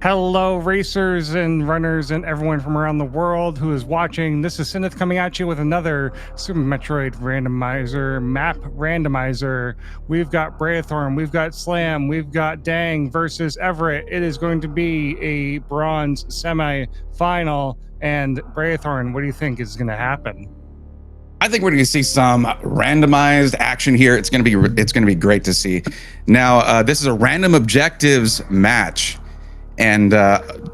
Hello, racers and runners and everyone from around the world who is watching. This is Syneth coming at you with another Super Metroid randomizer, map randomizer. We've got Braithorn, we've got Slam, we've got Dang versus Everett. It is going to be a bronze semi-final. And Braithorn, what do you think is going to happen? I think we're going to see some randomized action here. It's going to be great to see. Now, this is a random objectives match. And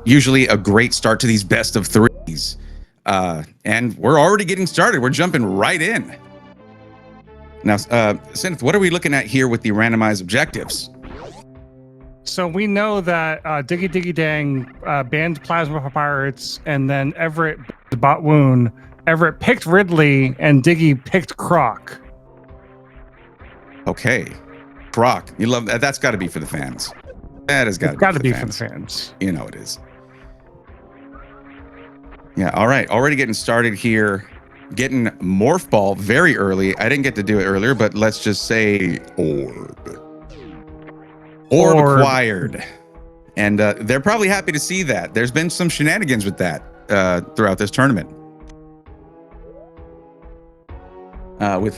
usually a great start to these best of threes. And we're already getting started. We're jumping right in. Now, Synth, what are we looking at here with the randomized objectives? So we know that Diggy Diggy Dang banned Plasma Pirates, and then Everett bought Wound. Everett picked Ridley, and Diggy picked Croc. Okay. Croc. You love that. That's got to be for the fans. That has got to be for the fans. You know it is. Yeah, all right. Already getting started here. Getting Morph Ball very early. I didn't get to do it earlier, but let's just say Orb. Orb acquired. And they're probably happy to see that. There's been some shenanigans with that throughout this tournament. With,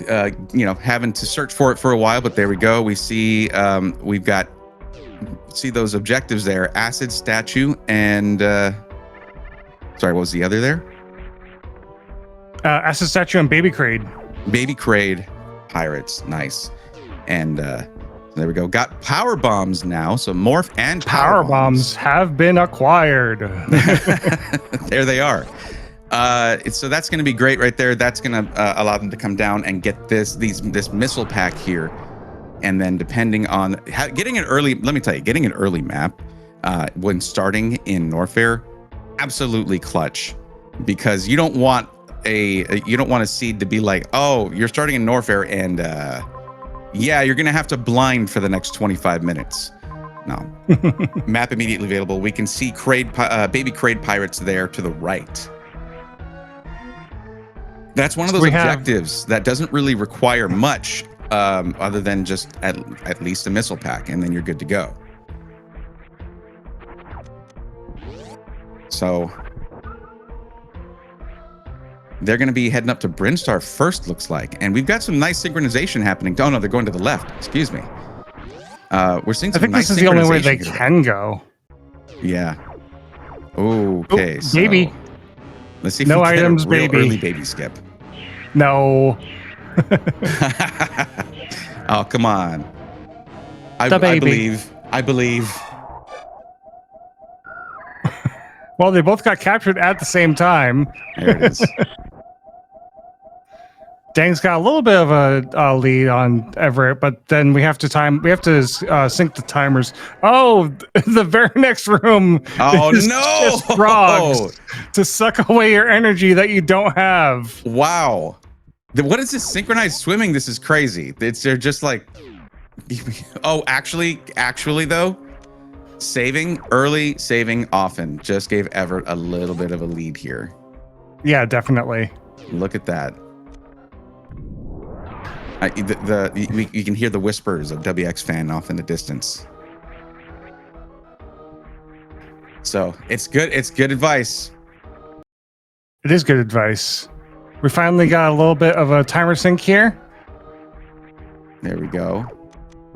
having to search for it for a while, but there we go. We see we've got those objectives there. Acid Statue and sorry, what was the other there? Acid Statue and Baby Crade. Baby Crade Pirates. Nice. And there we go. Got power bombs now. So Morph and power bombs have been acquired. There they are. So that's going to be great right there. That's going to allow them to come down and get this missile pack here. And then depending on getting an early map when starting in Norfair, absolutely clutch, because you don't want a seed to be like, oh, you're starting in Norfair and yeah, you're gonna have to blind for the next 25 minutes. No. Map immediately available. We can see Baby Crade Pirates there to the right. That's one of those objectives that doesn't really require much. Other than just at least a missile pack, and then you're good to go. So they're going to be heading up to Brinstar first, looks like, and we've got some nice synchronization happening. Oh no, they're going to the left. Excuse me. We're seeing some nice synchronization. I think this is the only way they can go. Yeah. Okay. Oh, baby. So let's see if no we get items, a real baby. Early baby skip. No. Oh, come on. I believe. Well, they both got captured at the same time. There it is. Dang's got a little bit of a lead on Everett, but then we have to sync the timers. Oh, the very next room. Oh is no! Just frogs to suck away your energy that you don't have. Wow. What is this synchronized swimming? This is crazy. They're just like, oh, actually though, saving early, saving often just gave Everett a little bit of a lead here. Yeah, definitely. Look at that. You can hear the whispers of WX fan off in the distance. So it's good. It's good advice. It is good advice. We finally got a little bit of a timer sync here. There we go.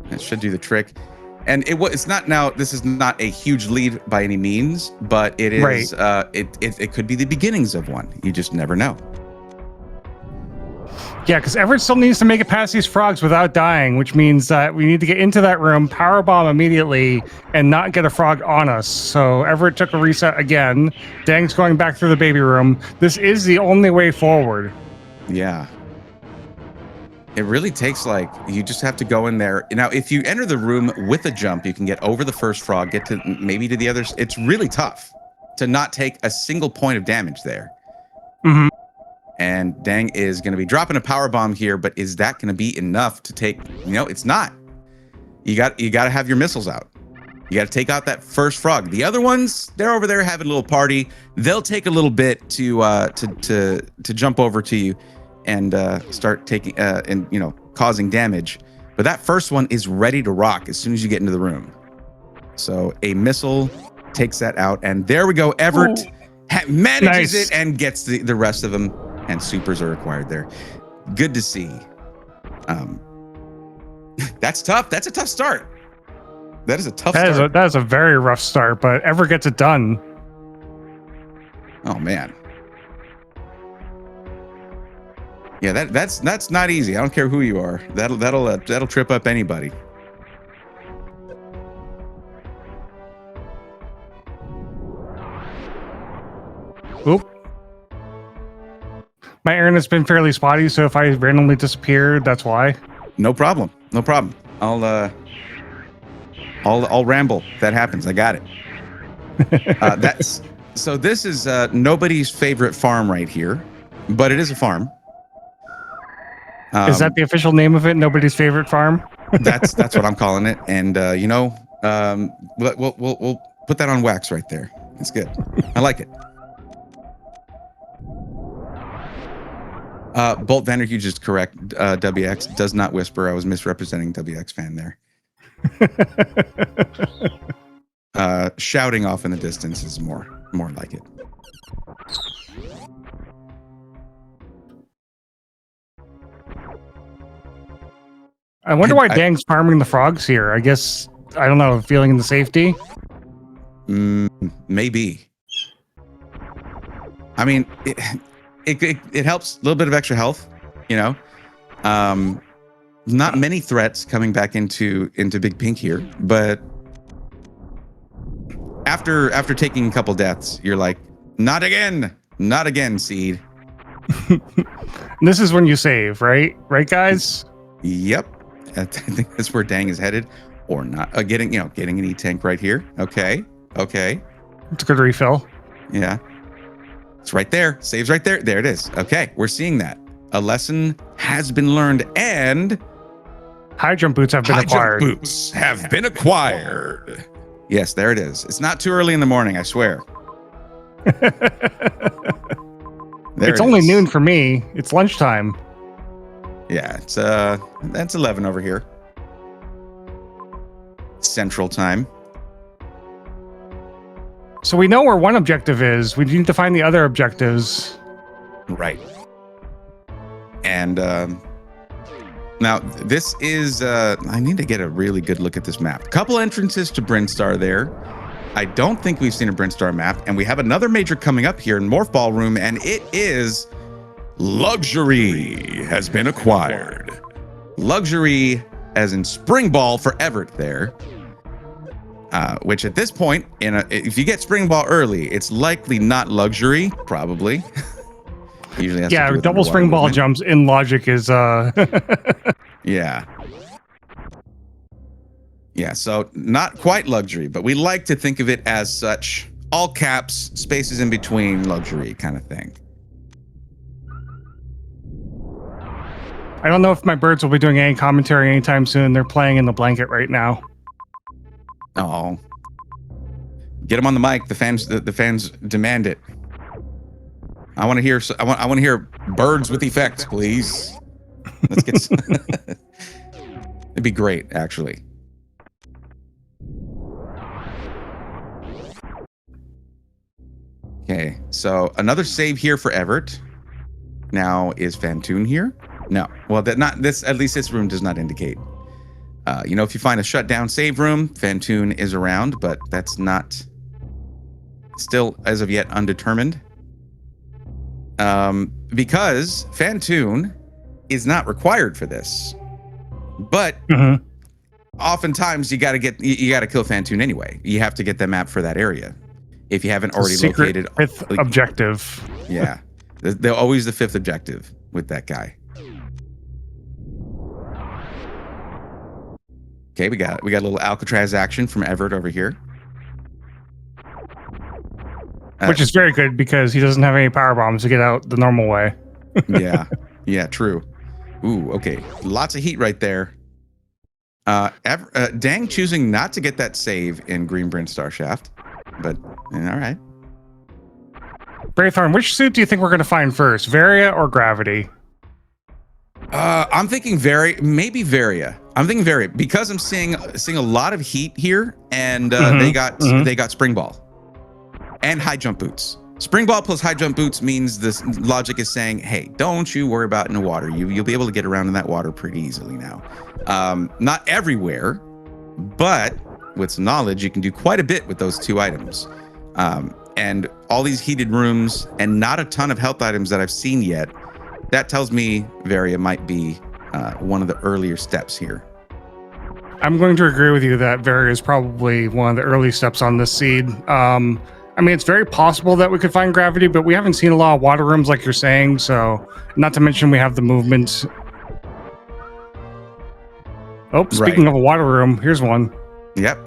That should do the trick. And it's not now. This is not a huge lead by any means, but it is. Right. It could be the beginnings of one. You just never know. Yeah, because Everett still needs to make it past these frogs without dying, which means that we need to get into that room, power bomb immediately, and not get a frog on us. So Everett took a reset again. Dang's going back through the baby room. This is the only way forward. Yeah. It really takes you just have to go in there. Now, if you enter the room with a jump, you can get over the first frog, get to maybe to the others. It's really tough to not take a single point of damage there. Mm-hmm. And Dang is going to be dropping a power bomb here, but is that going to be enough to take? It's not. You got to have your missiles out. You got to take out that first frog. The other ones, they're over there having a little party. They'll take a little bit to jump over to you and start taking causing damage. But that first one is ready to rock as soon as you get into the room. So a missile takes that out, and there we go. Everett manages Nice. it and gets the rest of them, and supers are required there. Good to see. That's tough. That's a tough start. That is a tough start. That is a very rough start, but Ever gets it done. Oh man. Yeah, that's not easy. I don't care who you are. That'll trip up anybody. Oop. My internet's been fairly spotty, so if I randomly disappeared, that's why. No problem. No problem. I'll ramble. That happens. I got it. So this is nobody's favorite farm right here, but it is a farm. Is that the official name of it? Nobody's favorite farm? That's what I'm calling it. And we'll put that on wax right there. That's good. I like it. Bolt Vanderhuge is correct. WX does not whisper. I was misrepresenting WX fan there. Shouting off in the distance is more like it. I wonder why Dang's farming the frogs here. I guess, I don't know, feeling the safety? Maybe. I mean, it helps. A little bit of extra health, you know. Not many threats coming back into Big Pink here, but after taking a couple deaths, you're like, not again, Seed. This is when you save, right? Right, guys? Yep. I think that's where Dang is headed, or not. Getting an E-tank right here. Okay. It's a good refill. Yeah. It's right there. Saves right there. There it is. Okay, we're seeing that. A lesson has been learned, and high jump boots have been acquired. High jump boots have been acquired. Yes, there it is. It's not too early in the morning, I swear. It's only noon for me. It's lunchtime. Yeah, it's that's 11 over here. Central time. So we know where one objective is. We need to find the other objectives. Right. And now this is I need to get a really good look at this map. Couple entrances to Brinstar there. I don't think we've seen a Brinstar map, and we have another major coming up here in Morph Ballroom, and it is Luxury has been acquired. Luxury as in Spring Ball for Evert there. Which at this point, if you get Spring Ball early, it's likely not Luxury, probably. Usually has to do with double Spring Ball jumps in logic is Yeah. Yeah, so not quite Luxury, but we like to think of it as such. All caps, spaces in between, Luxury kind of thing. I don't know if my birds will be doing any commentary anytime soon. They're playing in the blanket right now. Oh. Get them on the mic. The fans demand it. I want to hear I want to hear birds with effects, please. Let's get it'd be great, actually. Okay, so another save here for Evert. Now, is Fantoon here? No. Well, at least this room does not indicate. If you find a shutdown save room, Fantoon is around, but that's not still as of yet undetermined. Because Fantoon is not required for this. But oftentimes you gotta kill Fantoon anyway. You have to get the map for that area. If you haven't already located fifth objective. Yeah. They're always the fifth objective with that guy. Okay, we got a little Alcatraz action from Evert over here. Which is very good because he doesn't have any power bombs to get out the normal way. Yeah, true. Ooh, okay. Lots of heat right there. Dang choosing not to get that save in Green Brinstar Shaft. But, all right. Braithorn, which suit do you think we're going to find first? Varia or Gravity? I'm thinking maybe Varia. I'm thinking Varia because I'm seeing a lot of heat here, and they got Spring Ball. and high jump boots. Spring ball plus high jump boots means this logic is saying, hey, don't you worry about in the water. You'll be able to get around in that water pretty easily now. Not everywhere, but with some knowledge, you can do quite a bit with those 2 items. And all these heated rooms and not a ton of health items that I've seen yet. That tells me Varia might be one of the earlier steps here. I'm going to agree with you that Varia is probably one of the early steps on this seed. I mean, it's very possible that we could find gravity, but we haven't seen a lot of water rooms like you're saying. So, not to mention we have the movement. Oh, speaking of a water room, here's one. Yep,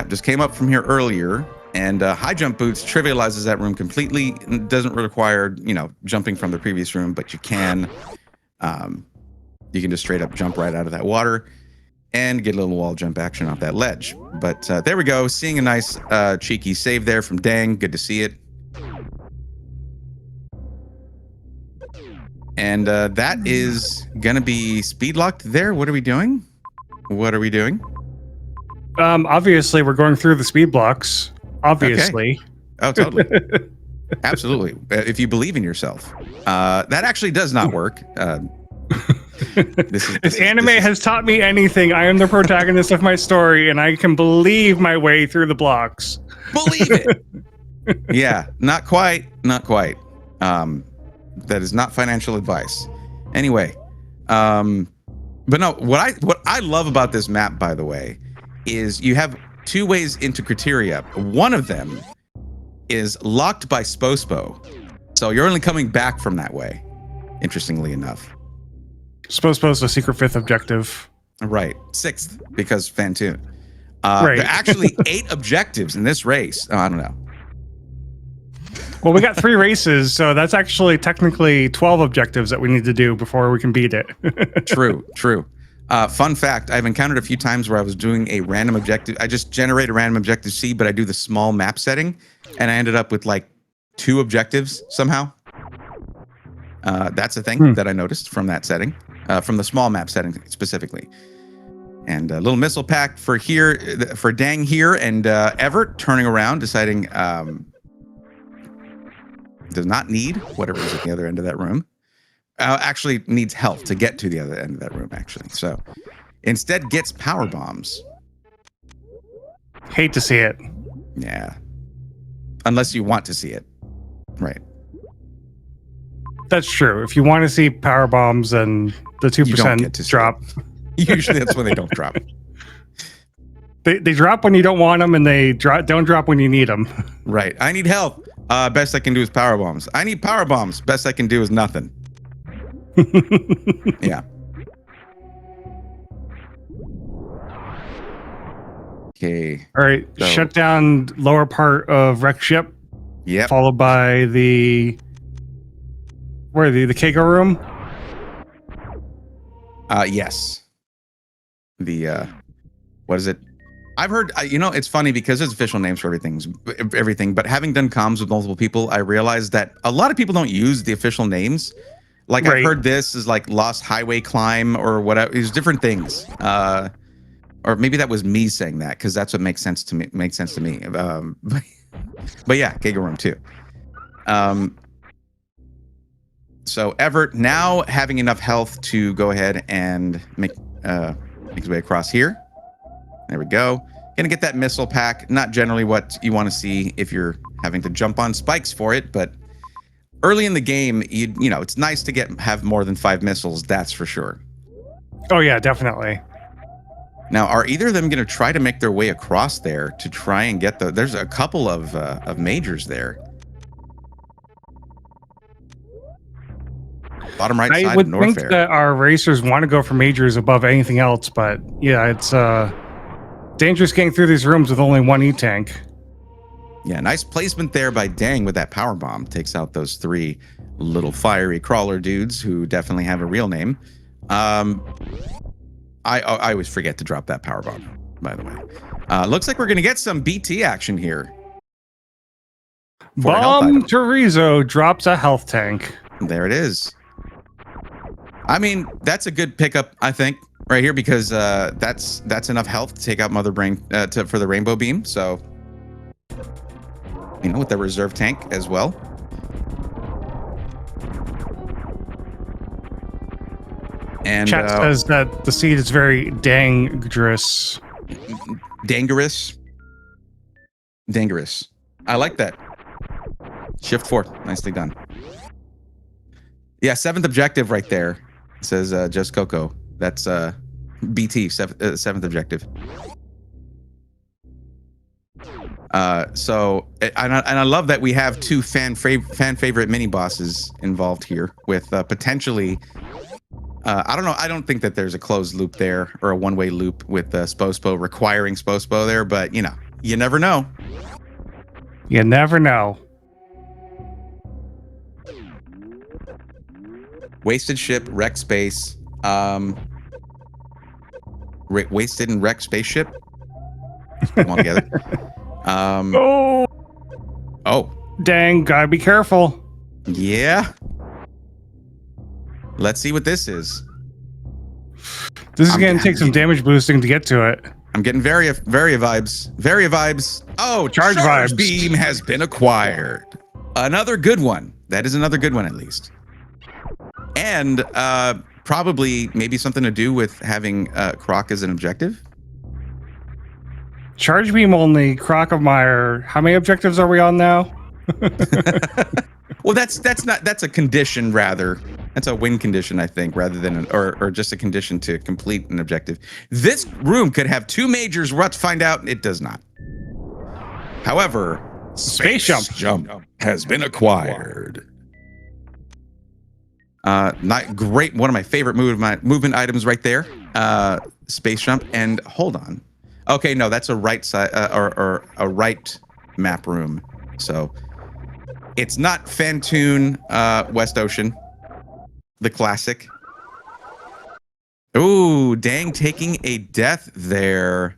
just came up from here earlier. And high jump boots trivializes that room completely. It doesn't require, jumping from the previous room, but you can just straight up jump right out of that water and get a little wall jump action off that ledge. But there we go. Seeing a nice cheeky save there from Dang. Good to see it. And that is going to be speed locked there. What are we doing? Obviously, we're going through the speed blocks. Obviously. Okay. Oh, totally. Absolutely. If you believe in yourself. That actually does not work. If anime has taught me anything, I am the protagonist of my story, and I can believe my way through the blocks. Believe it. Yeah, not quite. That is not financial advice. Anyway, but no, what I love about this map, by the way, is you have 2 ways into criteria. One of them is locked by Spospo, so you're only coming back from that way. Interestingly enough. Spospo is a secret 5th objective. Right. 6th, because Fantoon. Right. There are actually 8 objectives in this race. Oh, I don't know. Well, we got 3 races, so that's actually technically 12 objectives that we need to do before we can beat it. True. Fun fact, I've encountered a few times where I was doing a random objective. I just generate a random objective C, but I do the small map setting, and I ended up with like 2 objectives somehow. That's a thing that I noticed from that setting. From the small map setting specifically. And a little missile pack for Dang here, and Evert turning around, deciding does not need whatever is at the other end of that room. Actually needs health to get to the other end of that room, actually. So instead gets power bombs. Hate to see it. Yeah. Unless you want to see it. Right. That's true. If you want to see power bombs, then the 2% drop. Usually that's when they don't drop. They drop when you don't want them, and they don't drop when you need them. Right. I need help. Best I can do is power bombs. I need power bombs. Best I can do is nothing. Yeah. Okay. All right. So, shut down lower part of wreck ship. Yep. Followed by the Keiko room. Yes. What is it? I've heard, it's funny because there's official names for everything, but having done comms with multiple people, I realized that a lot of people don't use the official names. Like I've heard this is like Lost Highway Climb or whatever. There's different things. Or maybe that was me saying that because that's what makes sense to me. But yeah, Giga Room too. So Evert now having enough health to go ahead and make his way across here. There we go. Gonna get that missile pack. Not generally what you want to see if you're having to jump on spikes for it, but early in the game, it's nice to have more than 5 missiles. That's for sure. Oh yeah, definitely. Now, are either of them going to try to make their way across there to try and get there's a couple of majors there. Bottom right side of Norfair. I would think that our racers want to go for majors above anything else, but yeah, it's dangerous getting through these rooms with only 1 E-tank. Yeah, nice placement there by Dang with that power bomb. Takes out those 3 little fiery crawler dudes who definitely have a real name. I always forget to drop that power bomb, by the way. Looks like we're going to get some BT action here. Bomb Chorizo drops a health tank. There it is. I mean, that's a good pickup, I think, right here, because that's enough health to take out Mother Brain for the Rainbow Beam. So you know, with the reserve tank as well. And Chat says that the seed is very dangerous. dangerous. I like that. Shift 4, nicely done. Yeah, 7th objective right there. It says Just Coco. That's BT, 7th objective. So I love that we have 2 fan favorite mini bosses involved here with potentially. I don't know. I don't think that there's a closed loop there or a one-way loop with Spospo requiring Spospo there, but you know, you never know. You never know. Wasted ship, wreck space. Wasted and wrecked spaceship. Let's put them all together. Oh, dang! Gotta be careful. Yeah. Let's see what this is. This is going to take some damage boosting to get to it. I'm getting very vibes. Oh, charge vibes. Beam has been acquired. Another good one. That is another good one, at least. And probably maybe something to do with having Croc as an objective. Charge beam only, Croc of Mire. How many objectives are we on now? Well, that's a condition rather. That's a win condition, I think, rather than or just a condition to complete an objective. This room could have 2 majors. We're about to find out. It does not. However, Space Jump has been acquired. Not great. One of my favorite movement items right there. Space Jump. And hold on. Okay, no, that's a right side or a right map room. So it's not Fantoon West Ocean. The classic. Ooh, dang, taking a death there.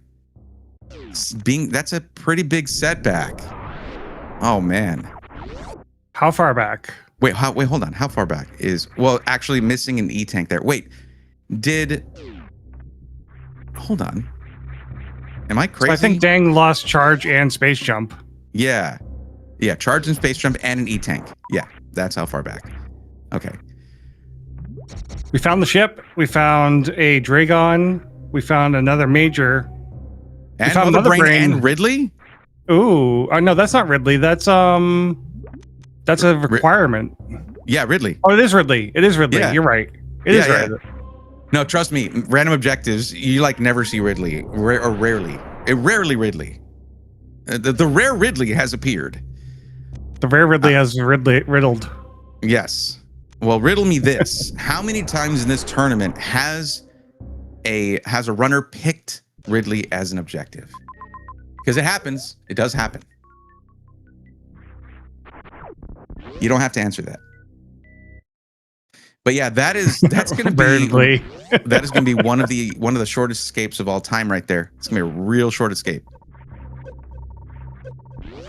That's a pretty big setback. Oh man. How far back? Wait, hold on. How far back is actually missing an E-tank there. Wait. Hold on. Am I crazy? So I think Dang lost charge and space jump. Yeah. Yeah, charge and space jump and an E-tank. Yeah, that's how far back. Okay. We found the ship. We found a Dragon. We found another major. And we found another brain and Ridley? Ooh, no, that's not Ridley. That's a requirement. Yeah, Ridley. Oh, it is Ridley. It is Ridley. Yeah. You're right. It is right. No, trust me. Random objectives, you like never see Ridley or rarely. Rarely Ridley. The rare Ridley has appeared. The rare Ridley has riddled. Yes. Well, riddle me this. How many times in this tournament has a runner picked Ridley as an objective? Because it happens. It does happen. You don't have to answer that. But yeah, that's going to be that is going to be one of the shortest escapes of all time right there. It's going to be a real short escape.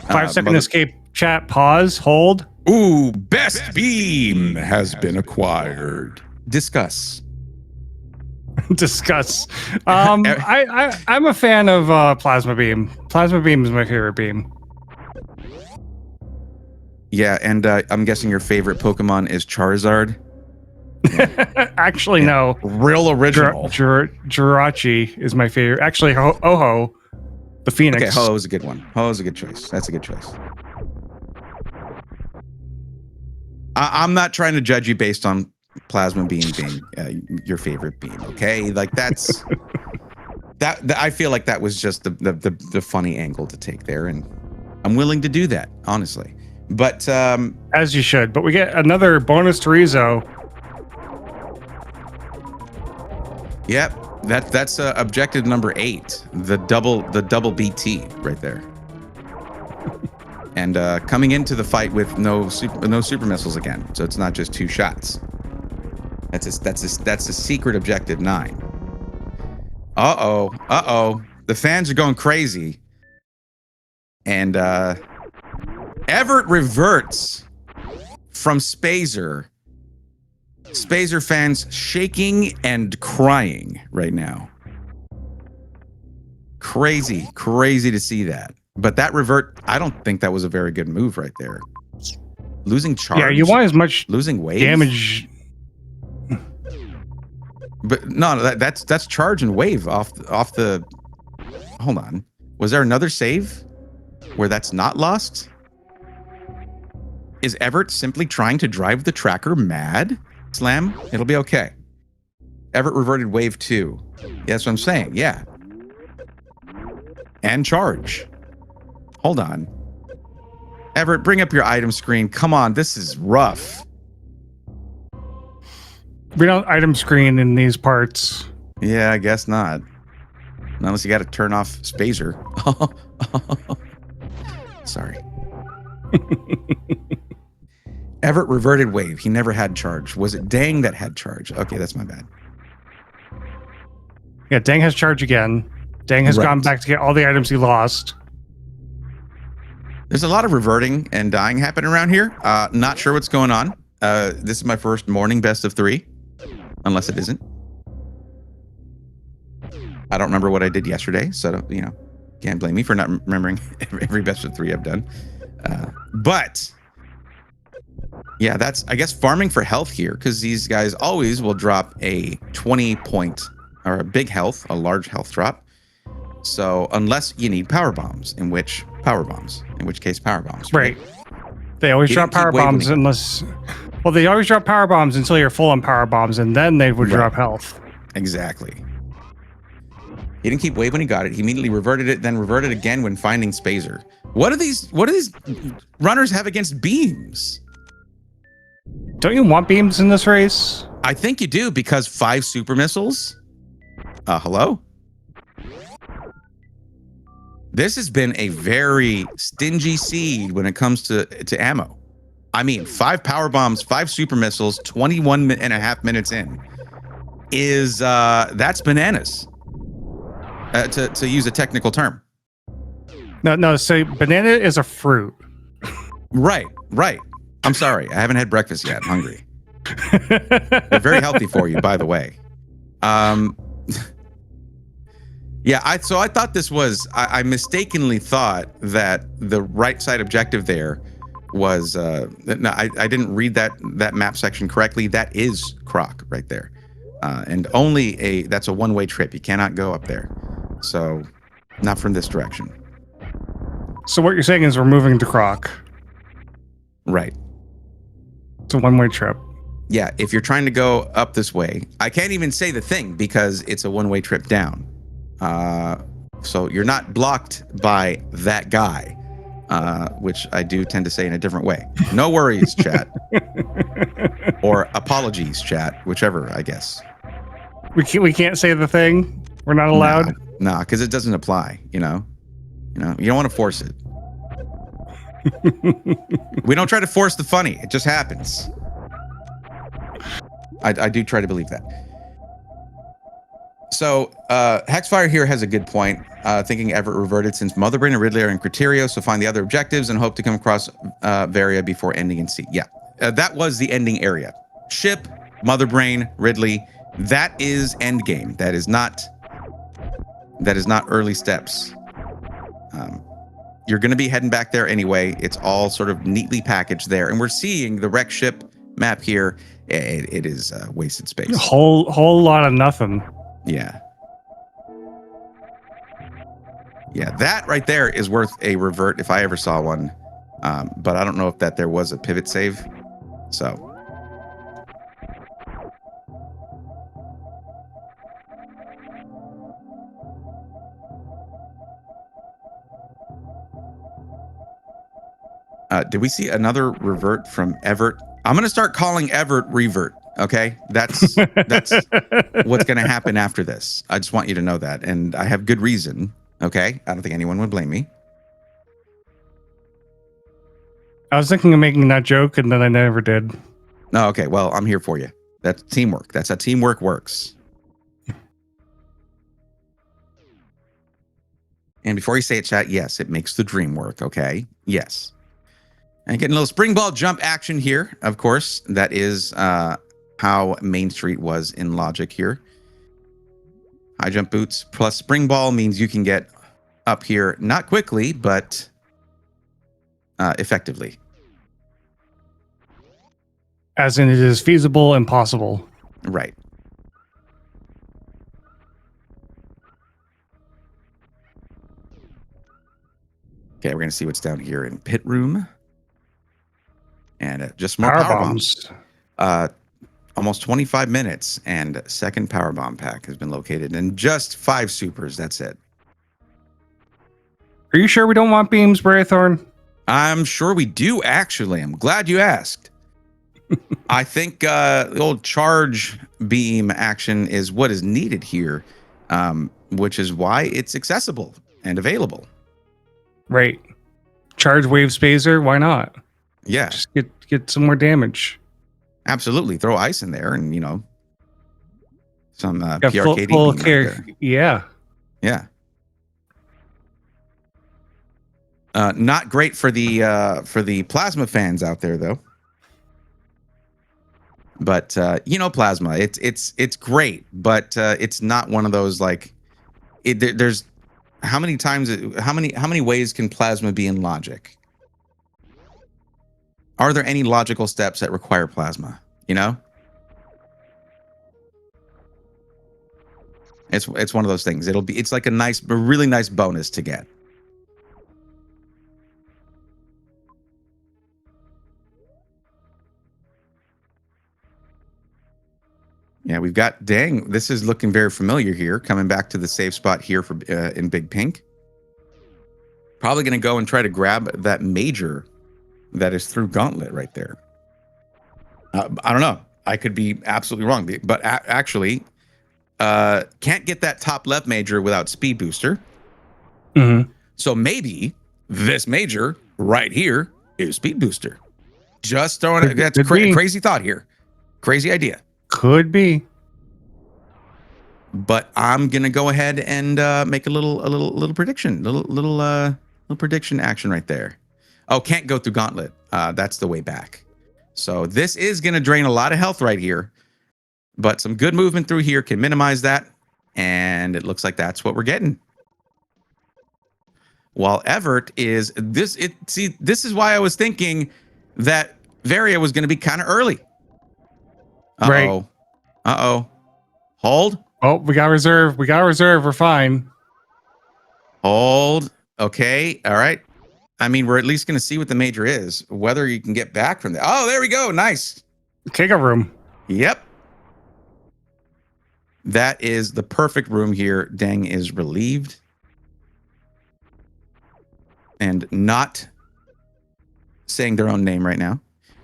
5-second escape. Chat. Pause. Hold. Ooh, best beam has been acquired. Discuss. Discuss. I'm a fan of plasma beam. Plasma beam is my favorite beam. Yeah, and I'm guessing your favorite Pokemon is Charizard. Actually, no. Real original. Jirachi is my favorite. Actually, Ho-Oh, the Phoenix. Okay, Ho-Oh is a good one. Ho-Oh is a good choice. That's a good choice. I'm not trying to judge you based on plasma beam being your favorite beam. Okay, like that's that. I feel like that was just the funny angle to take there, and I'm willing to do that, honestly. But as you should. But we get another bonus Torizo. Yep, that's objective number 8, the double BT right there. And coming into the fight with no super missiles again, so it's not just 2 shots. That's a secret objective 9. Uh-oh. The fans are going crazy. And Evert reverts from Spazer. Spazer fans shaking and crying right now. Crazy to see that. But that revert, I don't think that was a very good move right there. Losing charge. Yeah, you want as much losing wave damage. But no, that's charge and wave off the. Hold on. Was there another save where that's not lost? Is Evert simply trying to drive the tracker mad? Slam, it'll be okay. Evert reverted wave 2. Yeah, that's what I'm saying. Yeah. And charge. Hold on. Evert, bring up your item screen. Come on, this is rough. We don't item screen in these parts. Yeah, I guess not. Unless you got to turn off Spazer. Sorry. Evert reverted wave. He never had charge. Was it Dang that had charge? Okay, that's my bad. Yeah, Dang has charge again. Dang has gone back to get all the items he lost. There's a lot of reverting and dying happening around here. Not sure what's going on. This is my first morning best of 3. Unless it isn't. I don't remember what I did yesterday, so can't blame me for not remembering every best of 3 I've done. But yeah, that's, I guess, farming for health here, because these guys always will drop a 20 point or a big health, a large health drop. So unless you need power bombs, in which case power bombs. Right. They always drop power bombs unless. Well, they always drop power bombs until you're full on power bombs, and then they would drop health. Exactly. He didn't keep wave when he got it. He immediately reverted it, then reverted again when finding Spazer. What do these runners have against beams? Don't you want beams in this race? I think you do, because 5 super missiles. Hello? This has been a very stingy seed when it comes to ammo. I mean, 5 power bombs, 5 super missiles, 21 and a half minutes in is that's bananas. To use a technical term. No. So banana is a fruit. Right. I'm sorry. I haven't had breakfast yet. I'm hungry. They're very healthy for you, by the way. Yeah, I thought this was, I mistakenly thought that the right side objective there was, no, I didn't read that map section correctly. That is Croc right there. And that's a one-way trip. You cannot go up there. So, not from this direction. So what you're saying is we're moving to Croc. Right. It's a one-way trip. Yeah, if you're trying to go up this way, I can't even say the thing because it's a one-way trip down. So you're not blocked by that guy, which I do tend to say in a different way. No worries, chat. Or apologies, chat, whichever, I guess. We can't say the thing? We're not allowed? Nah, because it doesn't apply, you don't want to force it. We don't try to force the funny. It just happens. I do try to believe that. So, Hexfire here has a good point, thinking Evert reverted since Motherbrain and Ridley are in Criterio, so find the other objectives and hope to come across Varia before ending in C. Yeah, that was the ending area. Ship, Motherbrain, Ridley, that is endgame. That is not early steps. You're going to be heading back there anyway. It's all sort of neatly packaged there. And we're seeing the wreck ship map here. It is wasted space. Whole lot of nothing. Yeah. Yeah, that right there is worth a revert if I ever saw one. But I don't know if there was a pivot save. So. Did we see another revert from Evert? I'm going to start calling Evert revert. Okay, that's what's going to happen after this. I just want you to know that, and I have good reason. Okay, I don't think anyone would blame me. I was thinking of making that joke, and then I never did. No, okay, well, I'm here for you. That's teamwork. That's how teamwork works. And before you say it, chat, yes, it makes the dream work. Okay, yes. And getting a little spring ball jump action here, of course. That is how Main Street was in logic here. High jump boots plus spring ball means you can get up here, not quickly, but effectively. As in, it is feasible and possible. Right. Okay, we're going to see what's down here in pit room. And just more power bombs. Almost 25 minutes, and second power bomb pack has been located, and just 5 supers. That's it. Are you sure we don't want beams, Braithorn? I'm sure we do, actually. I'm glad you asked. I think the old charge beam action is what is needed here, which is why it's accessible and available. Right. Charge wave spacer, why not? Yeah. Just get some more damage. Absolutely. Throw ice in there and, some Yeah, PRKD full beam care. right there. Yeah. Yeah. Not great for the plasma fans out there, though. But plasma, it's great, but it's not one of those there's how many ways can plasma be in logic? Are there any logical steps that require plasma? It's one of those things. It's like a really nice bonus to get. Yeah, we've got, dang, this is looking very familiar here. Coming back to the save spot here for in Big Pink. Probably going to go and try to grab that major that is through Gauntlet right there. I don't know. I could be absolutely wrong, but actually, can't get that top left major without speed booster. Mm-hmm. So maybe this major right here is speed booster. Just throwing it. That's crazy thought here. Crazy idea. Could be. But I'm gonna go ahead and make a little prediction, little prediction action right there. Oh, can't go through Gauntlet. That's the way back. So this is gonna drain a lot of health right here, but some good movement through here can minimize that, and it looks like that's what we're getting. While Evert is this, this is why I was thinking that Varia was gonna be kind of early. Right. Uh-oh. Hold. Oh, we got reserve. We're fine. Hold. Okay. All right. I mean, we're at least going to see what the major is. Whether you can get back from there. Oh, there we go. Nice. Kega room. Yep. That is the perfect room here. Dang is relieved. And not saying their own name right now.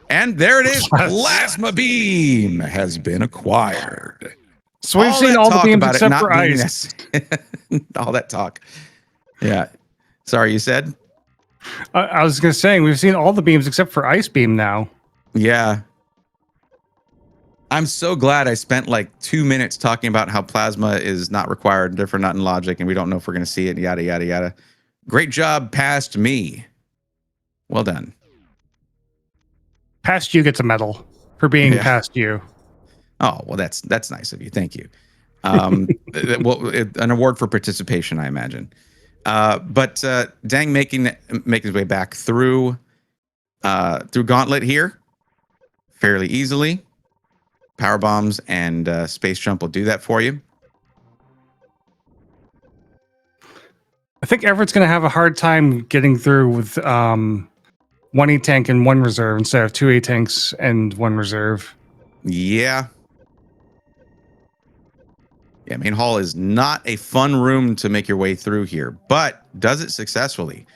And there it is. Plasma beam has been acquired. So we've seen all the beams except for ice. All that talk. Yeah. Sorry, you said? I was going to say, we've seen all the beams except for ice beam now. Yeah. I'm so glad I spent like 2 minutes talking about how plasma is not required, therefore not in logic, and we don't know if we're going to see it, yada, yada, yada. Great job past me. Well done. Past you gets a medal for being past you. Oh, well, that's nice of you. Thank you. Well, an award for participation, I imagine. But Dang making his way back through Gauntlet here fairly easily. Power bombs and space jump will do that for you. I think Everett's going to have a hard time getting through with 1 E-tank and 1 reserve instead of 2 E-tanks and 1 reserve. Yeah. Yeah, main hall is not a fun room to make your way through here, but does it successfully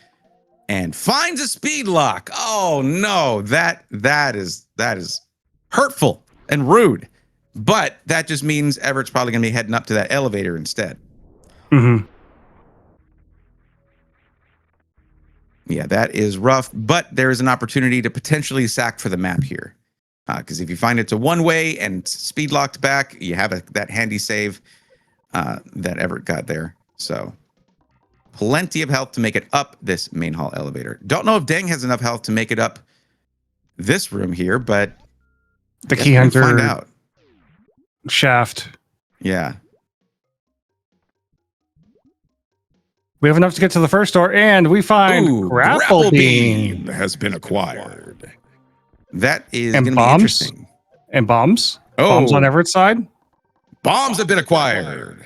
and finds a speed lock. Oh no, that is hurtful and rude. But that just means Everett's probably going to be heading up to that elevator instead. Mm-hmm. Yeah, that is rough, but there is an opportunity to potentially sack for the map here. Because if you find it's a one-way and speed locked back, you have that handy save that Evert got there. So plenty of health to make it up this main hall elevator. Don't know if Dang has enough health to make it up this room here, but the key hunter find out. Shaft. Yeah. We have enough to get to the first door, and we find Ooh, grapple beam has been acquired. That is and going to be bombs interesting. and bombs. Oh. Bombs on Everett's side. Bombs have been acquired.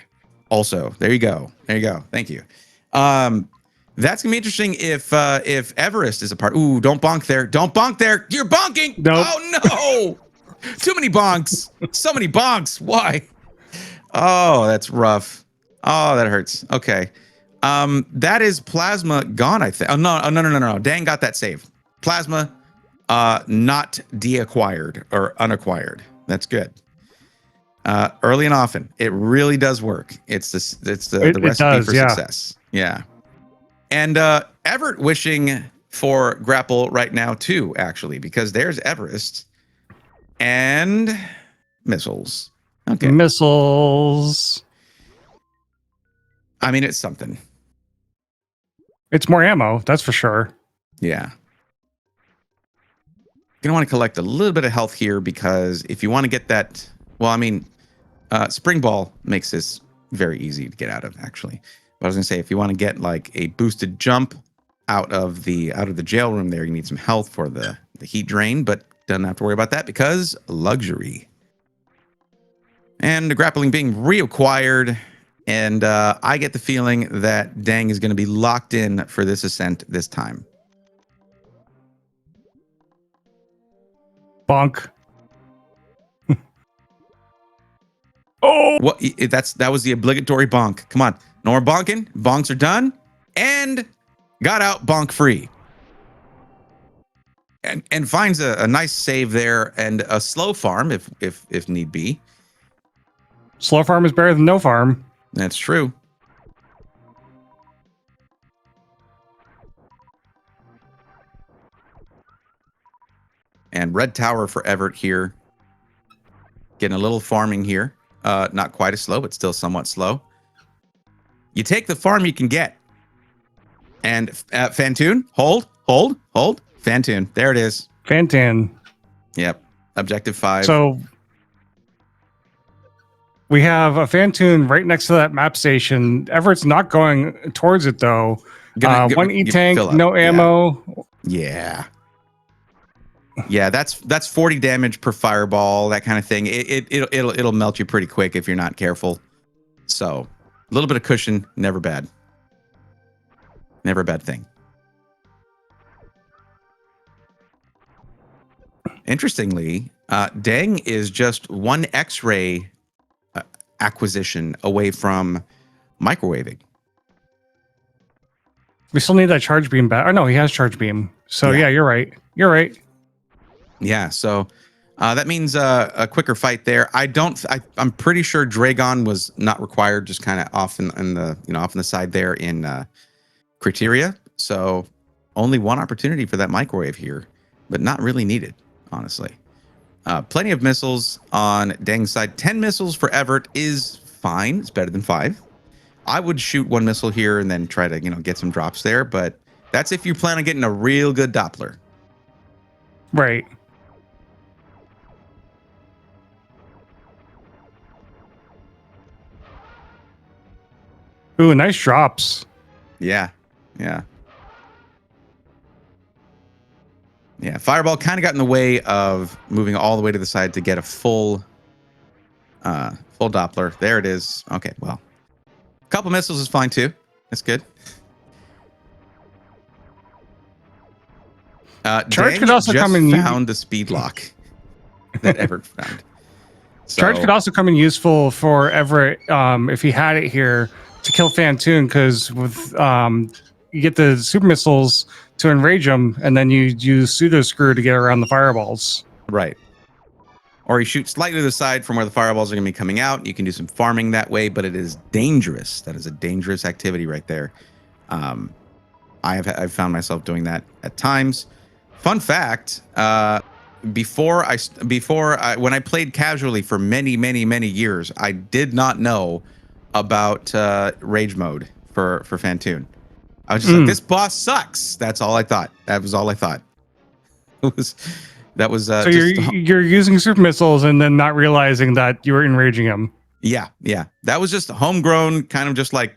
Also, there you go. There you go. Thank you. That's gonna be interesting if Everest is a part. Ooh, don't bonk there. Don't bonk there. You're bonking. Nope. Oh no. Too many bonks. So many bonks. Why? Oh, that's rough. Oh, that hurts. Okay. That is plasma gone, I think. Oh no. Dang got that save. Plasma not deacquired or unacquired. That's good. Early and often, it really does work. It's the recipe for success. Yeah. And Evert wishing for grapple right now too, actually, because there's Everest and missiles. Okay. Missiles. I mean, it's something. It's more ammo, that's for sure. Yeah. You're gonna want to collect a little bit of health here because if you want to get that, well, I mean, spring ball makes this very easy to get out of, actually. But I was gonna say, if you want to get like a boosted jump out of the jail room there, you need some health for the heat drain, but don't have to worry about that because luxury. And the grappling being reacquired, and I get the feeling that Dang is going to be locked in for this ascent this time. Bonk. Oh, What? That was the obligatory bonk. Come on, no more bonking. Bonks are done, and got out bonk free. And finds a nice save there and a slow farm if need be. slow farm is better than no farm. That's true. And red tower for Evert here. Getting a little farming here. Not quite as slow, but still somewhat slow. You take the farm you can get. And Fantoon, hold. Fantoon, there it is. Fantan. Yep. Objective 5. So we have a Fantoon right next to that map station. Everett's not going towards it though. One E-tank, no ammo. Yeah. Yeah, that's 40 damage per fireball, that kind of thing. It'll melt you pretty quick if you're not careful. So, a little bit of cushion, never bad. Never a bad thing. Interestingly, Dang is just one X-ray acquisition away from microwaving. We still need that charge beam back. Oh no, he has charge beam. So yeah, you're right. You're right. Yeah, so that means a quicker fight there. I'm pretty sure Dragon was not required, just kind of off in the off in the side there in criteria. So only one opportunity for that microwave here, but not really needed, honestly. Plenty of missiles on Dang's side. 10 missiles for Evert is fine. It's better than 5. I would shoot one missile here and then try to get some drops there, but that's if you plan on getting a real good Doppler. Right. Ooh, nice drops. Yeah. Fireball kind of got in the way of moving all the way to the side to get a full Doppler. There it is. Okay, well, a couple missiles is fine too. That's good. Charge could also come in. Found the speed lock that Everett found. So, Charge could also come in useful for Everett if he had it here to kill Fantoon, because with you get the super missiles to enrage him, and then you use pseudo screw to get around the fireballs. Right. Or you shoot slightly to the side from where the fireballs are going to be coming out. You can do some farming that way, but it is dangerous. That is a dangerous activity right there. I've found myself doing that at times. Fun fact: when I played casually for many years, I did not know about rage mode for Fantoon. I was just like, this boss sucks. That's all I thought. That was all I thought. That was so you're using super missiles and then not realizing that you were enraging him. Yeah. That was just homegrown, kind of just like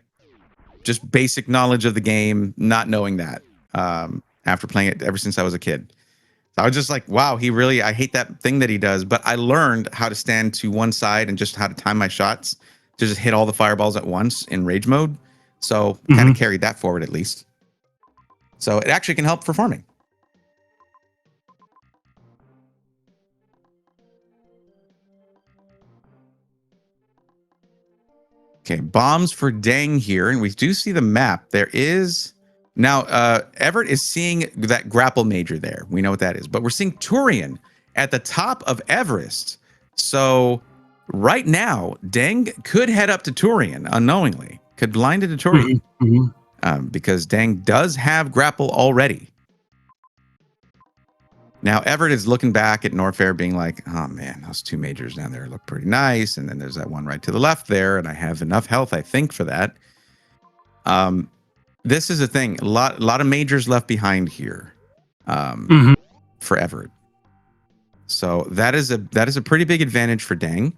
just basic knowledge of the game, not knowing that after playing it ever since I was a kid. So I was just like, wow, I hate that thing that he does. But I learned how to stand to one side and just how to time my shots to just hit all the fireballs at once in rage mode. So kind of carried that forward at least. So it actually can help for farming. Okay, bombs for Dang here, and we do see the map. There is now Evert is seeing that grapple major there. We know what that is, but we're seeing Turian at the top of Everest. So right now, Dang could head up to Turian unknowingly, could blind it to Turian because Dang does have grapple already. Now, Evert is looking back at Norfair being like, oh, man, those two majors down there look pretty nice. And then there's that one right to the left there. And I have enough health, I think, for that. This is a thing. A lot of majors left behind here for Evert. So that is a pretty big advantage for Dang.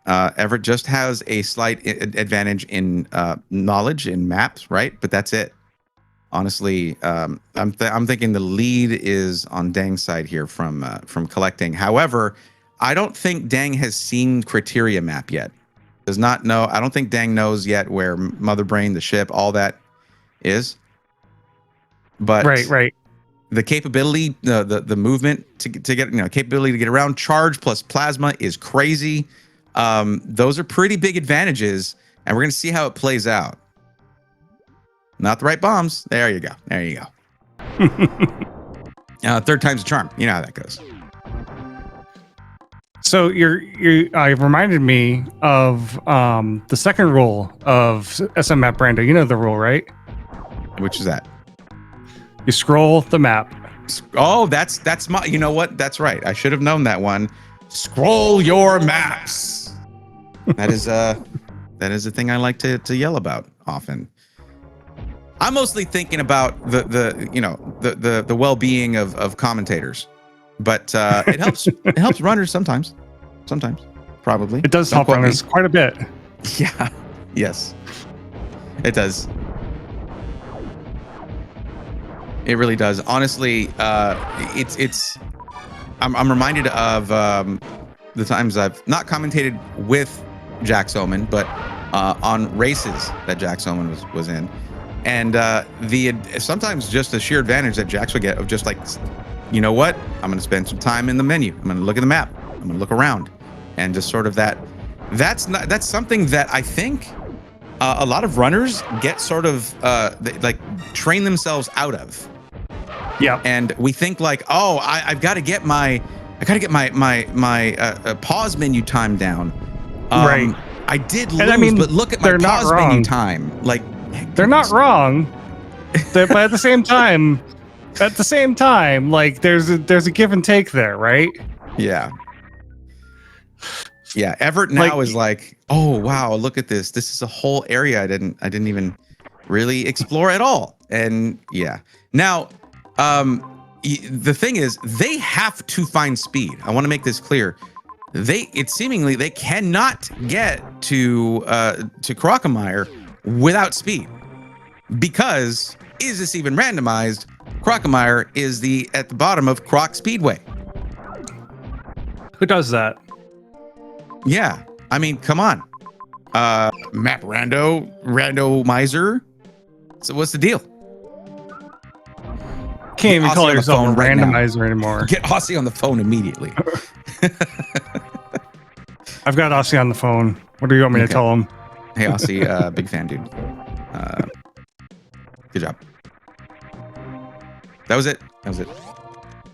Evert just has a slight advantage in knowledge in maps, right? But that's it. Honestly, I'm thinking the lead is on Dang's side here from collecting. However, I don't think Dang has seen Criteria map yet. Does not know. I don't think Dang knows yet where Mother Brain, the ship, all that is. But right. The capability, the movement to get capability to get around, charge plus plasma is crazy. Those are pretty big advantages, and we're gonna see how it plays out. Not the right bombs. There you go. There you go. Third time's a charm. You know how that goes. So you've reminded me of the second rule of SM Map Rando. You know the rule, right? Which is that? You scroll the map. Oh, that's my. You know what? That's right. I should have known that one. Scroll your maps. That is a thing I like to yell about often. I'm mostly thinking about the well-being of commentators, but it helps runners sometimes, probably. It does help runners quite a bit. Yeah, yes, it does. It really does. Honestly, I'm reminded of the times I've not commentated with Jack Soman, but on races that Jack Soman was in. And sometimes just the sheer advantage that Jax would get of just like, you know what? I'm going to spend some time in the menu. I'm going to look at the map. I'm going to look around, and just sort of that's something that I think a lot of runners get sort of like train themselves out of. Yeah. And we think like, oh, I've got to get my pause menu time down. Right. I did lose, but look at my pause menu time. Like. They're not wrong, but at the same time, like there's a give and take there, right? Yeah. Evert now is like, oh wow, look at this. This is a whole area I didn't even really explore at all. And yeah, now the thing is, they have to find speed. I want to make this clear. It's seemingly they cannot get to Crocomire without speed, because is this even randomized? Crocomire is at the bottom of Croc Speedway. Who does that? Yeah, I mean, come on. Map Rando Miser. So what's the deal? Can't even call yourself a randomizer anymore. Get Aussie on the phone immediately. I've got Aussie on the phone. What do you want me to tell him? Hey, Aussie, big fan, dude. Good job. That was it.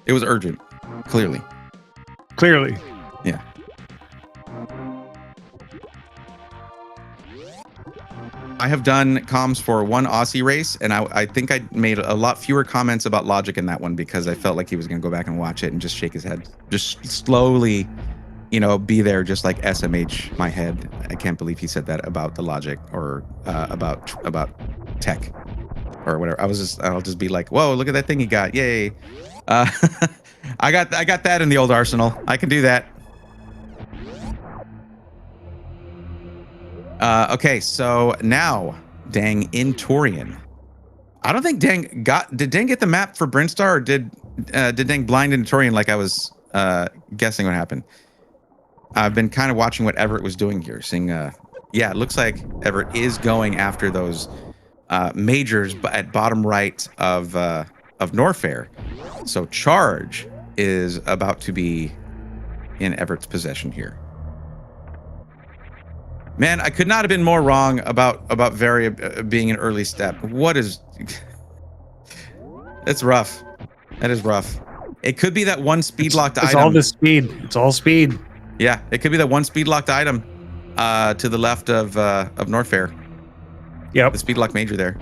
It was urgent. Clearly. Yeah. I have done comms for one Aussie race, and I think I made a lot fewer comments about logic in that one because I felt like he was going to go back and watch it and just shake his head. Just slowly, be there just like SMH my head. I can't believe he said that about the logic or about tech or whatever. I'll just be like, whoa, look at that thing he got. Yay. I got that in the old arsenal. I can do that. Okay, so now Dang in Torian. I don't think Dang did Dang get the map for Brinstar, or did Dang blind into Torian like I was guessing what happened? I've been kind of watching what Evert was doing here, seeing yeah, it looks like Evert is going after those majors at bottom right of Norfair. So Charge is about to be in Evert's possession here. Man, I could not have been more wrong about Varia being an early step. What is... It's rough. That is rough. It could be that one speed locked item. It's all the speed. It's all speed. Yeah, it could be that one speed locked item to the left of Norfair. Yep. The speed lock major there.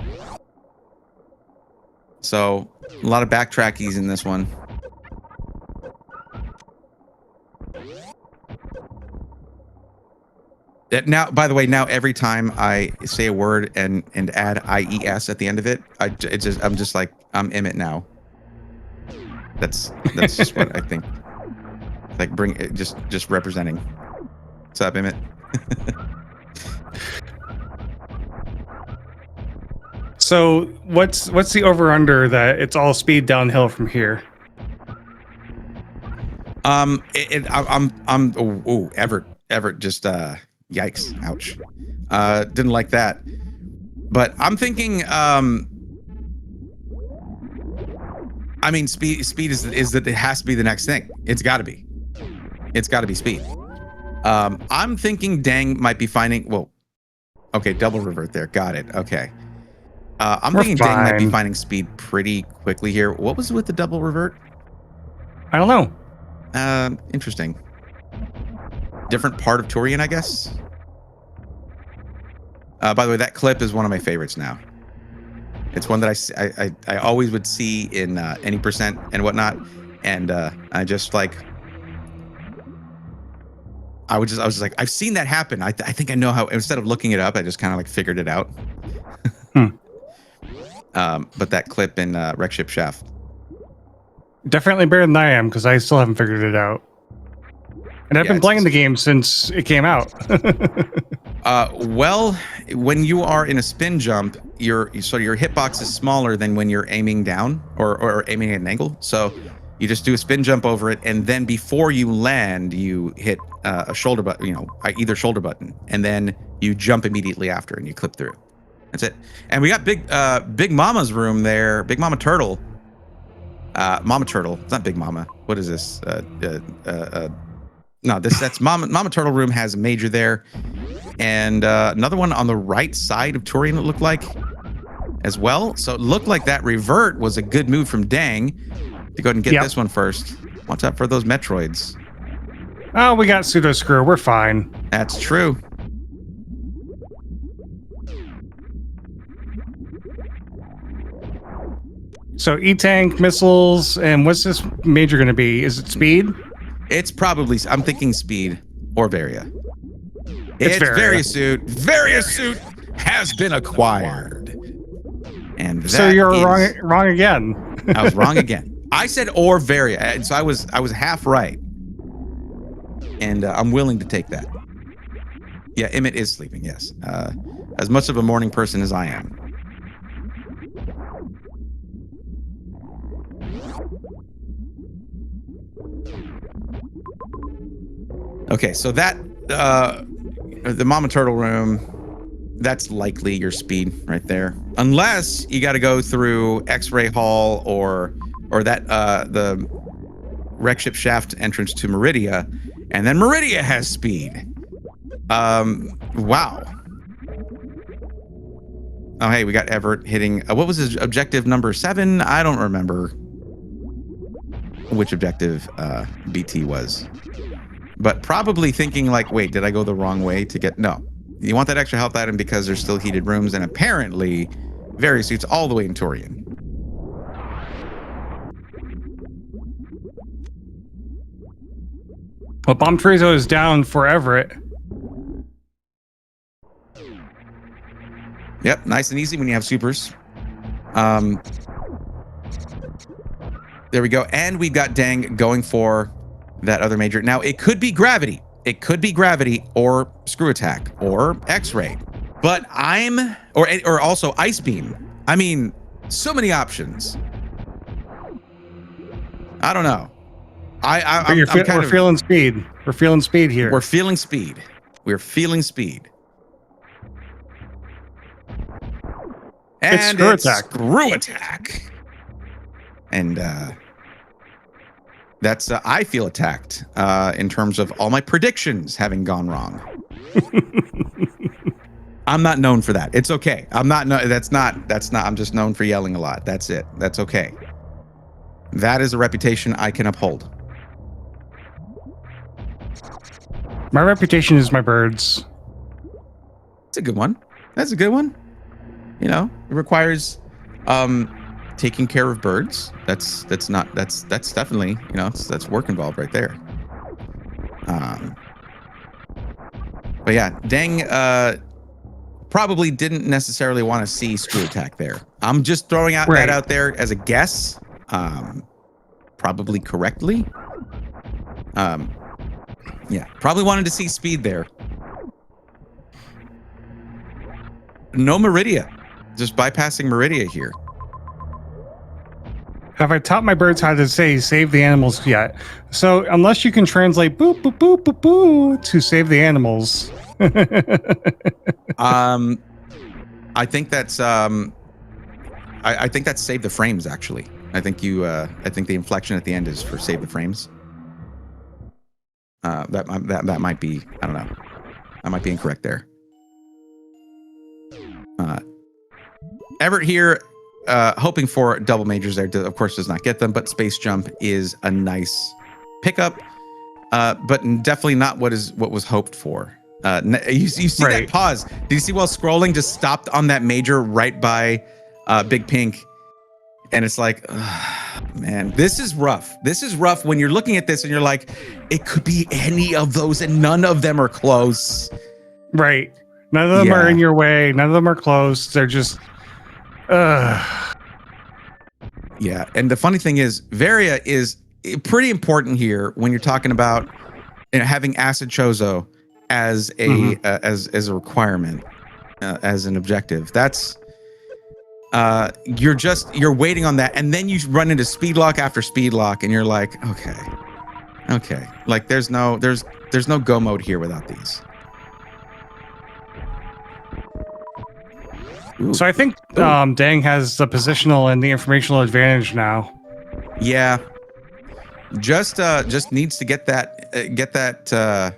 So a lot of backtrackies in this one. Now, by the way, now every time I say a word and add IES at the end of it, I'm just like, I'm Emmett now. That's just what I think. Like, bring it, just representing. What's up, Emmett? So what's the over under that it's all speed downhill from here? Evert just yikes, ouch. Didn't like that. But I'm thinking I mean, speed is that it has to be the next thing. It's got to be. It's got to be speed. I'm thinking Dang might be finding, well, okay, double revert there. Got it. Okay. I'm thinking Dang might be finding speed pretty quickly here. What was with the double revert? I don't know. Interesting. Different part of Torian, I guess. By the way, that clip is one of my favorites now. It's one that I always would see in any percent and whatnot, and I just like I was just like, I've seen that happen. I think I know how. Instead of looking it up, I just kind of like figured it out. But that clip in Wreck Ship Shaft, definitely better than I am, because I still haven't figured it out. And I've been playing the game since it came out. Well, when you are in a spin jump, your hitbox is smaller than when you're aiming down or aiming at an angle. So you just do a spin jump over it, and then before you land, you hit a shoulder button, either shoulder button, and then you jump immediately after, and you clip through. That's it. And we got Big Mama's room there. Big Mama Turtle. Mama Turtle. It's not Big Mama. What is this? No, that's Mama Turtle room has a major there, and another one on the right side of Torian, it looked like, as well. So it looked like that revert was a good move from Dang to go ahead and get this one first. Watch out for those Metroids. Oh, we got pseudo screw. We're fine. That's true. So E-tank, missiles, and what's this major going to be? Is it speed? It's probably, I'm thinking speed or Varia. It's Varia. Variasuit. Variasuit has been acquired. And so you're wrong again. I was wrong again. I said or Varia, and so I was half right. And I'm willing to take that. Yeah, Emmett is sleeping, yes. As much of a morning person as I am. Okay, so that the Mama Turtle room, that's likely your speed right there, unless you got to go through X-Ray Hall or that the Wreck Ship Shaft entrance to Meridia, and then Meridia has speed. Wow. Oh, hey, we got Evert hitting. What was his objective number 7? I don't remember which objective BT was. But probably thinking like, wait, did I go the wrong way to get... No. You want that extra health item because there's still heated rooms, and apparently Variasuit's all the way in Torian. Well, Bomb Frizo is down for Everett. Yep, nice and easy when you have supers. There we go. And we've got Dang going for that other major. Now, it could be gravity. It could be gravity or screw attack or X-ray. But or also Ice Beam. I mean, so many options. I don't know. I'm kind we're of feeling speed. We're feeling speed here. We're feeling speed. We're feeling speed. And it's screw attack. And that's I feel attacked in terms of all my predictions having gone wrong. I'm not known for that. It's okay. That's not. I'm just known for yelling a lot. That's it. That's okay. That is a reputation I can uphold. My reputation is my birds. It's a good one. That's a good one. You know, it requires taking care of birds. That's definitely, you know, that's work involved right there. But yeah, Dang probably didn't necessarily want to see screw attack there. I'm just throwing that out there as a guess. Probably correctly. Yeah, probably wanted to see speed there. No Meridia. Just bypassing Meridia here. Have I taught my birds how to say save the animals yet? So unless you can translate boop, boop, boop, boop, boop to save the animals. I think that's I think that's save the frames actually. I think I think the inflection at the end is for save the frames. That might be, I don't know. I might be incorrect there. Everett here, hoping for double majors there. Of course, does not get them, but space jump is a nice pickup, but definitely not what was hoped for. You see that pause? Did you see while scrolling just stopped on that major right by Big Pink? And it's like, man, this is rough. This is rough when you're looking at this and you're like, it could be any of those and none of them are close. Right. None of them are in your way. None of them are close. They're just, Yeah. And the funny thing is, Varia is pretty important here when you're talking about, you know, having Acid Chozo as a as a requirement, as an objective. That's you're waiting on that, and then you run into speed lock after speed lock, and you're like, okay, like there's no go mode here without these. Ooh. So I think Dang has the positional and the informational advantage now. Yeah, just needs to get that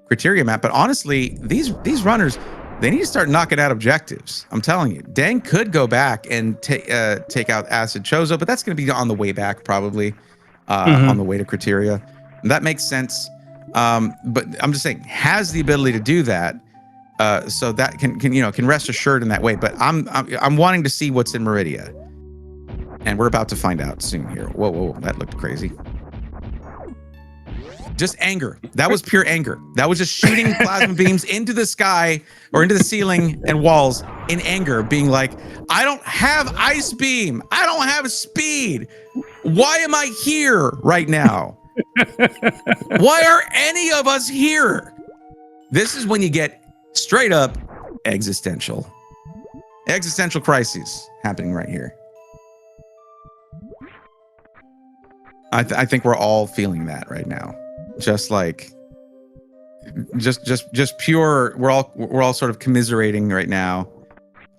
criteria map. But honestly, these runners, they need to start knocking out objectives. I'm telling you, Dang could go back and take out Acid Chozo, but that's going to be on the way back probably, on the way to criteria. And that makes sense. But I'm just saying, has the ability to do that, so that can rest assured in that way. But I'm wanting to see what's in Meridia, and we're about to find out soon here. Whoa, that looked crazy. Just anger. That was pure anger. That was just shooting plasma beams into the sky or into the ceiling and walls in anger, being like, I don't have ice beam. I don't have speed. Why am I here right now? Why are any of us here? This is when you get straight up existential crises happening right here. I think we're all feeling that right now. Just like, just pure. We're all sort of commiserating right now.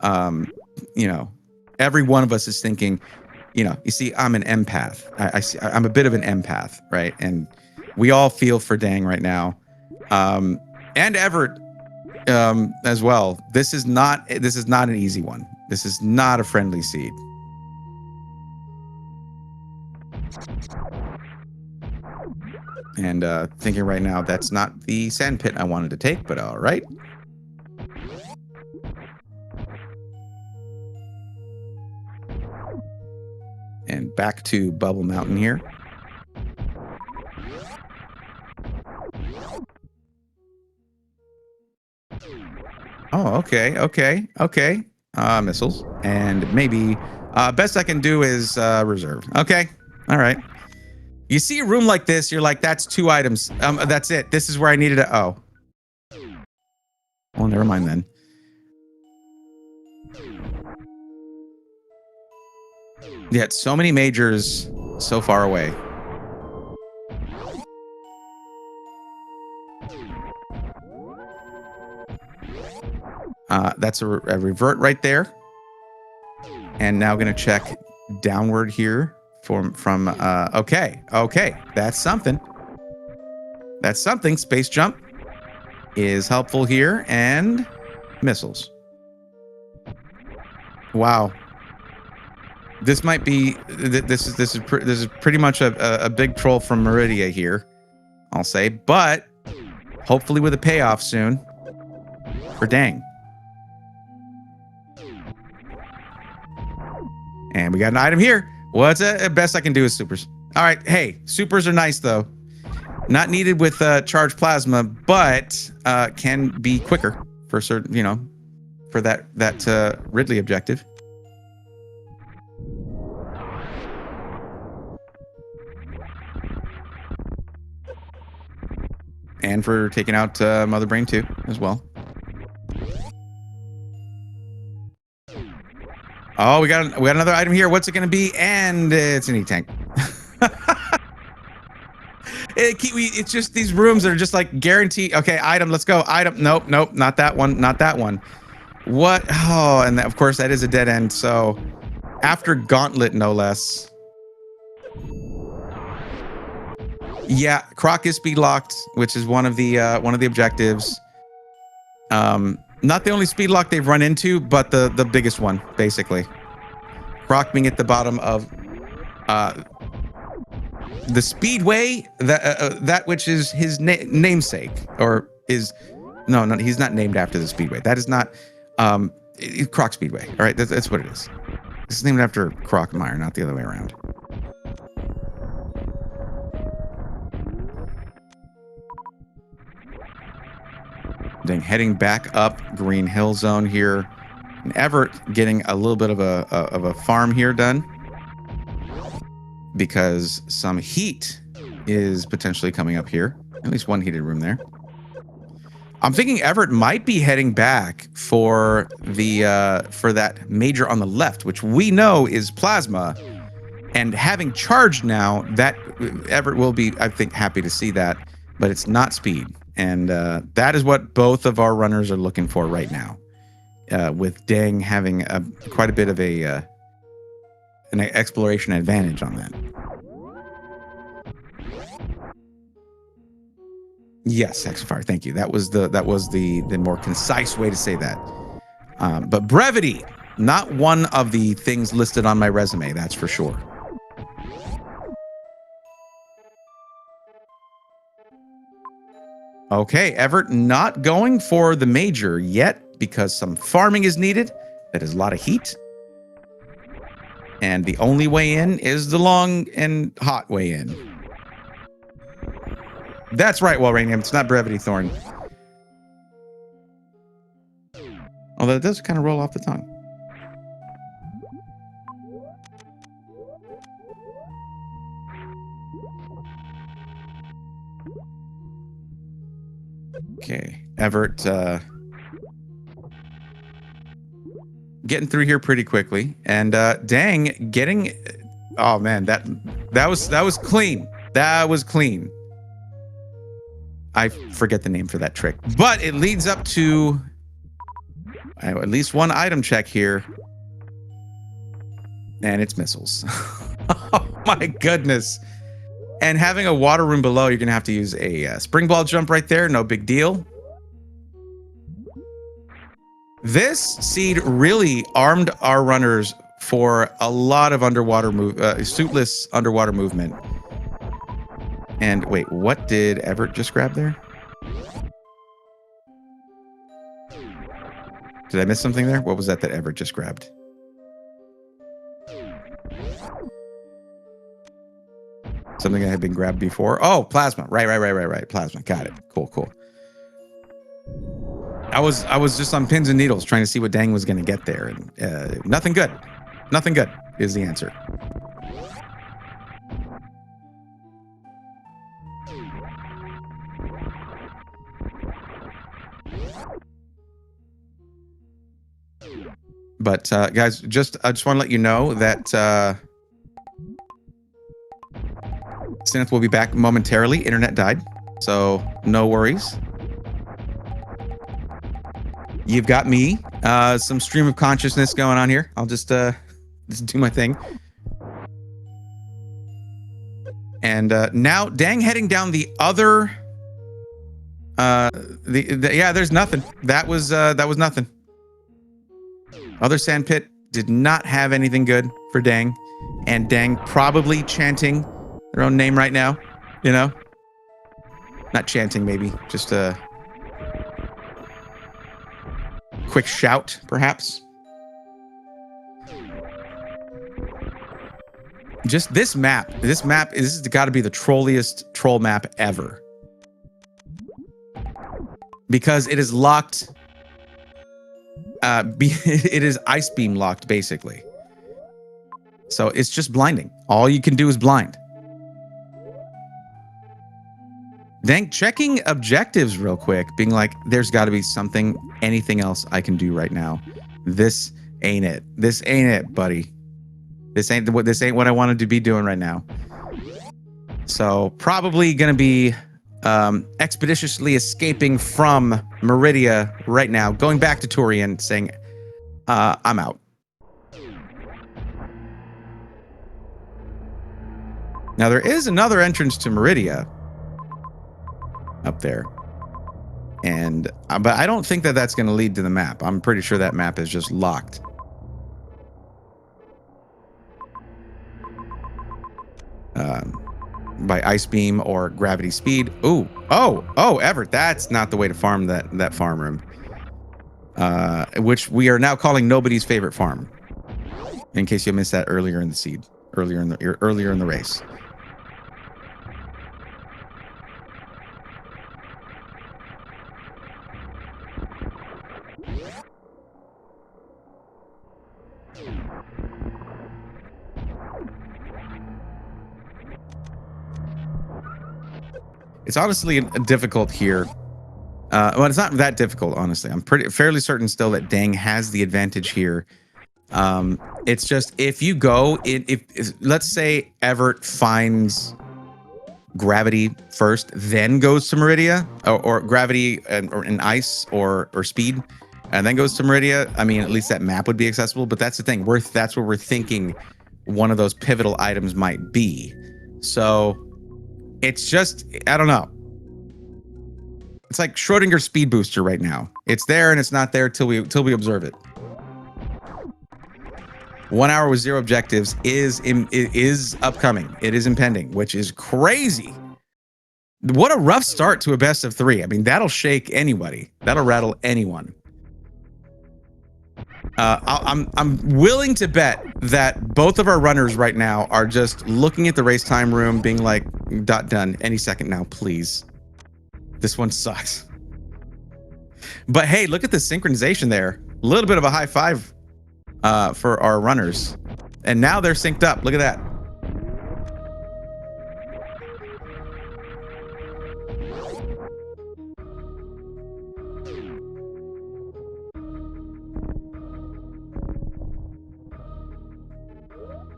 You know, every one of us is thinking, you know, you see, I'm an empath. I'm a bit of an empath, right? And we all feel for Dang right now, and Evert as well. This is not an easy one. This is not a friendly seed. And thinking right now, that's not the sand pit I wanted to take, but all right. And back to Bubble Mountain here. Oh, okay. Missiles. And maybe best I can do is reserve. Okay. All right. You see a room like this, you're like, that's 2 items. That's it. This is where I needed to. Oh. Well, never mind then. Yet so many majors so far away. That's a revert right there. And now going to check downward here from okay. That's something. That's something. Space jump is helpful here, and missiles. Wow. This might be this is pretty much a big troll from Meridia here, I'll say, but hopefully with a payoff soon for Dang. And we got an item here. What's best I can do is supers. All right, hey, supers are nice though. Not needed with charged plasma, but can be quicker for certain, you know, for that Ridley objective. And for taking out Mother Brain too, as well. Oh, we got another item here. What's it going to be? And it's an E-Tank. It's just these rooms that are just like guaranteed. Okay, item, let's go. Item, nope, not that one, not that one. What? Oh, and of course that is a dead end. So after Gauntlet, no less. Yeah, Croc is speed locked, which is one of the objectives. Not the only speed lock they've run into, but the biggest one, basically. Croc being at the bottom of the speedway, that which is his namesake, or is no, he's not named after the speedway. That is not Croc Speedway. All right, that's what it is. It's named after Crocmeyer, not the other way around. Then heading back up Green Hill Zone here, and Evert getting a little bit of a farm here done, because some heat is potentially coming up here. At least one heated room there. I'm thinking Evert might be heading back for the for that major on the left, which we know is plasma, and having charged now, that Evert will be, I think, happy to see that, but it's not speed. And that is what both of our runners are looking for right now, with Dang having quite a bit of an exploration advantage on that. Yes, Hexafire, thank you. That was the more concise way to say that. But brevity, not one of the things listed on my resume, that's for sure. Okay, Evert not going for the major yet because some farming is needed. That is a lot of heat. And the only way in is the long and hot way in. That's right, Walranium. It's not Brevity Thorn. Although it does kind of roll off the tongue. Okay, Evert getting through here pretty quickly, and Dang getting. Oh man, that was clean. That was clean. I forget the name for that trick, but it leads up to at least one item check here, and it's missiles. Oh my goodness. And having a water room below, you're going to have to use a spring ball jump right there. No big deal. This seed really armed our runners for a lot of underwater suitless underwater movement. And wait, what did Evert just grab there? Did I miss something there? What was that Evert just grabbed? Something that had been grabbed before. Oh, plasma. Right. Plasma. Got it. Cool. I was just on pins and needles trying to see what Dang was going to get there, and nothing good. Nothing good is the answer. But guys, I just want to let you know that Synth will be back momentarily. Internet died, so no worries. You've got me. Some stream of consciousness going on here. I'll just do my thing. And now, Dang heading down the other. Yeah, there's nothing. That was nothing. Other sand pit did not have anything good for Dang, and Dang probably chanting their own name right now. You know, not chanting, maybe just a quick shout, perhaps. Just this map. This has got to be the trolliest troll map ever. Because it is locked. It is ice beam locked, basically. So it's just blinding. All you can do is blind. Then checking objectives real quick, being like, there's got to be something, anything else I can do right now. This ain't it. This ain't it, buddy. This ain't what I wanted to be doing right now. So probably gonna be expeditiously escaping from Meridia right now, going back to Turian, saying, I'm out. Now there is another entrance to Meridia up there, and but I don't think that that's going to lead to the map. I'm pretty sure that map is just locked. By ice beam or gravity speed. Oh, Evert, that's not the way to farm that farm room. Which we are now calling nobody's favorite farm. In case you missed that earlier in the race. It's honestly difficult here. Well, it's not that difficult, honestly. I'm fairly certain still that Dang has the advantage here. It's just if you go, if let's say Evert finds gravity first, then goes to Meridia, or gravity or in ice or speed, and then goes to Meridia. I mean, at least that map would be accessible. But that's the thing. That's where we're thinking one of those pivotal items might be. So. It's just, I don't know. It's like Schrodinger's speed booster right now. It's there and it's not there till we observe it. 1 hour with 0 objectives is upcoming. It is impending, which is crazy. What a rough start to a best of 3. I mean, that'll shake anybody. That'll rattle anyone. I'm willing to bet that both of our runners right now are just looking at the race time room, being like, done any second now, please. This one sucks. But hey, look at the synchronization there. A little bit of a high five for our runners. And now they're synced up. Look at that.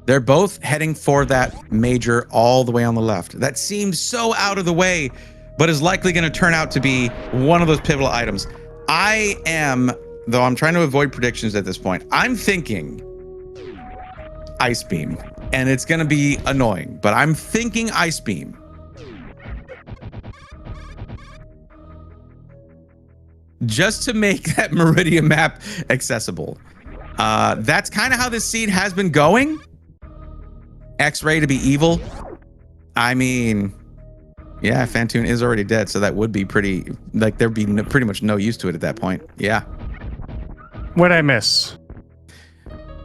They're both heading for that major all the way on the left. That seems so out of the way, but is likely going to turn out to be one of those pivotal items. I am, though I'm trying to avoid predictions at this point, I'm thinking Ice Beam, and it's going to be annoying, but I'm thinking Ice Beam. Just to make that Meridia map accessible. That's kind of how this seed has been going. X-Ray to be evil. I mean, yeah, Fantoon is already dead, so that would be pretty, like, there'd be pretty much no use to it at that point. Yeah. What'd I miss?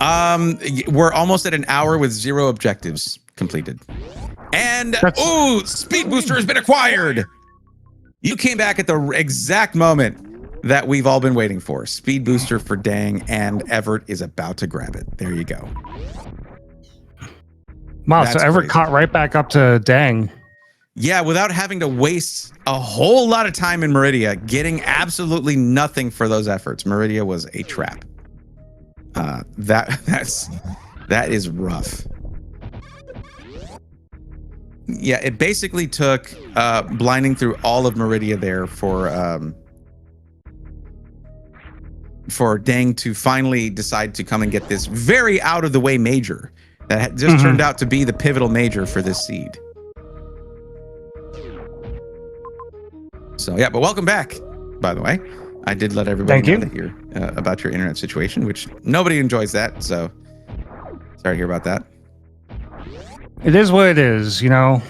We're almost at an hour with 0 objectives completed. And, ooh, Speed Booster has been acquired! You came back at the exact moment that we've all been waiting for. Speed Booster for Dang, and Evert is about to grab it. There you go. Wow, so Evert caught right back up to Dang. Yeah, without having to waste a whole lot of time in Meridia, getting absolutely nothing for those efforts. Meridia was a trap. That is rough. Yeah, it basically took blinding through all of Meridia there for Dang to finally decide to come and get this very out of the way major that just turned out to be the pivotal major for this seed. So yeah, but welcome back, by the way. I did let everybody know that you're about your internet situation, which nobody enjoys that. So sorry to hear about that. It is what it is, you know.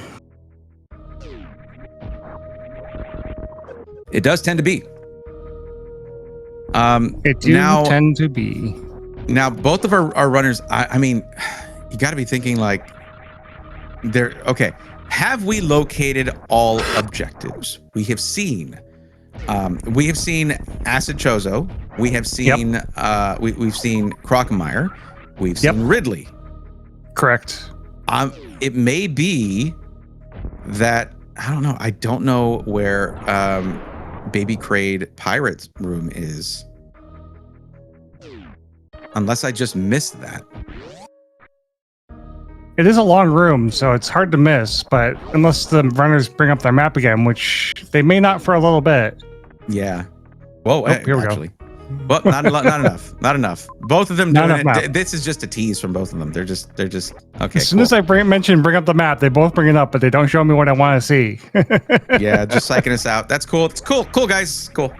It does tend to be. It do tend to be. Now, both of our runners, I mean, you got to be thinking like, okay. Have we located all objectives? We have seen Acid Chozo. We have seen we've seen Crocomire. We've seen Ridley. Correct. It may be that I don't know. I don't know where Baby Kraid Pirate's room is, unless I just missed that. It is a long room, so it's hard to miss, but unless the runners bring up their map again, which they may not for a little bit. Yeah. Whoa, here we go. But not enough. Not enough. Both of them doing it. This is just a tease from both of them. They're just okay. As soon as I bring up the map, they both bring it up, but they don't show me what I want to see. Yeah, just psyching us out. That's cool. It's cool. Cool, guys. Cool.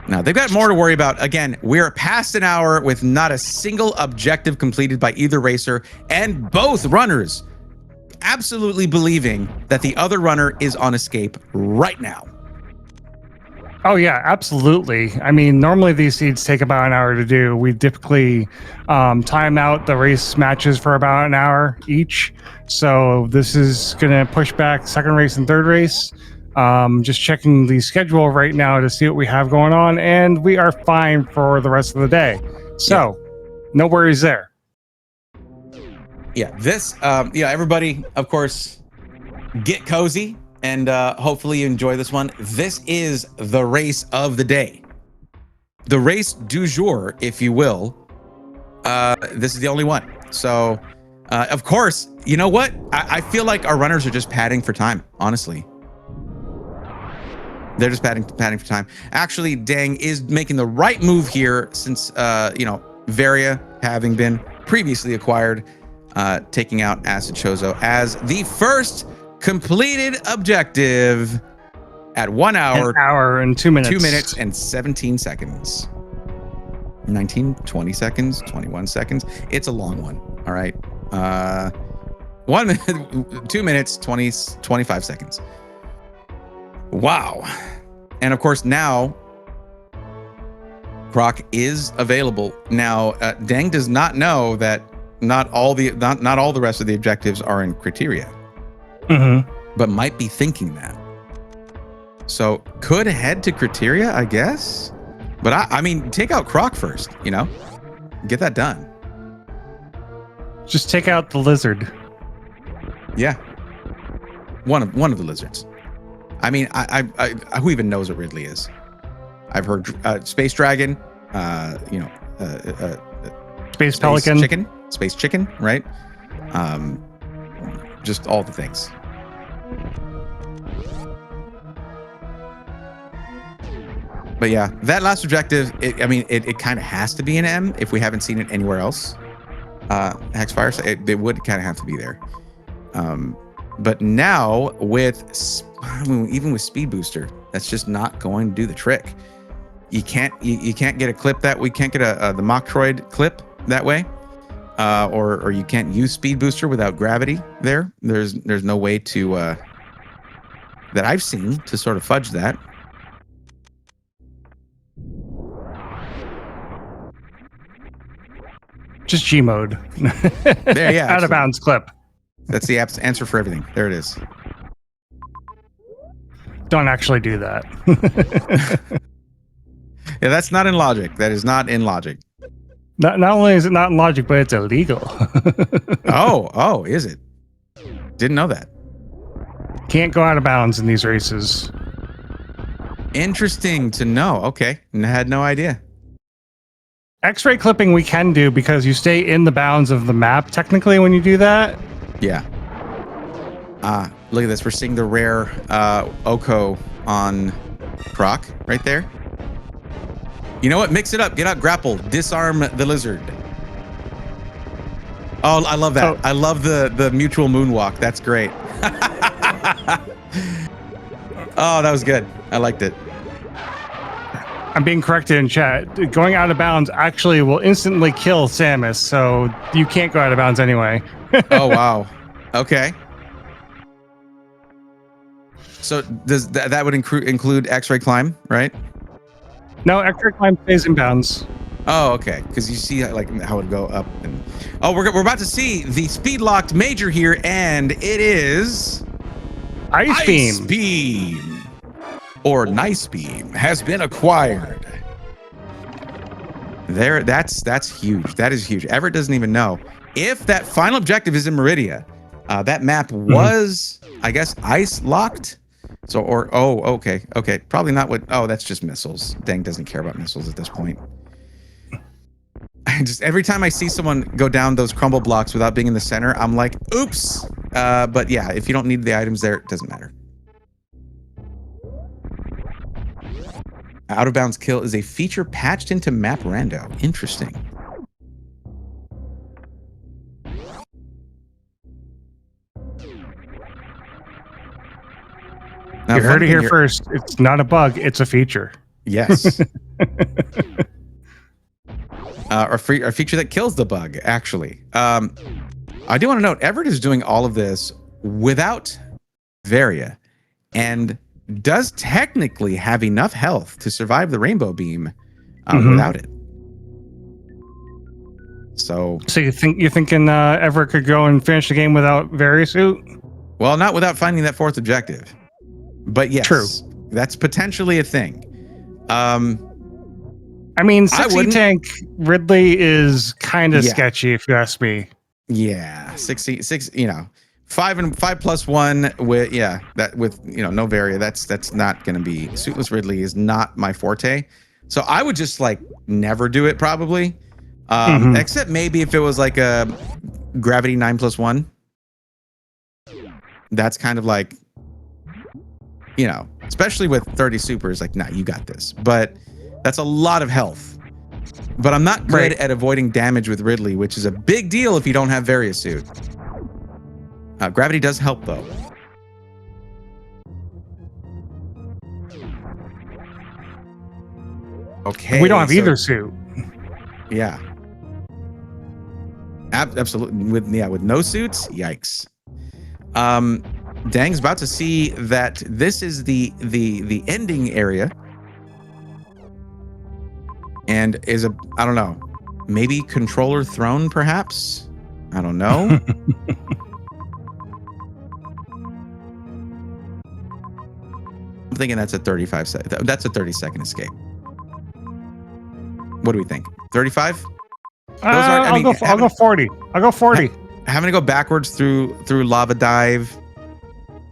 Now, they've got more to worry about. Again, we're past an hour with not a single objective completed by either racer, and both runners absolutely believing that the other runner is on escape right now. Oh, yeah, absolutely. I mean, normally these seeds take about an hour to do. We typically time out the race matches for about an hour each. So this is going to push back second race and third race. Just checking the schedule right now to see what we have going on, and we are fine for the rest of the day. So no worries there. Yeah, everybody, of course, get cozy. And hopefully you enjoy this one. This is the race of the day. The race du jour, if you will. This is the only one. So, of course, you know what? I feel like our runners are just padding for time, honestly. They're just padding for time. Actually, Dang is making the right move here since, Varia having been previously acquired, taking out Acid Chozo as the first completed objective at 1 hour. An hour and 2 minutes. 2 minutes and 17 seconds. 19, 20 seconds, 21 seconds. It's a long one. All right. 1 minute, 2 minutes, 25 seconds. Wow. And of course, now Croc is available. Now, Dang does not know that not all the rest of the objectives are in criteria. But might be thinking that. So could head to criteria, I guess. But I mean, take out Croc first, get that done. Just take out the lizard. Yeah. One of the lizards. I mean, I who even knows what Ridley is? I've heard Space Dragon, Space Pelican. Space Chicken, right? Just all the things. But yeah, that last objective, it kind of has to be an M if we haven't seen it anywhere else. Hexfire, so it would kind of have to be there. But now even with Speed Booster, that's just not going to do the trick. You can't get a clip that we can't get the Metroid clip that way. Or you can't use Speed Booster without gravity there. There's no way to that I've seen to sort of fudge that. Just G mode. There, yeah. Out of bounds clip. That's the app's answer for everything. There it is. Don't actually do that. Yeah, that's not in logic. That is not in logic. Not only is it not in logic, but it's illegal. Oh, is it? Didn't know that. Can't go out of bounds in these races. Interesting to know. Okay, had no idea. X-ray clipping we can do because you stay in the bounds of the map technically when you do that. Yeah. Look at this. We're seeing the rare Oko on Croc right there. You know what? Mix it up. Get out, grapple, disarm the lizard. Oh, I love that. Oh. I love the mutual moonwalk. That's great. Oh, that was good. I liked it. I'm being corrected in chat. Going out of bounds actually will instantly kill Samus, so you can't go out of bounds anyway. Oh, wow. Okay. So does that would include X-ray climb, right? No, X-ray climb stays in bounds. Oh, okay. Because you see like how it would go up. And oh, we're about to see the speed locked major here, and it is Ice Beam. Beam. Or Nice Beam has been acquired. There, that's huge. That is huge. Everett doesn't even know if that final objective is in Meridia. That map was, I guess, ice locked. So, okay, probably not what. Oh, that's just missiles. Dang doesn't care about missiles at this point. I just every time I see someone go down those crumble blocks without being in the center, I'm like, oops. But yeah, if you don't need the items there, it doesn't matter. Out of bounds kill is a feature patched into map rando. Interesting. Now, you heard it here first. It's not a bug. It's a feature. Yes. A feature that kills the bug, actually. I do want to note, Everett is doing all of this without Varia and does technically have enough health to survive the rainbow beam without it. So you're thinking Everett could go and finish the game without Varia suit? Well, not without finding that fourth objective. But yes, true. That's potentially a thing. I mean, 60 tank Ridley is kind of sketchy, if you ask me. Yeah, 6, you know, 5 and 5 plus 1 with no Varia. That's not going to be suitless. Ridley is not my forte, so I would just like never do it probably, except maybe if it was like a gravity 9 plus 1. That's kind of like, you know, especially with 30 supers, like, nah, you got this. But that's a lot of health. But I'm not good at avoiding damage with Ridley, which is a big deal if you don't have Varia suit. Gravity does help, though. Okay. We don't have either suit. Yeah. Absolutely. With no suits, yikes. Dang's about to see that this is the ending area, and is I don't know, maybe controller throne, perhaps. I don't know. I'm thinking that's a 35 second. That's a 30-second escape. What do we think? 35? I'll go 40. I'll go 40. Having to go backwards through lava dive,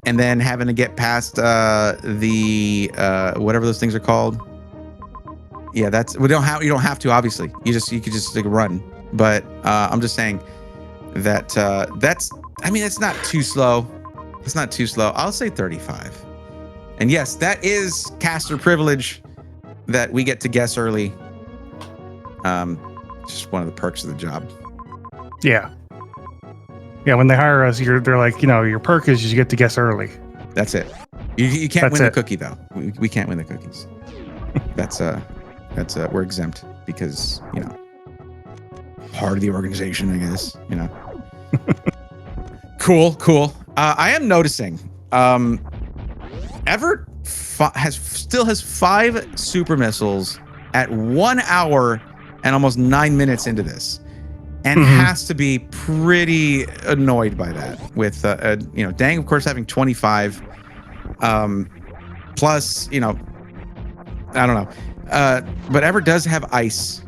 and then having to get past the whatever those things are called. Yeah, you don't have to, obviously. You could just like run. But I'm just saying that it's not too slow. It's not too slow. I'll say 35. And yes, that is caster privilege that we get to guess early. Just one of the perks of the job. Yeah. Yeah, when they hire us, they're like, you know, your perk is you get to guess early. That's it. You can't win the cookie, though. We can't win the cookies. That's we're exempt because, you know, part of the organization, I guess, you know. Cool. I am noticing Evert still has 5 super missiles at 1 hour and almost 9 minutes into this, and has to be pretty annoyed by that. With you know, Dang, of course, having 25, plus, you know, I don't know, but Evert does have ice,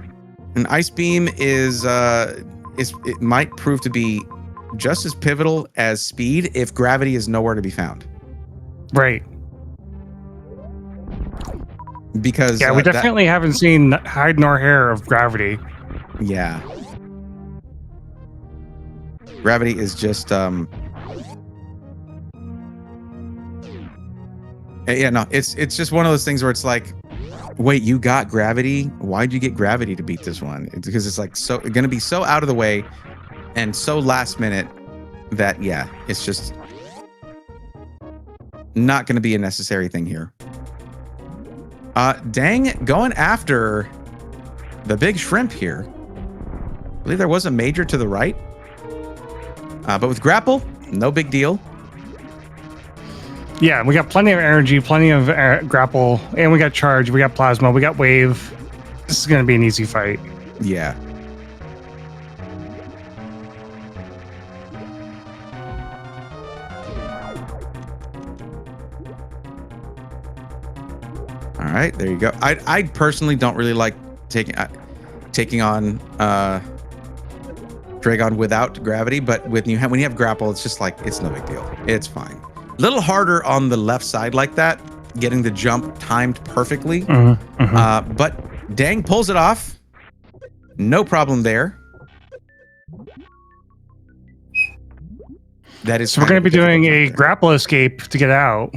and Ice Beam it might prove to be just as pivotal as speed if gravity is nowhere to be found. Right. because Yeah, we definitely haven't seen hide nor hair of gravity. Yeah. Gravity is just yeah, no, it's just one of those things where it's like, wait, you got gravity? Why'd you get gravity to beat this one? It's because it's like so gonna be so out of the way and so last minute that yeah, it's just not gonna be a necessary thing here. Dang, going after the big shrimp here. I believe there was a major to the right. But with grapple, no big deal. Yeah, we got plenty of energy, plenty of grapple, and we got charge, we got plasma, we got wave. This is going to be an easy fight. Yeah. All right, there you go. I personally don't really like taking on Dragon without gravity, but when you have grapple, it's just like it's no big deal. It's fine. A little harder on the left side like that, getting the jump timed perfectly. But Dang pulls it off. No problem there. That is. So we're going to be doing a grapple escape to get out.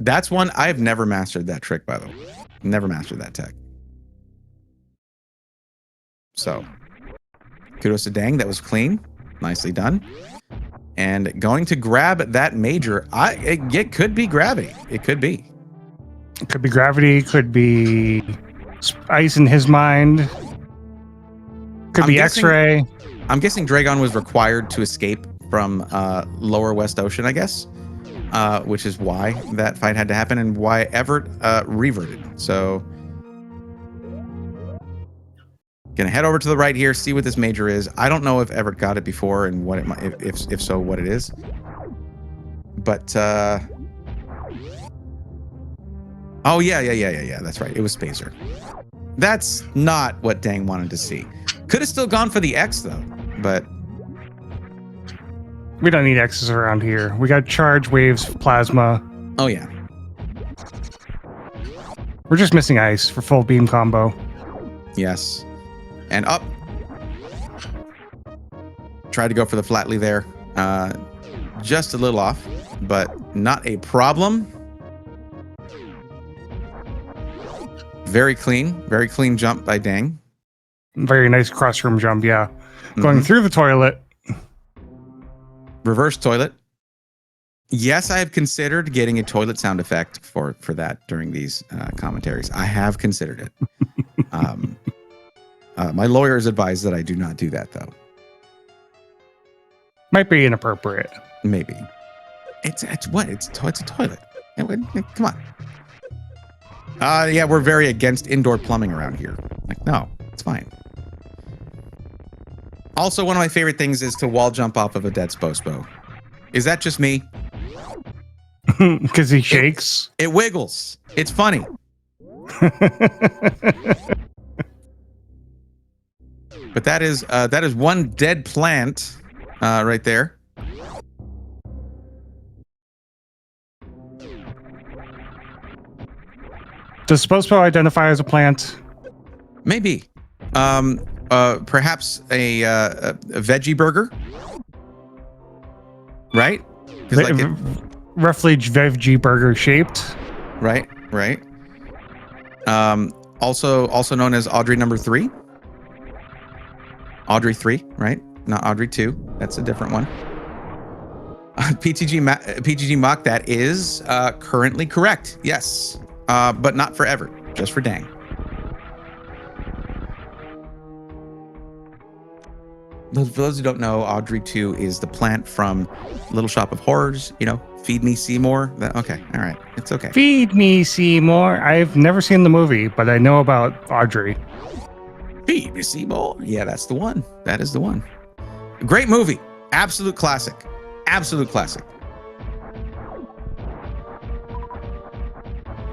That's one I've never mastered that trick, by the way. Never mastered that tech. So, kudos to Dang. That was clean. Nicely done. And going to grab that major. It could be gravity. It could be. It could be gravity. Could be ice in his mind. Could be X-ray. I'm guessing Dragon was required to escape from lower West Ocean, I guess. Which is why that fight had to happen and why Evert reverted. So, gonna head over to the right here, see what this major is. I don't know if Evert got it before and what it might, if so, what it is. But oh yeah. That's right. It was Spacer. That's not what Dang wanted to see. Could have still gone for the X though, but. We don't need X's around here. We got charge, waves, plasma. Oh, yeah. We're just missing ice for full beam combo. Yes. And up. Tried to go for the flatly there. Just a little off, but not a problem. Very clean jump by Dang. Very nice cross-room jump, yeah. Going through the toilet. Reverse toilet. Yes, I have considered getting a toilet sound effect for that during these commentaries. I have considered it. My lawyers advise that I do not do that, though. Might be inappropriate. Maybe. It's what? It's a toilet. Come on. Yeah, we're very against indoor plumbing around here. Like, no, it's fine. Also, one of my favorite things is to wall jump off of a dead Spospo. Is that just me? Because he shakes? It wiggles. It's funny. But that is one dead plant right there. Does Spospo identify as a plant? Maybe. Perhaps a veggie burger, right? Like roughly veggie burger shaped. Right. Also known as Audrey number 3. Audrey 3, right? Not Audrey 2. That's a different one. PTG Mock, that is currently correct. Yes, but not for Evert, just for Dang. For those who don't know, Audrey 2 is the plant from Little Shop of Horrors. You know, Feed Me Seymour. Okay, all right, it's okay. Feed Me Seymour. I've never seen the movie, but I know about Audrey. Feed Me Seymour. Yeah, that's the one. That is the one. Great movie. Absolute classic. Absolute classic.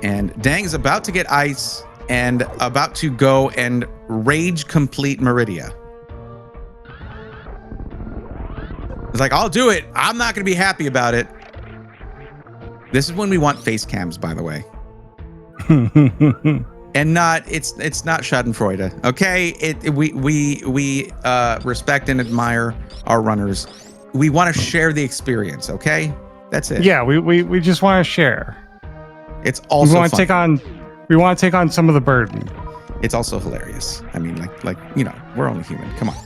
And Dang is about to get ice and about to go and rage complete Meridia. It's like, I'll do it. I'm not going to be happy about it. This is when we want face cams, by the way. And not, it's not Schadenfreude. Okay. We respect and admire our runners. We want to share the experience. Okay. That's it. Yeah. We just want to share. It's also we want to take on some of the burden. It's also hilarious. I mean, like, you know, we're only human. Come on.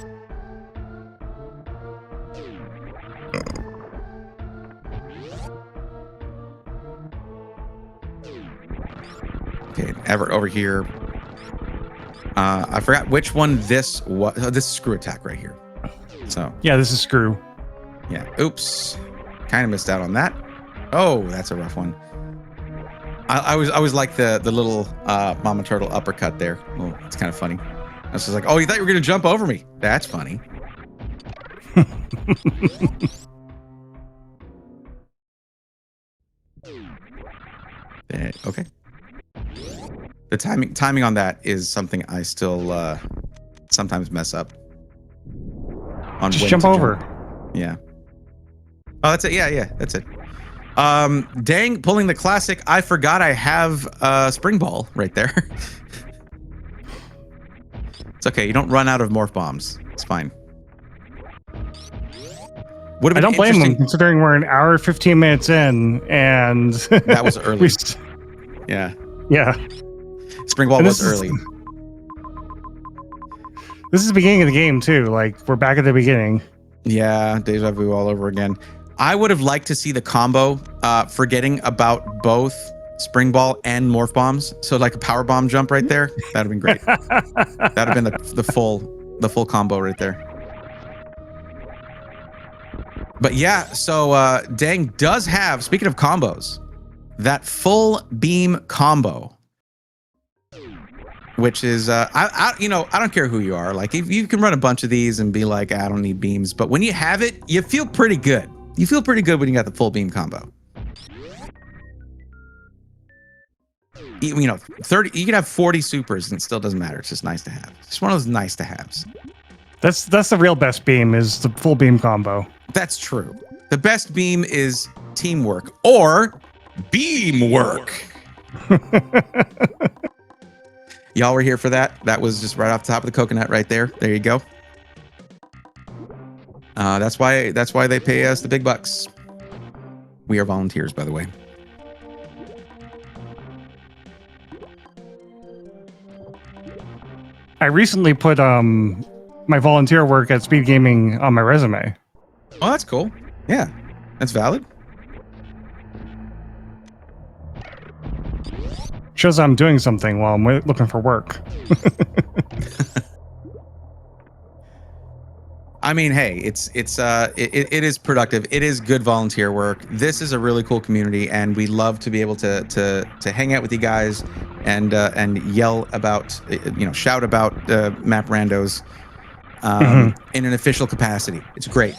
Okay, Evert over here. I forgot which one this was. Oh, this is screw attack right here. So yeah, this is screw. Yeah. Oops. Kind of missed out on that. Oh, that's a rough one. I was like the little mama turtle uppercut there. Oh, it's kind of funny. I was just like, oh, you thought you were gonna jump over me? That's funny. Okay. The timing on that is something I still sometimes mess up. On just jump over. Yeah. Oh, that's it. Yeah, that's it. Dang, pulling the classic. I forgot I have spring ball right there. It's okay. You don't run out of morph bombs. It's fine. I don't blame them, considering we're an hour 15 minutes in, and that was early. Yeah. Spring ball was early. This is the beginning of the game too. Like, we're back at the beginning. Yeah, deja vu all over again. I would have liked to see the combo, forgetting about both spring ball and morph bombs. So like a power bomb jump right there. That'd have been great. That'd have been the full combo right there. But yeah, so Dang does have, speaking of combos, that full beam combo, which is I don't care who you are. Like, if you can run a bunch of these and be like, I don't need beams, but when you have it, you feel pretty good. You feel pretty good when you got the full beam combo. You know, 30. You can have 40 supers and it still doesn't matter. It's just nice to have. It's just one of those nice to haves. That's the real best beam, is the full beam combo. That's true. The best beam is teamwork or beam work. Y'all were here for that. That was just right off the top of the coconut right there. There you go. That's why they pay us the big bucks. We are volunteers, by the way. I recently put my volunteer work at SpeedGaming on my resume. Oh, that's cool. Yeah, that's valid. Shows I'm doing something while I'm looking for work. I mean, hey, it is productive. It is good volunteer work. This is a really cool community, and we love to be able to hang out with you guys and yell about, shout about map randos in an official capacity. It's great.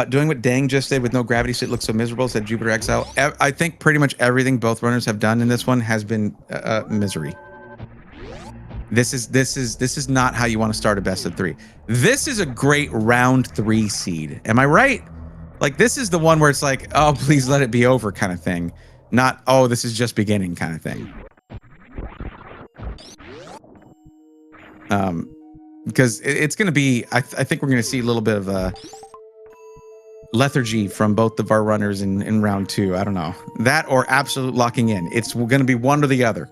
Doing what Dang just did with no gravity suit looks so miserable, said Jupiter Exile. I think pretty much everything both runners have done in this one has been misery. This is not how you want to start a best of 3. This is a great round 3 seed. Am I right? Like, this is the one where it's like, oh, please let it be over kind of thing. Not, oh, this is just beginning kind of thing. Because it's going to be, I think we're going to see a little bit of lethargy from both of our runners in round 2. I don't know. That or absolute locking in. It's going to be one or the other.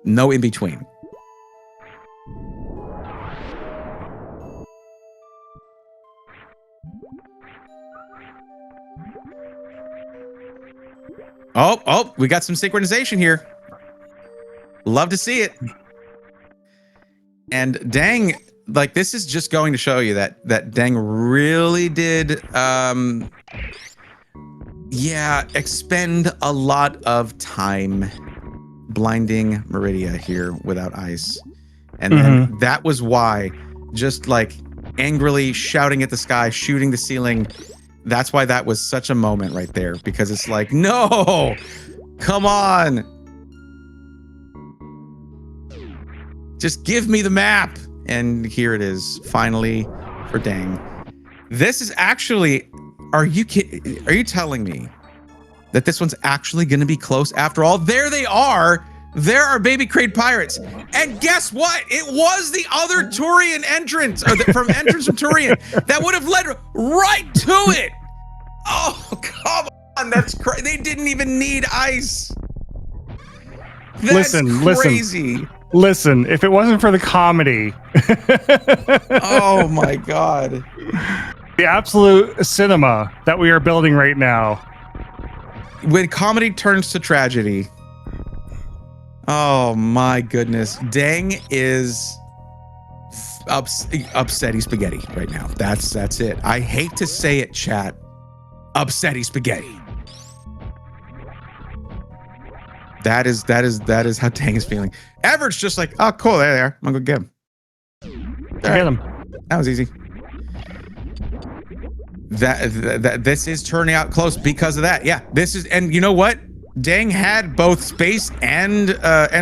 No in between. Oh, we got some synchronization here. Love to see it. And Dang, like, this is just going to show you that Dang really did expend a lot of time blinding Meridia here without ice. And then that was why, just like angrily shouting at the sky, shooting the ceiling, that's why that was such a moment right there, because it's like, no, come on. Just give me the map. And here it is, finally, for Dang. This is actually, are you telling me that this one's actually going to be close after all? There they are. There are Baby Crate Pirates. And guess what? It was the other Turian entrance, or from entrance from Turian, that would have led right to it. Oh, come on. That's crazy. They didn't even need ice. That's crazy. Listen, if it wasn't for the comedy. Oh my God. The absolute cinema that we are building right now. When comedy turns to tragedy. Oh my goodness. Dang is upsetty spaghetti right now. That's it. I hate to say it, chat. Upsetty spaghetti. That is how Dang is feeling. Everett's just like, oh cool, there they are. I'm gonna go get him. Get him. That was easy. This is turning out close because of that. Yeah, this is, and you know what? Dang had both space and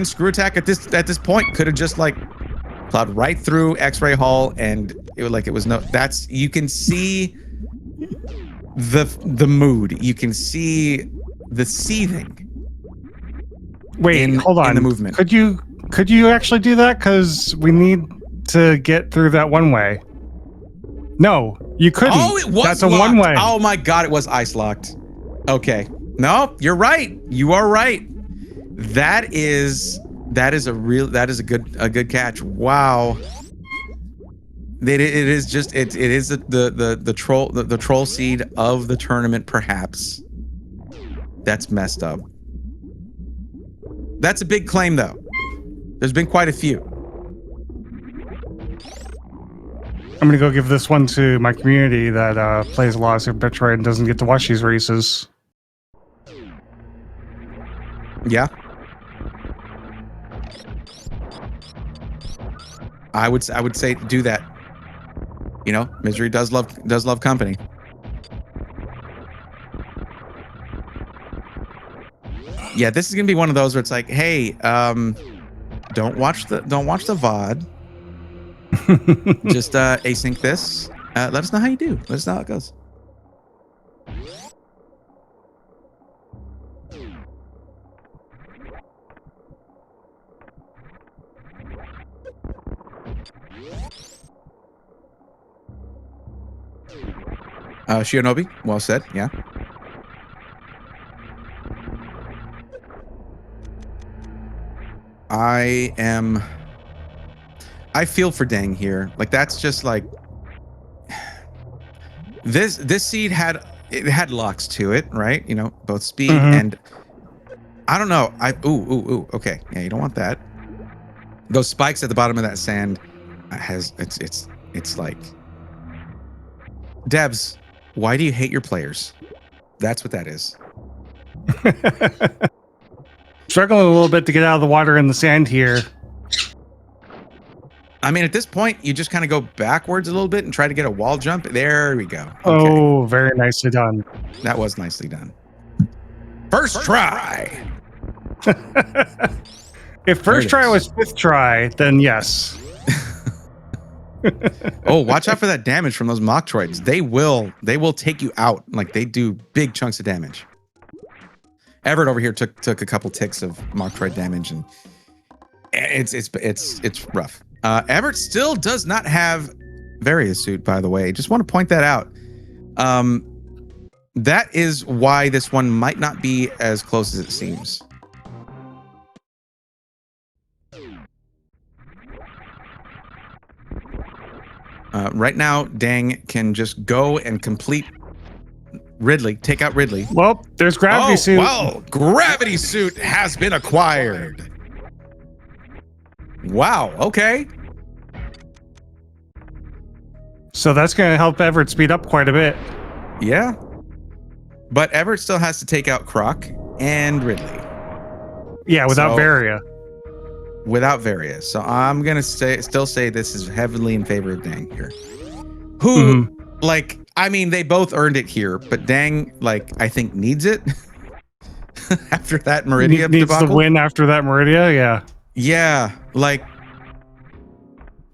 screw attack at this point. Could have just like plowed right through X-ray Hall, and it was no. That's, you can see the mood. You can see the seething. Wait, hold on. In the movement. Could you actually do that? Because we need to get through that one way. No, you couldn't. Oh, it was That's locked. a one way. Oh my God, it was ice locked. Okay. No, you're right. You are right. That is a good catch. Wow. It is the troll seed of the tournament, perhaps. That's messed up. That's a big claim, though. There's been quite a few. I'm gonna go give this one to my community that plays a lot of Super Metroid and doesn't get to watch these races. Yeah. I would say do that. You know, misery does love company. Yeah, this is gonna be one of those where it's like, hey, don't watch the VOD. Just async this. Let us know how you do. Let us know how it goes. Shionobi, well said. Yeah. I feel for Dang here. Like, that's just like this seed had locks to it, right? You know, both speed and I don't know. Ooh. Okay. Yeah, you don't want that. Those spikes at the bottom of that sand it's like, devs, why do you hate your players? That's what that is. Struggling a little bit to get out of the water and the sand here. I mean, at this point, you just kind of go backwards a little bit and try to get a wall jump. There we go. Okay. Oh, very nicely done. That was nicely done. First try. If first try was fifth try, then yes. Oh, watch out for that damage from those Metroids. They will take you out. Like, they do big chunks of damage. Everett over here took a couple ticks of Metroid damage, and it's rough. Evert still does not have Various suit, by the way. Just want to point that out. That is why this one might not be as close as it seems. Right now, Dang can just go and complete Ridley. Take out Ridley. Well, there's gravity suit. Well, gravity suit has been acquired. Wow. Okay. So that's going to help Evert speed up quite a bit. Yeah. But Evert still has to take out Croc and Ridley. Yeah, without Varia. Without Varia. So I'm going to still say this is heavily in favor of Dang here. Who, like, I mean, they both earned it here, but Dang, like, I think needs it after that Meridia Needs debacle. the win after that Meridia, yeah. Yeah, like,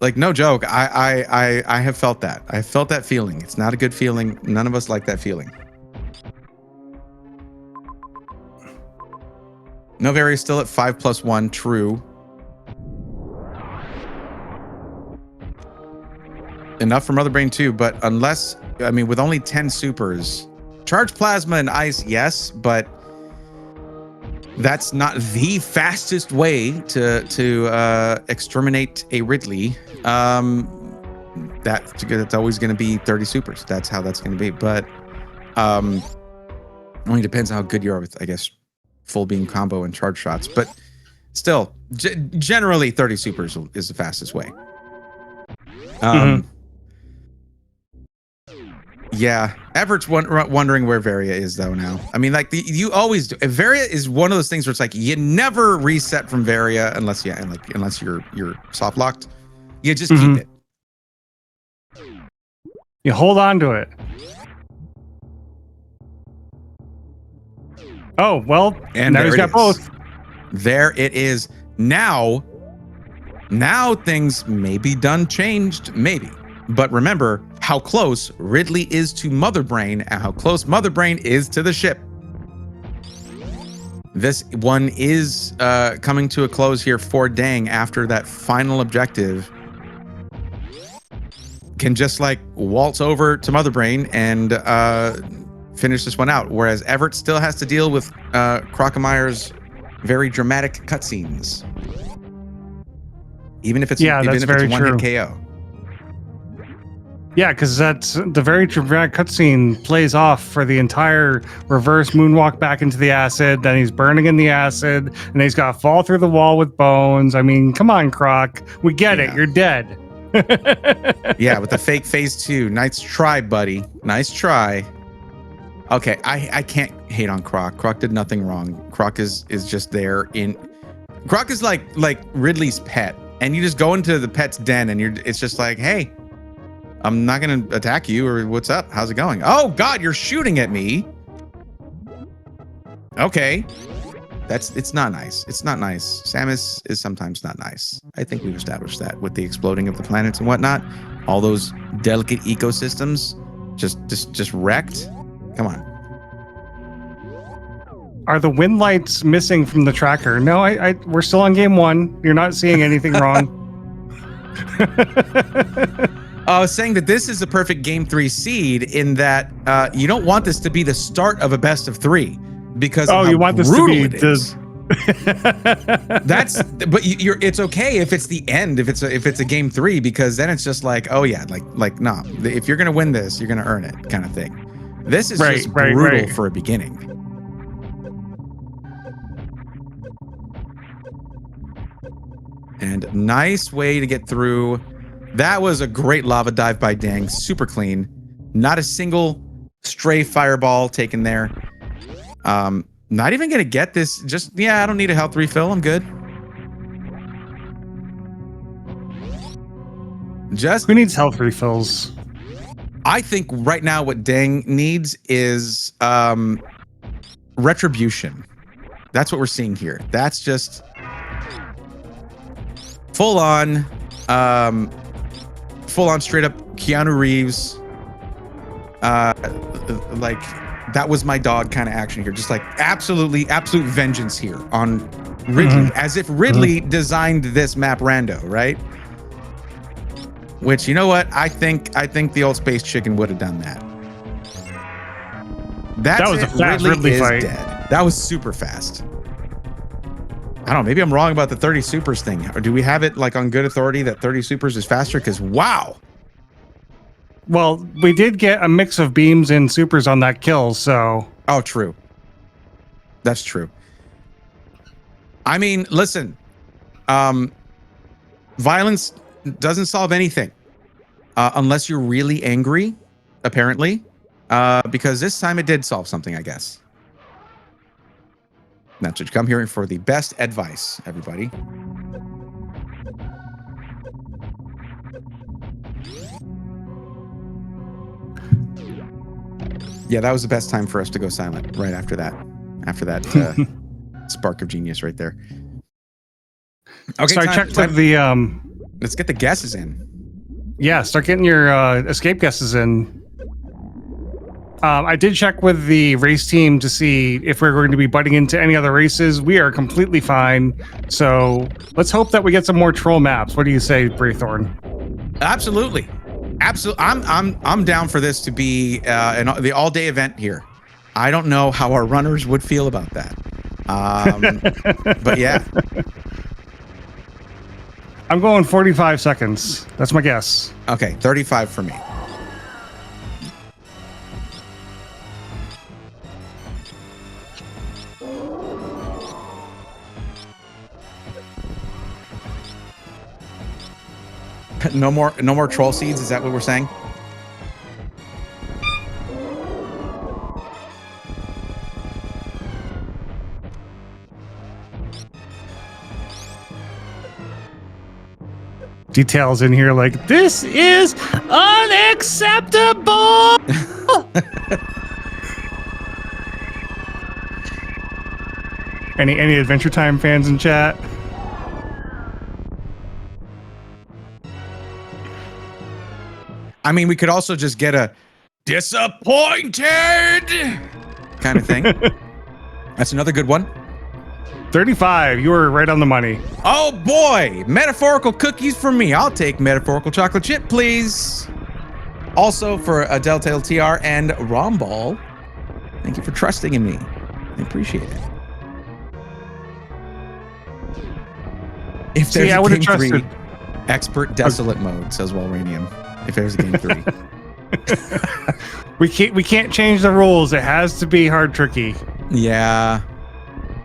Like, no joke. I have felt that. I felt that feeling. It's not a good feeling. None of us like that feeling. Novaria is still at 5+1. True. Enough for Mother Brain 2, but unless, I mean, with only 10 supers, charge plasma and ice, yes, but that's not the fastest way to exterminate a Ridley. That's always going to be 30 supers. That's how that's going to be. But only depends on how good you are with, I guess, full beam combo and charge shots. But still, generally 30 supers is the fastest way. Yeah, Everett's wondering where Varia is though now. I mean, like you always do. Varia is one of those things where it's like you never reset from Varia unless you're soft locked. You just keep it. You hold on to it. Oh well, and now he's got both. There it is. Now things may be changed, maybe. But remember how close Ridley is to Mother Brain and how close Mother Brain is to the ship. This one is coming to a close here for Dang after that final objective. Can just like waltz over to Mother Brain and finish this one out. Whereas Evert still has to deal with Crocomeyer's very dramatic cutscenes. Even if it's a one-hit KO. Yeah, because that's the very dramatic cutscene plays off for the entire reverse moonwalk back into the acid. Then he's burning in the acid, and he's got to fall through the wall with bones. I mean, come on, Croc. We get it. You're dead. Yeah, with the fake phase 2. Nice try, buddy. Nice try. Okay, I can't hate on Croc. Croc did nothing wrong. Croc is just there in. Croc is like Ridley's pet, and you just go into the pet's den, and it's just like, hey. I'm not going to attack you, or what's up? How's it going? Oh, God, you're shooting at me. Okay. It's not nice. It's not nice. Samus is sometimes not nice. I think we've established that with the exploding of the planets and whatnot. All those delicate ecosystems just wrecked. Come on. Are the wind lights missing from the tracker? No, we're still on game 1. You're not seeing anything wrong. I was saying that this is a perfect game 3 seed in that you don't want this to be the start of a best of 3 because you want this to be but it's okay if it's the end, if it's a game 3, because then it's just like, oh yeah, like nah, if you're gonna win this, you're gonna earn it, kind of thing. This is just brutal for a beginning. And nice way to get through. That was a great lava dive by Dang. Super clean. Not a single stray fireball taken there. Not even going to get this. I don't need a health refill. I'm good. Who needs health refills? I think right now what Dang needs is retribution. That's what we're seeing here. That's just full on straight up Keanu Reeves, like that was my dog kind of action here. Just like absolute vengeance here on Ridley, as if Ridley designed this map rando, right? Which, you know what? I think the old space chicken would have done that. That was a fast Ridley fight. Dead. That was super fast. I don't know, maybe I'm wrong about the 30 supers thing. Or do we have it like on good authority that 30 supers is faster? Because wow. Well, we did get a mix of beams and supers on that kill, so. Oh, true. That's true. I mean, listen, violence doesn't solve anything unless you're really angry, apparently, because this time it did solve something, I guess. That's what you come here for, the best advice, everybody. Yeah, that was the best time for us to go silent right after that. After that spark of genius right there. Okay, so I checked with the Let's get the guesses in. Yeah, start getting your escape guesses in. I did check with the race team to see if we're going to be butting into any other races. We are completely fine. So let's hope that we get some more troll maps. What do you say, Braythorn? Absolutely. I'm down for this to be the all-day event here. I don't know how our runners would feel about that. But yeah. I'm going 45 seconds. That's my guess. Okay, 35 for me. No more troll seeds. Is that what we're saying? Details in here like, this is unacceptable. Any Adventure Time fans in chat? I mean, we could also just get a disappointed kind of thing. That's another good one. 35. You were right on the money. Oh boy, metaphorical cookies for me. I'll take metaphorical chocolate chip, please. Also for a Deltail TR and Romball. Thank you for trusting in me. I appreciate it. If there's a game 3, expert desolate mode, says Walranium. If there's a game 3. We can't change the rules. It has to be hard tricky. Yeah.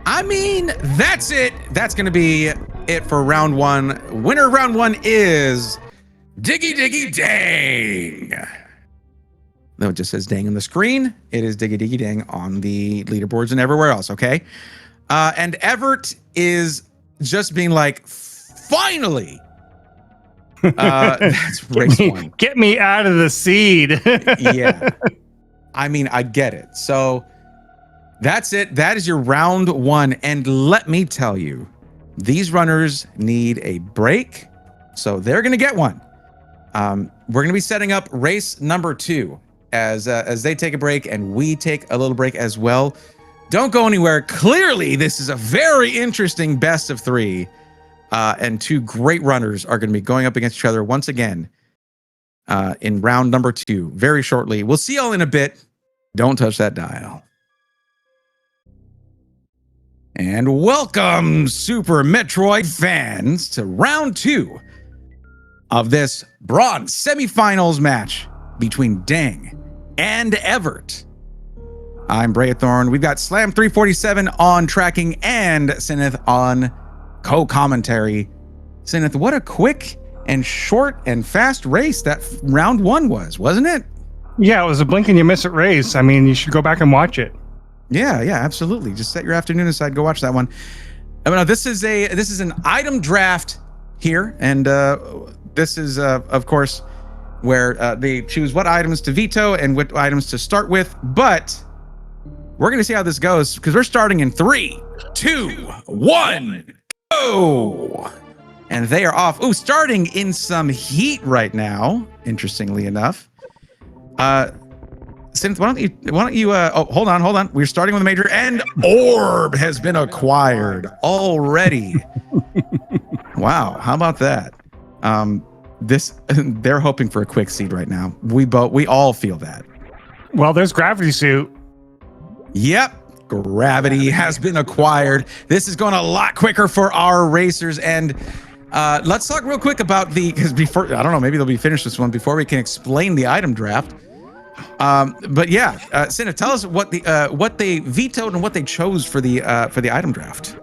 I mean, that's it. That's going to be it for round 1. Winner of round 1 is Diggy Diggy Dang. Though it just says dang on the screen, it is Diggy Diggy Dang on the leaderboards and everywhere else, okay? And Evert is just being like, finally. That's race 1. Get me out of the seed. Yeah. I mean, I get it. So that's it. That is your round 1. And let me tell you, these runners need a break. So they're going to get one. We're going to be setting up race number 2 as they take a break and we take a little break as well. Don't go anywhere. Clearly, this is a very interesting best of 3. And 2 great runners are going to be going up against each other once again in round number 2 very shortly. We'll see y'all in a bit. Don't touch that dial. And welcome, Super Metroid fans, to round 2 of this bronze semifinals match between Dang and Evert. I'm Braythorn. We've got Slam 347 on tracking and Syneth on co-commentary. Syneth, what a quick and short and fast race that round 1 was, wasn't it? Yeah, it was a blink and you miss it race. I mean, you should go back and watch it. Yeah, absolutely. Just set your afternoon aside, go watch that one. I mean, this is an item draft here, and this is of course where they choose what items to veto and what items to start with. But we're gonna see how this goes because we're starting in 3, 2, 1. Oh, and they are off. Oh, starting in some heat right now. Interestingly enough, Synth, why don't you? Oh, hold on. We're starting with a major, and Orb has been acquired already. Wow, how about that? They're hoping for a quick seed right now. We all feel that. Well, there's Gravity Suit. Yep. Gravity has been acquired. This is going a lot quicker for our racers. And let's talk real quick about because before, I don't know, maybe they'll be finished this one before we can explain the item draft. But yeah, Cinna, tell us what they vetoed and what they chose for the item draft.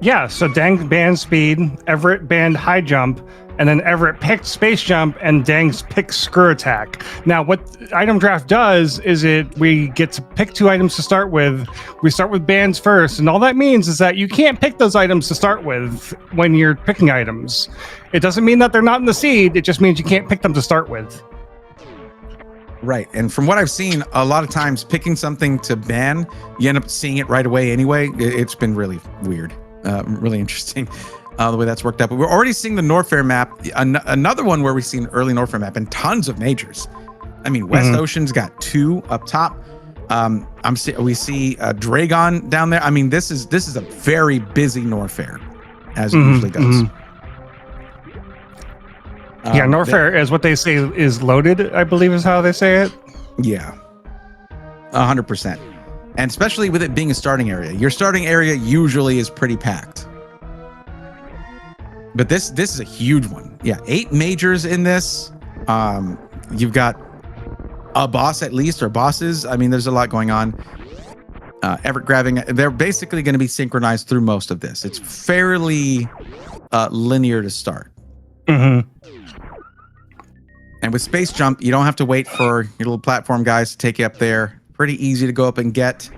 Yeah, so Dang banned speed, Evert banned high jump, and then Evert picked space jump, and Dang's picked screw attack. Now, what item draft does is we get to pick 2 items to start with. We start with bans first, and all that means is that you can't pick those items to start with when you're picking items. It doesn't mean that they're not in the seed, it just means you can't pick them to start with. Right, and from what I've seen, a lot of times picking something to ban, you end up seeing it right away anyway. It's been really weird, really interesting. the way that's worked out. But we're already seeing the Norfair map, another one where we've seen early Norfair map and tons of majors. I mean, West Ocean's got 2 up top. We see Dragon down there. I mean, this is a very busy Norfair, as it usually goes. Yeah, Norfair is what they say is loaded, I believe is how they say it. Yeah, 100%. And especially with it being a starting area. Your starting area usually is pretty packed. But this is a huge one. Yeah, 8 majors in this. You've got a boss at least, or bosses. I mean, there's a lot going on. Evert grabbing. They're basically going to be synchronized through most of this. It's fairly linear to start. And with Space Jump, you don't have to wait for your little platform guys to take you up there. Pretty easy to go up and get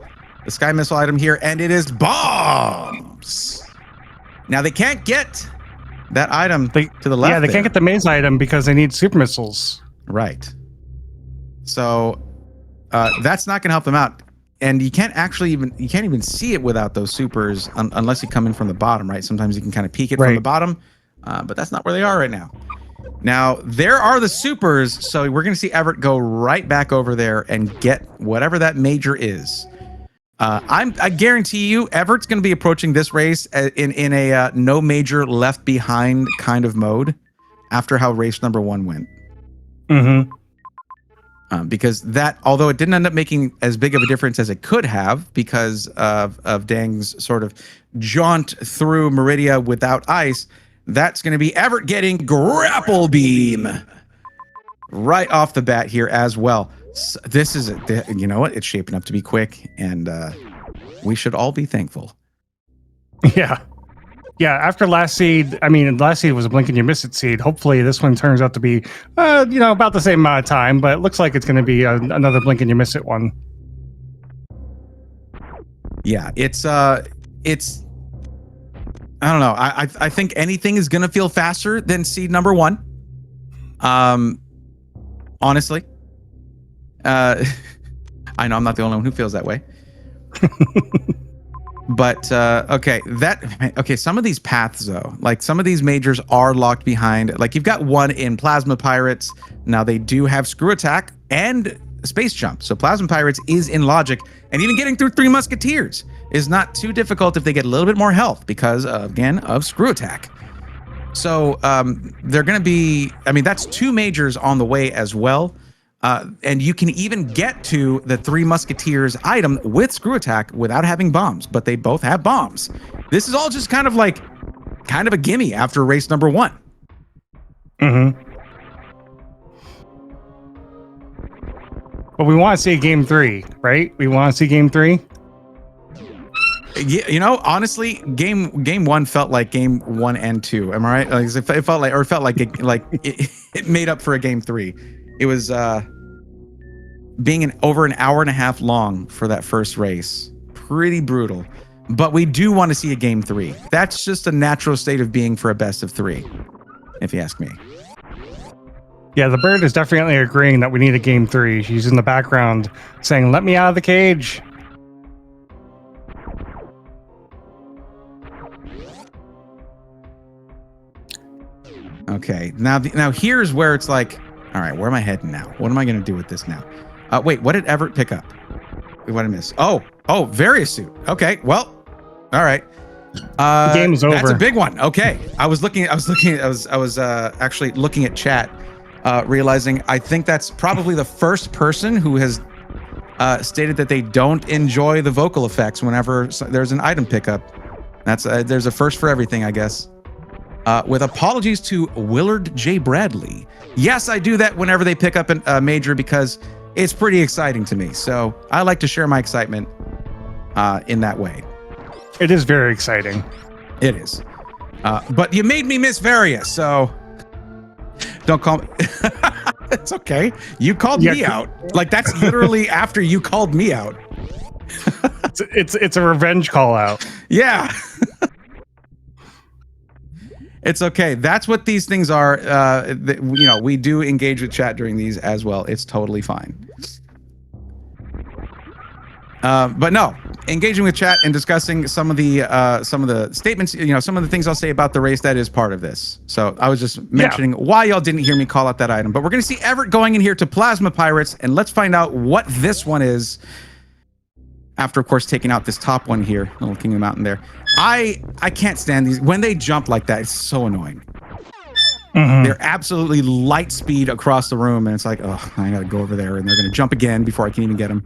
the Sky Missile item here, and it is bombs. Now they can't get that item to the left. Yeah, they can't get the maze item because they need super missiles. Right. So that's not going to help them out. And you can't even see it without those supers unless you come in from the bottom, right? Sometimes you can kind of peek it from the bottom, but that's not where they are right now. Now, there are the supers, so we're going to see Evert go right back over there and get whatever that major is. I guarantee you, Evert's going to be approaching this race in a no major left behind kind of mode after how race number 1 went. Because that, although it didn't end up making as big of a difference as it could have because of Dang's sort of jaunt through Meridia without ice, that's going to be Evert getting grapple beam right off the bat here as well. So this is, you know what? It's shaping up to be quick, and we should all be thankful. Yeah. Yeah, after last seed, last seed was a blink and you miss it seed. Hopefully this one turns out to be, about the same amount of time, but it looks like it's going to be another blink and you miss it one. Yeah, it's I don't know. I think anything is going to feel faster than seed number 1. Honestly. I know I'm not the only one who feels that way. But okay, some of these paths though, like some of these majors are locked behind. Like you've got one in Plasma Pirates. Now they do have Screw Attack and Space Jump. So Plasma Pirates is in logic, and even getting through 3 Musketeers is not too difficult if they get a little bit more health because again of Screw Attack. So they're going to be, that's 2 majors on the way as well. And you can even get to the 3 Musketeers item with Screw Attack without having bombs, but they both have bombs. This is all just kind of a gimme after race number 1. But we want to see game 3, right? We want to see game 3. Yeah, honestly, game 1 felt like game 1 and 2. Am I right? Like it felt like it made up for a game 3. It was being over an hour and a half long for that first race. Pretty brutal. But we do want to see a game 3. That's just a natural state of being for a best of 3, if you ask me. Yeah, the bird is definitely agreeing that we need a game 3. She's in the background saying, "Let me out of the cage." Okay, now here's where it's like, all right, where am I heading now? What am I going to do with this now? Wait, what did Evert pick up? What did I miss? Oh, Various Suit. Okay, well, all right. Game's over. That's a big one. Okay, I was actually looking at chat, realizing I think that's probably the first person who has stated that they don't enjoy the vocal effects whenever there's an item pickup. That's there's a first for everything, I guess. With apologies to Willard J. Bradley. Yes, I do that whenever they pick up a major because it's pretty exciting to me. So I like to share my excitement in that way. It is very exciting. It is. But you made me miss Various, so don't call me. It's okay. You called me out. Like that's literally after you called me out. It's a revenge call out. Yeah. It's okay. That's what these things are. We do engage with chat during these as well. It's totally fine. But no, engaging with chat and discussing some of the statements, some of the things I'll say about the race that is part of this. So I was just mentioning why y'all didn't hear me call out that item. But we're going to see Evert going in here to Plasma Pirates, and let's find out what this one is. After, of course, taking out this top one here, little King of the Mountain there. I can't stand these. When they jump like that, it's so annoying. They're absolutely light speed across the room, and it's like, oh, I gotta go over there, and they're gonna jump again before I can even get them.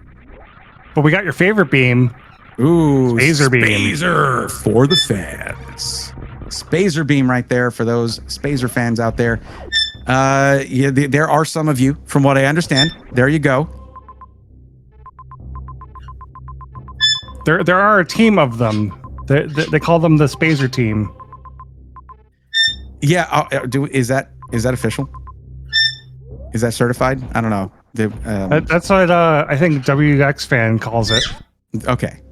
But we got your favorite beam. Ooh, Spazer beam. Spazer for the fans. Spazer beam right there for those Spazer fans out there. Yeah, there are some of you, from what I understand. There you go. There are a team of them. They call them the Spazer team. Yeah, is that official? Is that certified? I don't know. That's what I think WX fan calls it. Okay,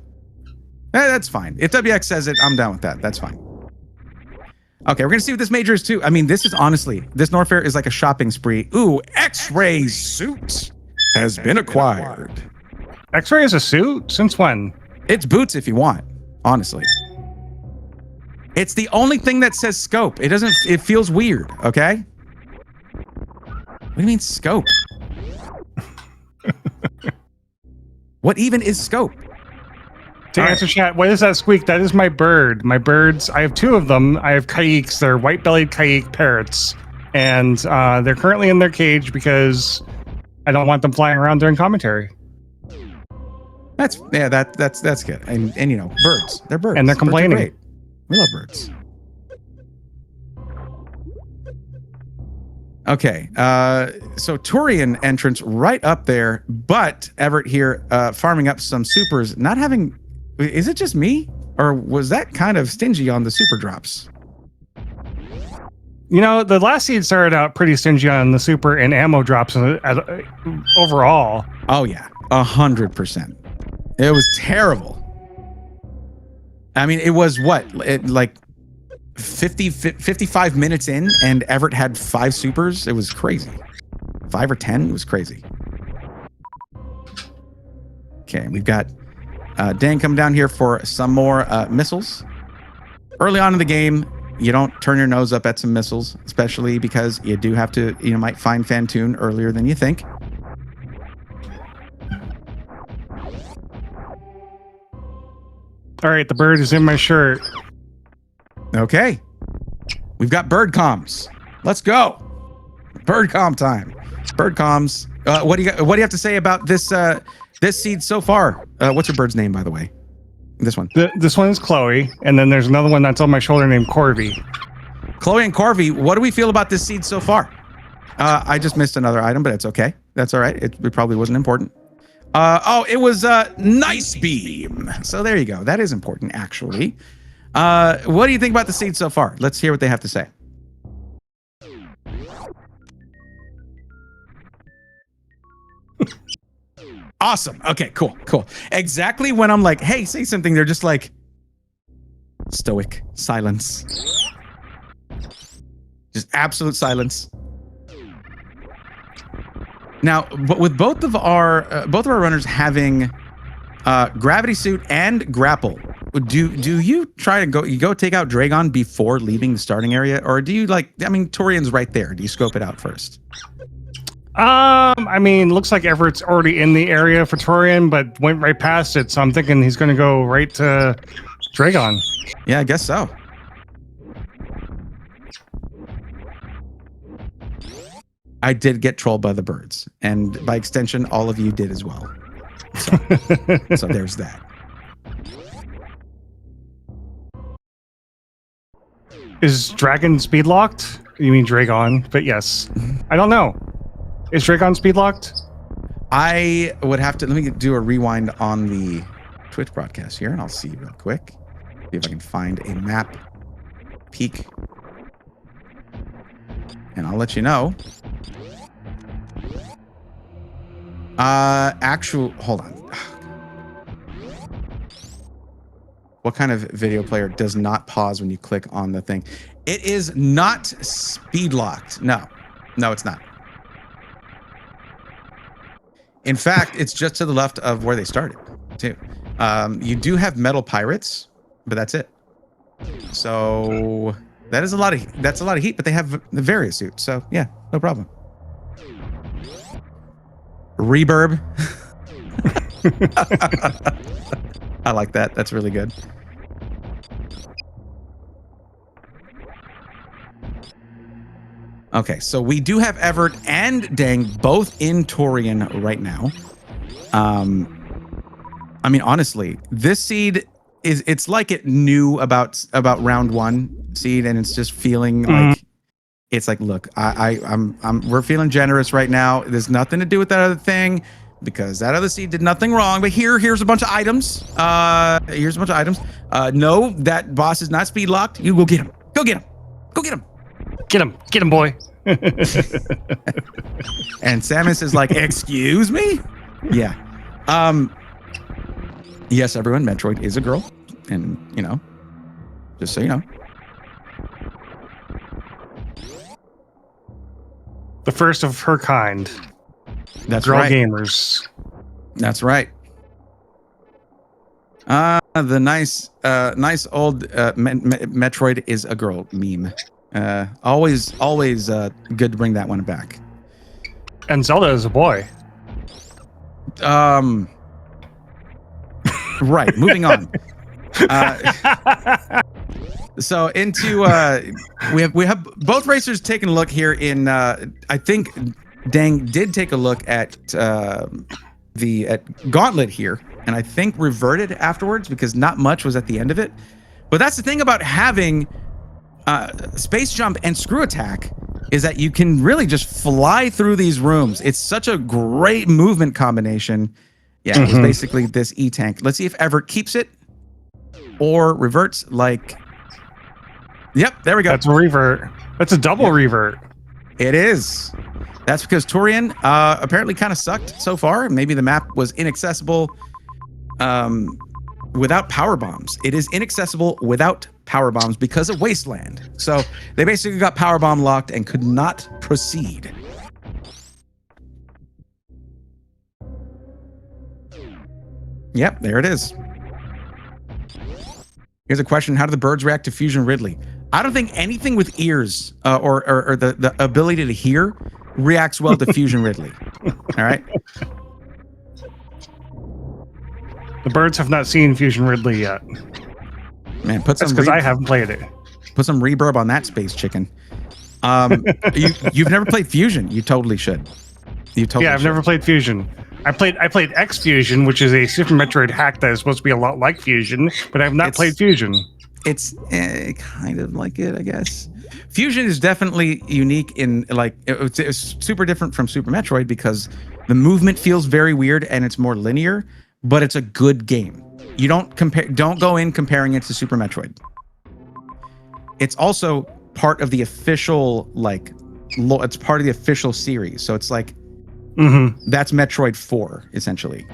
that's fine. If WX says it, I'm down with that. That's fine. Okay, we're gonna see what this major is too. I mean, this is honestly, this Norfair is like a shopping spree. Ooh, X-ray suit has been acquired. X-ray is a suit? Since when? It's boots if you want, honestly. It's the only thing that says scope. It feels weird, okay? What do you mean scope? What even is scope? To answer chat, what is that squeak? That is my bird. My birds, I have two of them. I have kaiques. They're white-bellied kaique parrots. And they're currently in their cage because I don't want them flying around during commentary. That's good. And birds. They're birds. And they're complaining. Birds are great. We love birds. Okay, so Turian entrance right up there, but Evert here farming up some supers, not having... Is it just me? Or was that kind of stingy on the super drops? The last seed started out pretty stingy on the super and ammo drops overall. Oh yeah, 100%. It was terrible. I mean, it was like 55 minutes in, and Evert had 5 supers. It was crazy. 5 or 10. It was crazy. Okay, we've got Dan coming down here for some more missiles. Early on in the game, you don't turn your nose up at some missiles, especially because you do have to, might find Fantoon earlier than you think. All right, the bird is in my shirt. Okay. We've got bird comms. Let's go. Bird comm time. Bird comms. What do you have to say about this seed so far? What's your bird's name, by the way? This one. This one is Chloe, and then there's another one that's on my shoulder named Corvy. Chloe and Corvy, what do we feel about this seed so far? I just missed another item, but it's okay. That's all right. It probably wasn't important. It was Nice Beam. So there you go. That is important, actually. What do you think about the seed so far? Let's hear what they have to say. Awesome. Okay, cool. Exactly when I'm like, hey, say something, they're just like, stoic silence. Just absolute silence. Now, but with both of our runners having gravity suit and grapple, do you try to go take out Dragon before leaving the starting area, or do you Torian's right there? Do you scope it out first? Looks like Everett's already in the area for Torian, but went right past it, so I'm thinking he's going to go right to Dragon. Yeah, I guess so. I did get trolled by the birds, and by extension, all of you did as well. So there's that. Is Dragon speed locked? You mean Dragon? But yes. I don't know. Is Dragon speed locked? I would have to, let me do a rewind on the Twitch broadcast here, and I'll see real quick. See if I can find a map peek. And I'll let you know. Hold on. What kind of video player does not pause when you click on the thing? It is not speed locked. No, it's not. In fact, it's just to the left of where they started, too. You do have metal pirates, but that's it. So that's a lot of heat, but they have the various suits. So yeah, no problem. Reverb. I like that. That's really good. Okay, so we do have Evert and Dang both in Torian right now. I mean, honestly, this seed it's like it knew about round one seed, and it's just feeling like it's like, look, we're feeling generous right now. There's nothing to do with that other thing because that other seed did nothing wrong. But here's a bunch of items. Here's a bunch of items. No, that boss is not speed locked. You go get him. Go get him. Go get him. Get him, boy. And Samus is like, excuse me? Yeah. Yes, everyone, Metroid is a girl. And, you know, just so you know. The first of her kind. That's girl right. Gamers. That's right. The nice old Metroid is a girl meme. Always good to bring that one back. And Zelda is a boy. Right. Moving on. So into we have both racers taking a look here in. I think Dang did take a look at Gauntlet here, and I think reverted afterwards because not much was at the end of it. But that's the thing about having space jump and screw attack is that you can really just fly through these rooms. It's such a great movement combination. Yeah, it's basically this E-tank. Let's see if Evert keeps it or reverts like... Yep, there we go. That's a revert. That's a double revert. It is. That's because Torian apparently kind of sucked so far. Maybe the map was inaccessible without power bombs. It is inaccessible without power bombs because of Wasteland. So they basically got power bomb locked and could not proceed. Yep, there it is. Here's a question. How do the birds react to Fusion Ridley? I don't think anything with ears or the ability to hear reacts well to Fusion Ridley. All right? The birds have not seen Fusion Ridley yet. Man, put some... That's because I haven't played it. Put some reverb on that space chicken. You've never played Fusion. You totally should. You totally I've never played Fusion. I played X Fusion, which is a Super Metroid hack that is supposed to be a lot like Fusion, but I've not played Fusion. It's kind of like it, I guess. Fusion is definitely unique in like it's super different from Super Metroid because the movement feels very weird and it's more linear, but it's a good game. You don't go in comparing it to Super Metroid. It's also part of the official it's part of the official series, so it's like that's Metroid 4 essentially.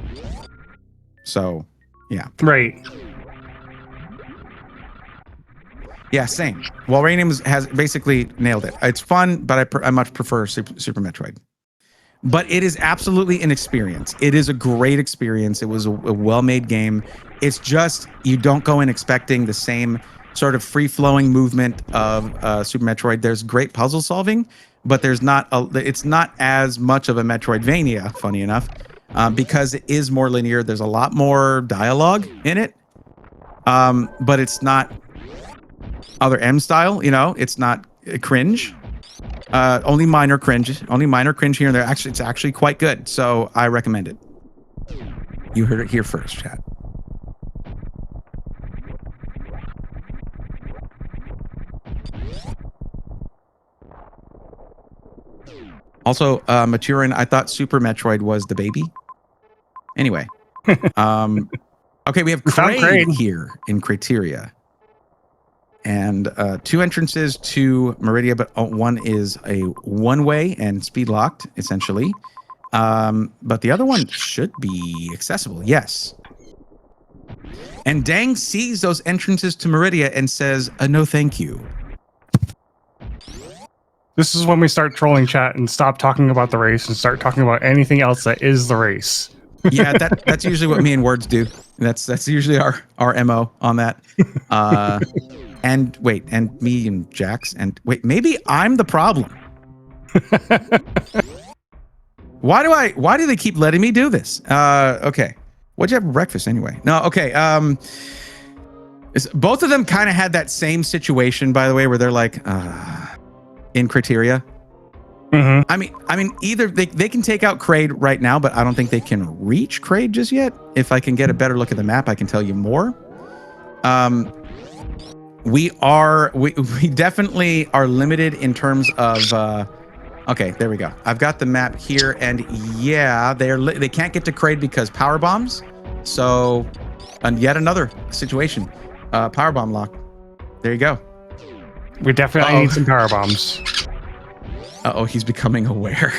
So, yeah. Right. Yeah, same. Well, Rainium has basically nailed it. It's fun, but I much prefer Super Metroid. But it is absolutely an experience. It is a great experience. It was a well-made game. It's just you don't go in expecting the same sort of free-flowing movement of Super Metroid. There's great puzzle solving, but it's not as much of a Metroidvania, funny enough, because it is more linear. There's a lot more dialogue in it, but it's not other M style, you know. It's not cringe. Only minor cringe here and there. Actually, it's actually quite good, so I recommend it. You heard it here first, chat. Also, Maturin, I thought Super Metroid was the baby. Anyway, okay, we have Craig here in Criteria. And 2 entrances to Meridia, but one is a one-way and speed locked, essentially. But the other one should be accessible, yes. And Dang sees those entrances to Meridia and says, no thank you. This is when we start trolling chat and stop talking about the race and start talking about anything else that is the race. Yeah, that's usually what me and words do. That's usually our MO on that. And wait, and me and Jax, and wait, maybe I'm the problem. Why do they keep letting me do this? Okay. What'd you have for breakfast anyway? No, okay. Both of them kind of had that same situation, by the way, where they're like in criteria. Mm-hmm. I mean, either they can take out Kraid right now, but I don't think they can reach Kraid just yet. If I can get a better look at the map, I can tell you more. We definitely are limited in terms of okay, there we go. I've got the map here, and yeah, they can't get to Kraid because power bombs. So, and yet another situation, power bomb lock. There you go. We definitely need some power bombs. Uh-oh, he's becoming aware.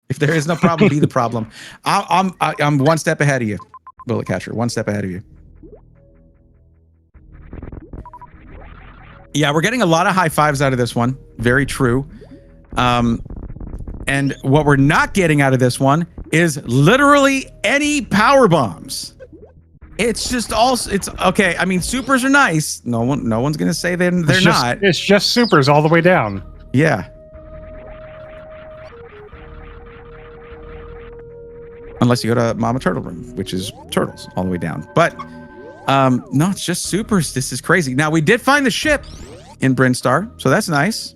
If there is no problem, be the problem. I'm one step ahead of you, bullet catcher. One step ahead of you. Yeah, we're getting a lot of high fives out of this one. Very true. And what we're not getting out of this one is literally any power bombs. It's just it's okay. I mean, supers are nice. No one's gonna say they're not. It's just supers all the way down. Yeah. Unless you go to Mama Turtle Room, which is turtles all the way down. But no, it's just supers. This is crazy. Now, we did find the ship in Brinstar, so that's nice.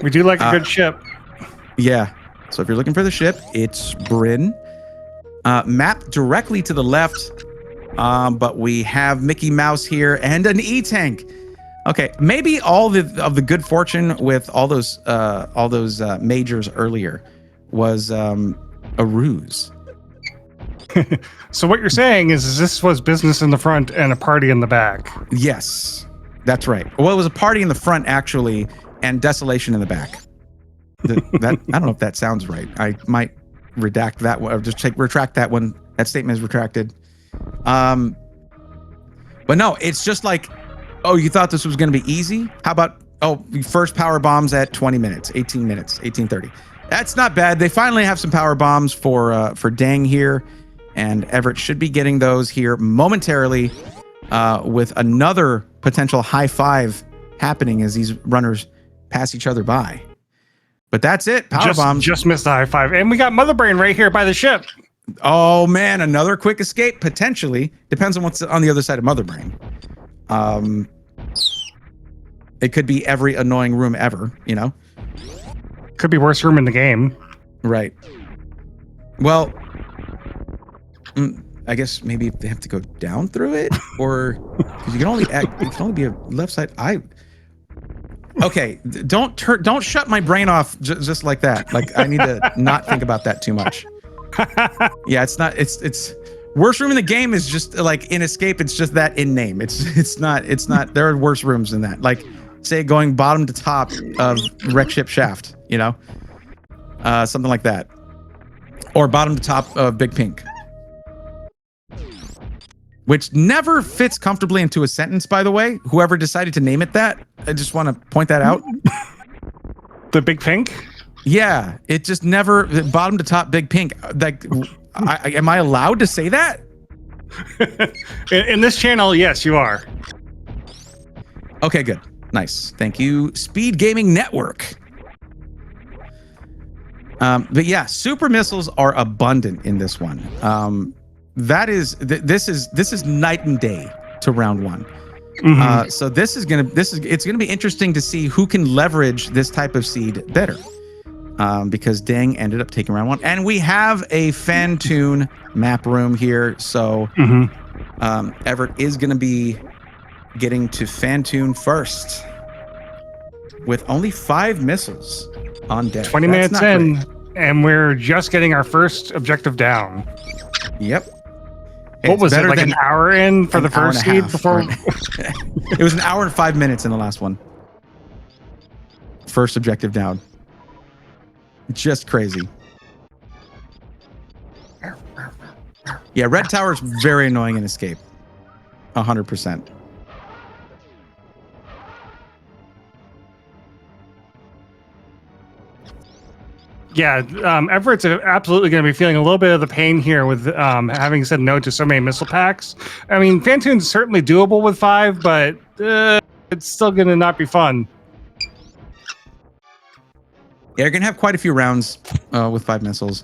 We do like a good ship. Yeah. So if you're looking for the ship, it's Bryn. Map directly to the left, but we have Mickey Mouse here and an E-Tank. Okay, maybe all of the good fortune with all those majors earlier was a ruse. So what you're saying is this was business in the front and a party in the back. Yes, that's right. Well, it was a party in the front actually, and desolation in the back. That I don't know if that sounds right. I might redact that one, or just retract that one. That statement is retracted. But no, it's just like, oh, you thought this was going to be easy? How about, first power bombs at 20 minutes, 18 minutes, 18:30. That's not bad. They finally have some power bombs for Dang here, and Evert should be getting those here momentarily, with another potential high five happening as these runners pass each other by. But that's it. Power bombs. Just missed the high five. And we got Mother Brain right here by the ship. Oh, man. Another quick escape, potentially. Depends on what's on the other side of Mother Brain. It could be every annoying room ever, you know? Could be worst room in the game. Right. Well, I guess maybe they have to go down through it, or because it can only be a left side. Okay, don't shut my brain off just like that. Like, I need to not think about that too much. Yeah, it's worst room in the game is just like in Escape. It's just that in name. It's not. There are worse rooms than that. Like, say going bottom to top of Wreck Ship Shaft. You know, something like that, or bottom to top of Big Pink. Which never fits comfortably into a sentence, by the way. Whoever decided to name it that, I just want to point that out. The Big Pink? Yeah, it just never, bottom to top Big Pink. Like, am I allowed to say that? In this channel, yes, you are. Okay, good. Nice. Thank you, SpeedGaming Network. But yeah, super missiles are abundant in this one. This is night and day to round one. Mm-hmm. So it's gonna be interesting to see who can leverage this type of seed better. Because Dang ended up taking round one, and we have a Fantoon map room here. So Evert is gonna be getting to Fantoon first with only 5 missiles on deck. 20 minutes in, and we're just getting our first objective down. Yep. What was it, like an hour in for the first seed before? It was an hour and 5 minutes in the last one. First objective down. Just crazy. Yeah, Red Tower is very annoying in Escape. 100%. Yeah, Everett's absolutely going to be feeling a little bit of the pain here with having said no to so many missile packs. I mean, Fantoon's certainly doable with 5, but it's still going to not be fun. Yeah, you're going to have quite a few rounds with 5 missiles.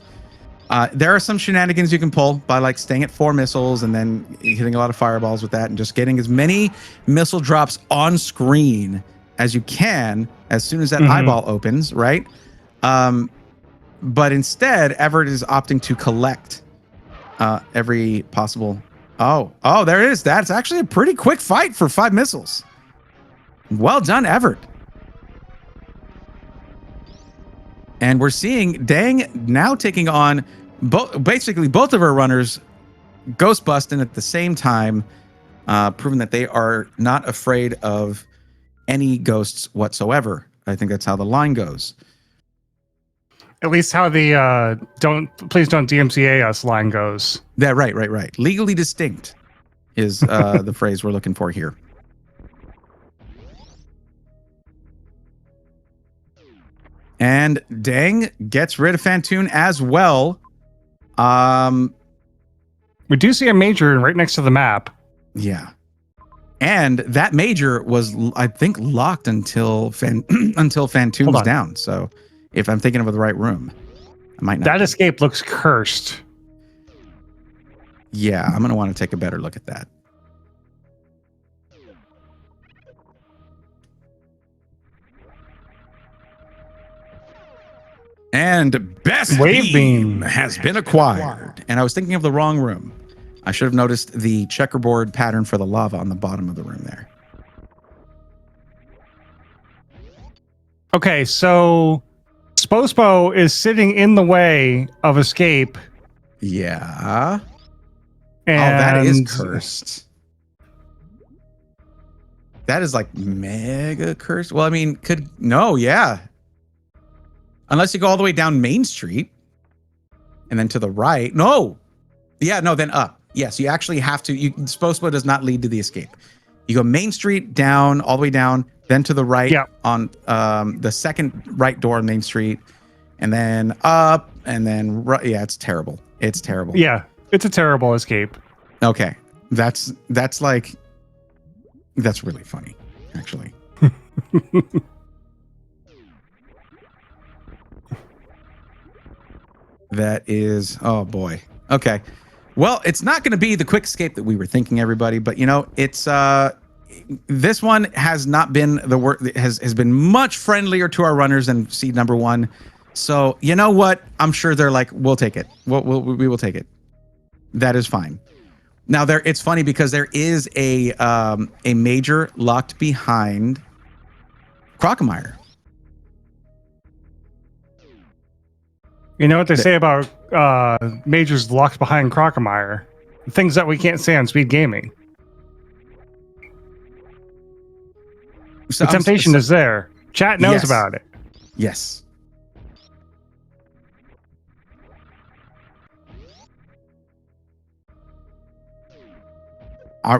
There are some shenanigans you can pull by like staying at 4 missiles and then hitting a lot of fireballs with that and just getting as many missile drops on screen as you can as soon as that eyeball opens, right? But instead, Evert is opting to collect every possible... Oh, there it is. That's actually a pretty quick fight for 5 missiles. Well done, Evert. And we're seeing Dang now taking on basically both of our runners ghost busting at the same time, proving that they are not afraid of any ghosts whatsoever. I think that's how the line goes. At least how the please don't DMCA us line goes. Yeah, right. Legally distinct is the phrase we're looking for here. And Dang gets rid of Fantoon as well. We do see a major right next to the map. Yeah. And that major was, I think, locked until Fantoon's down. So if I'm thinking of the right room, I might not. That escape looks cursed. Yeah, I'm going to want to take a better look at that. And best wave beam has been acquired. And I was thinking of the wrong room. I should have noticed the checkerboard pattern for the lava on the bottom of the room there. Okay, so Spospo is sitting in the way of escape. Yeah. And that is cursed. That is like mega cursed. Well, I mean, yeah. Unless you go all the way down Main Street and then to the right. No. Yeah, no, then up. Yes, you actually have to. Spospo does not lead to the escape. You go Main Street down, all the way down, then to the right on the second right door on Main Street, and then up, and then right. Yeah, it's terrible. It's terrible. Yeah, it's a terrible escape. Okay. That's really funny, actually. That is, oh boy. Okay. Well, it's not going to be the quick escape that we were thinking, everybody, but you know, it's this one has not been the work, has been much friendlier to our runners than seed number 1. So, you know what? I'm sure they're like, we'll take it. We will take it. That is fine. Now it's funny because there is a major locked behind Crocomire. You know what they say about majors locked behind Crocomire? Things that we can't say on SpeedGaming. The temptation is there. Chat knows about it. Yes.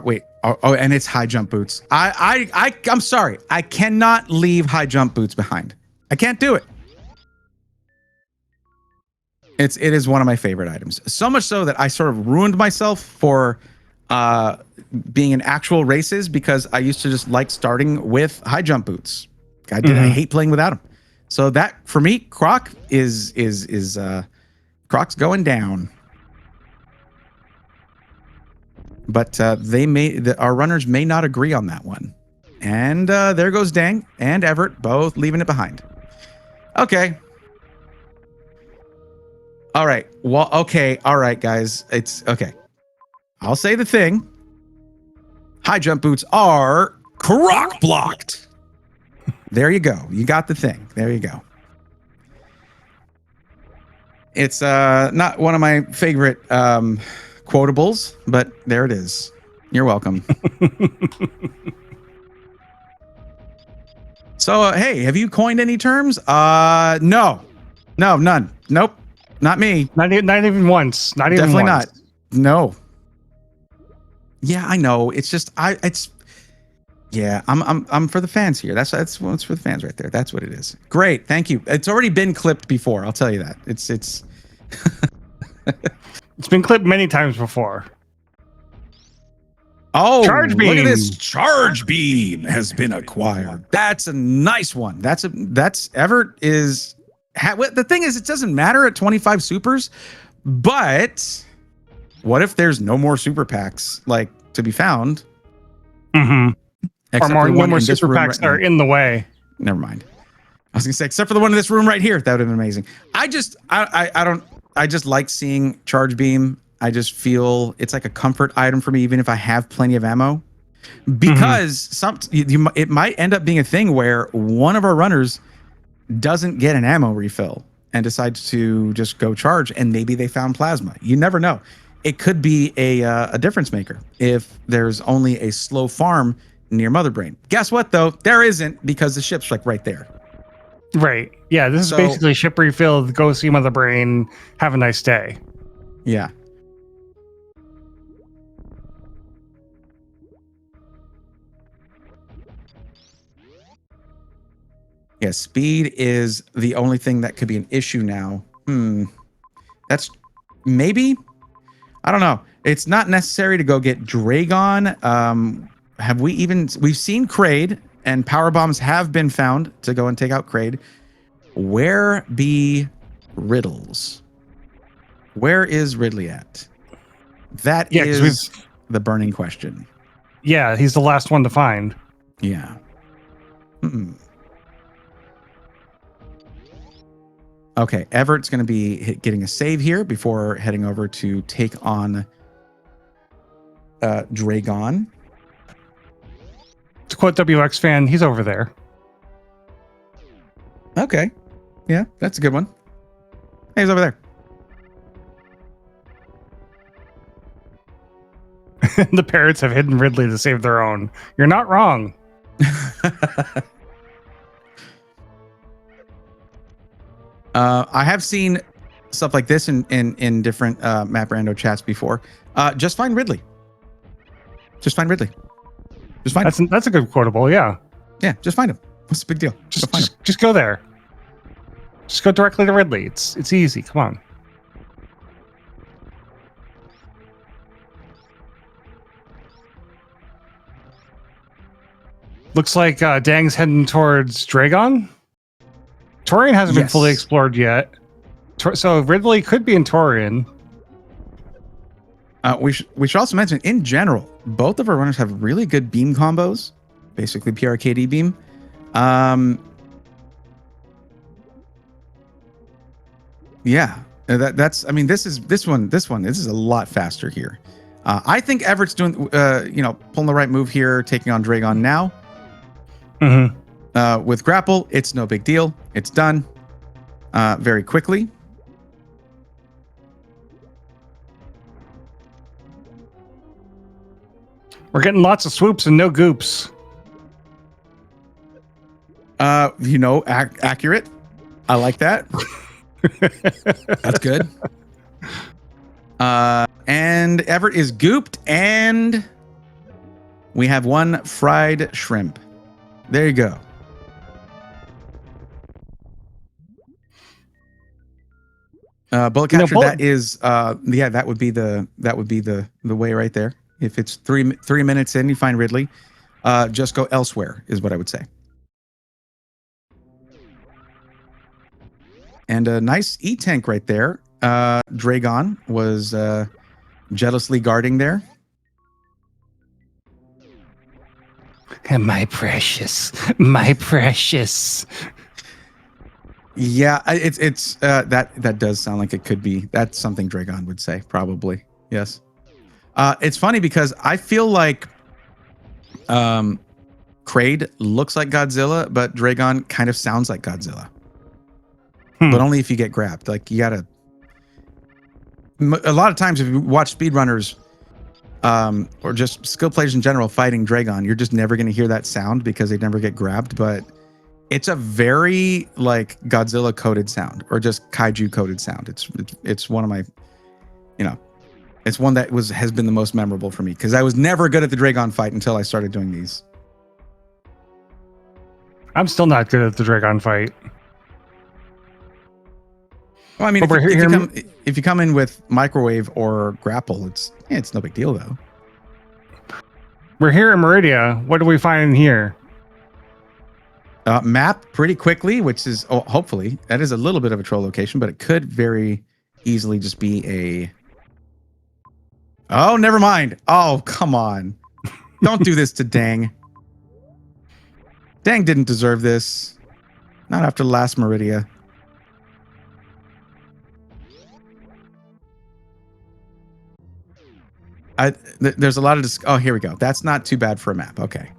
Wait. Oh, and it's high jump boots. I'm sorry. I cannot leave high jump boots behind. I can't do it. It is one of my favorite items. So much so that I sort of ruined myself for being in actual races because I used to just like starting with high jump boots. I hate playing without them. So that for me, Croc is Croc's going down. But our runners may not agree on that one. And there goes Dang and Evert, both leaving it behind. Okay. All right. Well, okay. All right, guys. It's okay. I'll say the thing. High jump boots are Croc blocked. There you go. You got the thing. There you go. It's not one of my favorite quotables, but there it is. You're welcome. So, hey, have you coined any terms? No, none. Nope. Not me. Not even once. Not even Definitely once. not. No. Yeah, I know. It's just Yeah, I'm for the fans here. That's what's for the fans right there. That's what it is. Great, thank you. It's already been clipped before. I'll tell you that. It's It's been clipped many times before. Oh, Charge look at this! beam. Charge beam has been acquired. That's a nice one. That's Evert is. The thing is, it doesn't matter at 25 supers, but what if there's no more super packs like to be found? Mm-hmm. Except Or for the no one more in this super room packs right that are now. in the way. Never mind. I was gonna say, except for the one in this room right here, that would have been amazing. I just like seeing charge beam. I just feel it's like a comfort item for me, even if I have plenty of ammo, because it might end up being a thing where one of our runners doesn't get an ammo refill and decides to just go charge, and maybe they found plasma. You never know. It could be a difference maker if there's only a slow farm near Mother Brain. Guess what though? There isn't, because the ship's like right there. Right. Yeah, this is So- basically ship refilled, go see Mother Brain, have a nice day. Yeah. Yeah, speed is the only thing that could be an issue now. That's maybe, I don't know. It's not necessary to go get Dragon. We've seen Kraid, and power bombs have been found to go and take out Kraid. Where be Riddles? Where is Ridley at? That Yeah, 'cause is the burning question. Yeah, he's the last one to find. Yeah. Okay, Evert's going to be getting a save here before heading over to take on Dragon. To quote WX fan, he's over there. Okay. Yeah, that's a good one. Hey, he's over there. The parrots have hidden Ridley to save their own. You're not wrong. I have seen stuff like this in different Map Rando chats before. Just find Ridley. Just find Ridley. Just find him. That's a good quotable, yeah. Yeah, just find him. What's the big deal? Just find him. Just go there. Just go directly to Ridley. It's easy. Come on. Looks like Dang's heading towards Dragon. Torian hasn't been fully explored yet. So Ridley could be in Torian. We should also mention, in general, both of our runners have really good beam combos. Basically, PRKD beam. Yeah, that's. I mean, this is a lot faster here. I think Everett's doing, pulling the right move here, taking on Dragon now. With grapple, it's no big deal. It's done very quickly. We're getting lots of swoops and no goops. Accurate. I like that. That's good. And Evert is gooped, and we have one fried shrimp. There you go. Bullet catcher. That is, that would be the way right there. If it's three minutes in, you find Ridley. Just go elsewhere is what I would say. And a nice E-tank right there. Dragon was jealously guarding there. My precious, my precious. Yeah, it's that does sound like it could be. That's something Dragon would say, probably. Yes. It's funny because I feel like Kraid looks like Godzilla, but Dragon kind of sounds like Godzilla. But only if you get grabbed. Like, you gotta. A lot of times, if you watch speedrunners, or just skill players in general fighting Dragon, you're just never going to hear that sound because they never get grabbed. But it's a very like Godzilla coded sound, or just kaiju coded sound. It's one of my, it's one that has been the most memorable for me, because I was never good at the Dragon fight until I started doing these. I'm still not good at the Dragon fight. Well, I mean, But if you come in with microwave or grapple, it's no big deal though. We're here in Meridia. What do we find here? Map pretty quickly, which is hopefully that is a little bit of a troll location, but it could very easily just be a. Oh, never mind. Oh, come on! Don't do this to Dang. Dang didn't deserve this. Not after the last Meridia. There's a lot of oh, here we go. That's not too bad for a map. Okay.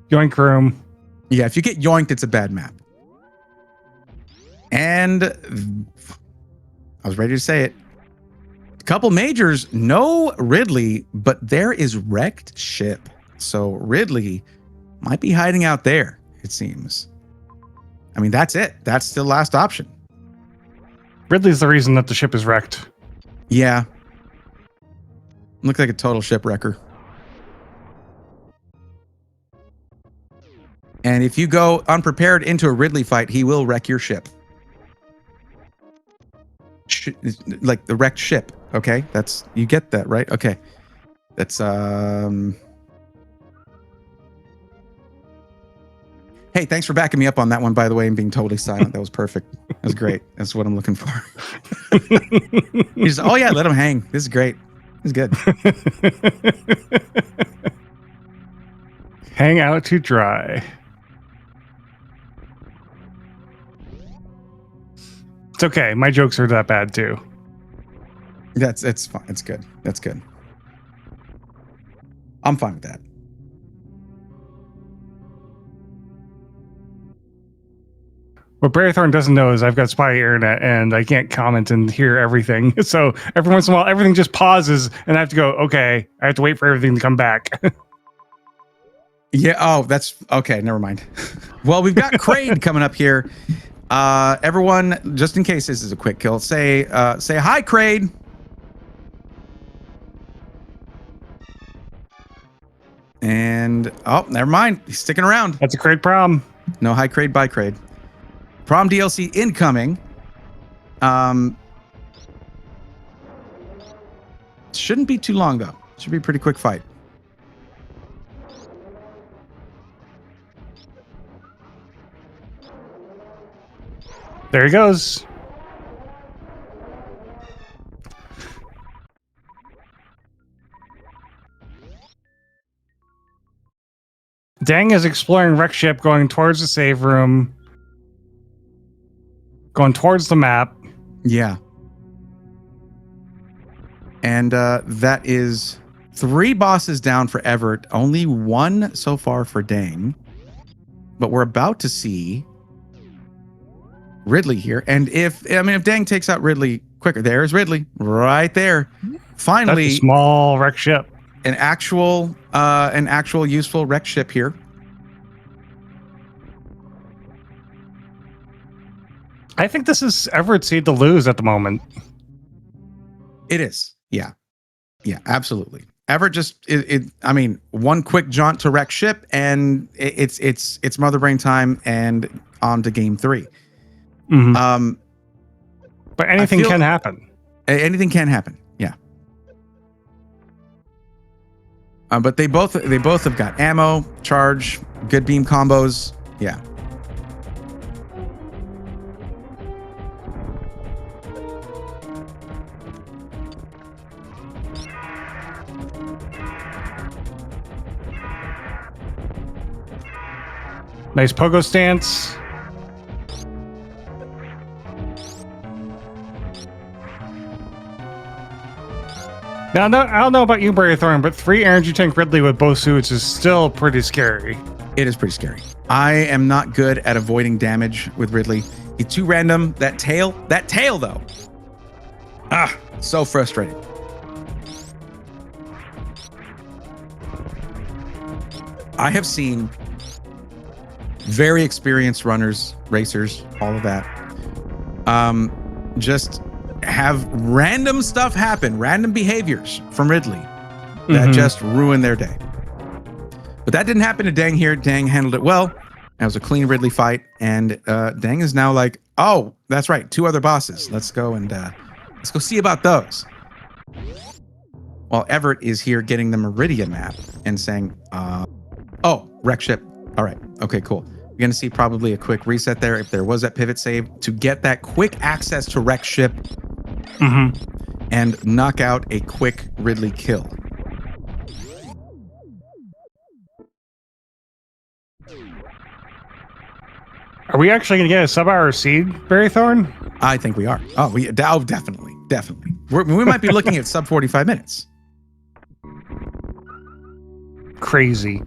Yoink room. Yeah, if you get yoinked, it's a bad map. And I was ready to say it. A couple majors, no Ridley, but there is wrecked ship. So Ridley might be hiding out there, it seems. I mean, that's it. That's the last option. Ridley's the reason that the ship is wrecked. Yeah. Looks like a total shipwrecker. And if you go unprepared into a Ridley fight, he will wreck your ship. Like the wrecked ship. Okay, you get that, right? Okay, that's Hey, thanks for backing me up on that one, by the way, and being totally silent. That was perfect. That was great. That's what I'm looking for. He's oh yeah, let him hang. This is great. This is good. Hang out to dry. It's okay. My jokes are that bad too. It's fine. It's good. That's good. I'm fine with that. What Braithorn doesn't know is I've got spotty internet and I can't comment and hear everything. So every once in a while, everything just pauses and I have to go, okay, I have to wait for everything to come back. Yeah. Oh, that's okay. Never mind. Well, we've got Kraid coming up here. Everyone, just in case this is a quick kill, say hi, Kraid. And oh, never mind. He's sticking around. That's a Kraid prom. No hi, Kraid, bye, Kraid. Prom DLC incoming. Shouldn't be too long though. Should be a pretty quick fight. There he goes. Dang is exploring wreck ship, going towards the save room, going towards the map. Yeah. And that is 3 bosses down for Evert, only 1 so far for Dang. But we're about to see Ridley here. And if Dang takes out Ridley quicker, there's Ridley right there. Finally, that's a small wreck ship. An actual useful wreck ship here. I think this is Everett's seed to lose at the moment. It is. Yeah. Yeah, absolutely. Everett just I mean, one quick jaunt to wreck ship and it's mother brain time and on to game 3. Mm-hmm. But anything can happen. Anything can happen. Yeah. But they both have got ammo, charge, good beam combos. Yeah. Nice pogo stance. Now, I don't know about you, Braithorn, but 3 energy tank Ridley with both suits is still pretty scary. It is pretty scary. I am not good at avoiding damage with Ridley. He's too random. That tail though. So frustrating. I have seen very experienced runners, racers, all of that. Just have random stuff happen, random behaviors from Ridley that just ruin their day. But that didn't happen to Dang here. Dang handled it well. That was a clean Ridley fight. And Dang is now like, oh, that's right. 2 other bosses. Let's go see about those. While Evert is here getting the Meridian map and saying, oh, wreck ship. All right. Okay, cool. You're going to see probably a quick reset there if there was that pivot save to get that quick access to wreck ship and knock out a quick Ridley kill. Are we actually going to get a sub-hour seed, Barrythorn? I think we are. Oh, definitely. We might be looking at sub 45 minutes. Crazy.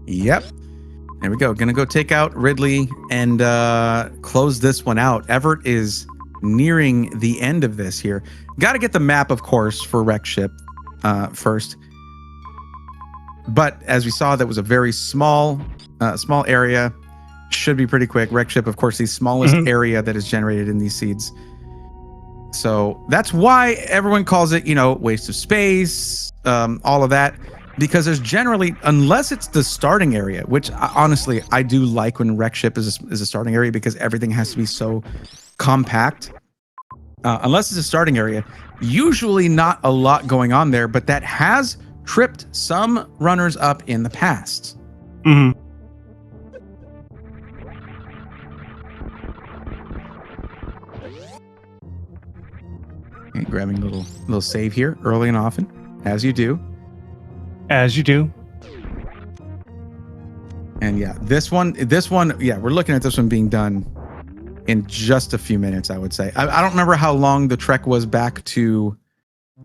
Yep. There we go. Gonna go take out Ridley and close this one out. Evert is nearing the end of this here. Got to get the map, of course, for wreck ship first. But as we saw, that was a very small area. Should be pretty quick. Wreck ship, of course, the smallest area that is generated in these seeds. So that's why everyone calls it, waste of space, all of that. Because there's generally, unless it's the starting area, which honestly, I do like when wreck ship is a starting area because everything has to be so compact. Unless it's a starting area, usually not a lot going on there, but that has tripped some runners up in the past. Mm-hmm. Okay, grabbing a little save here early and often, as you do. As you do. And yeah, this one, yeah, we're looking at this one being done in just a few minutes, I would say. I don't remember how long the trek was back to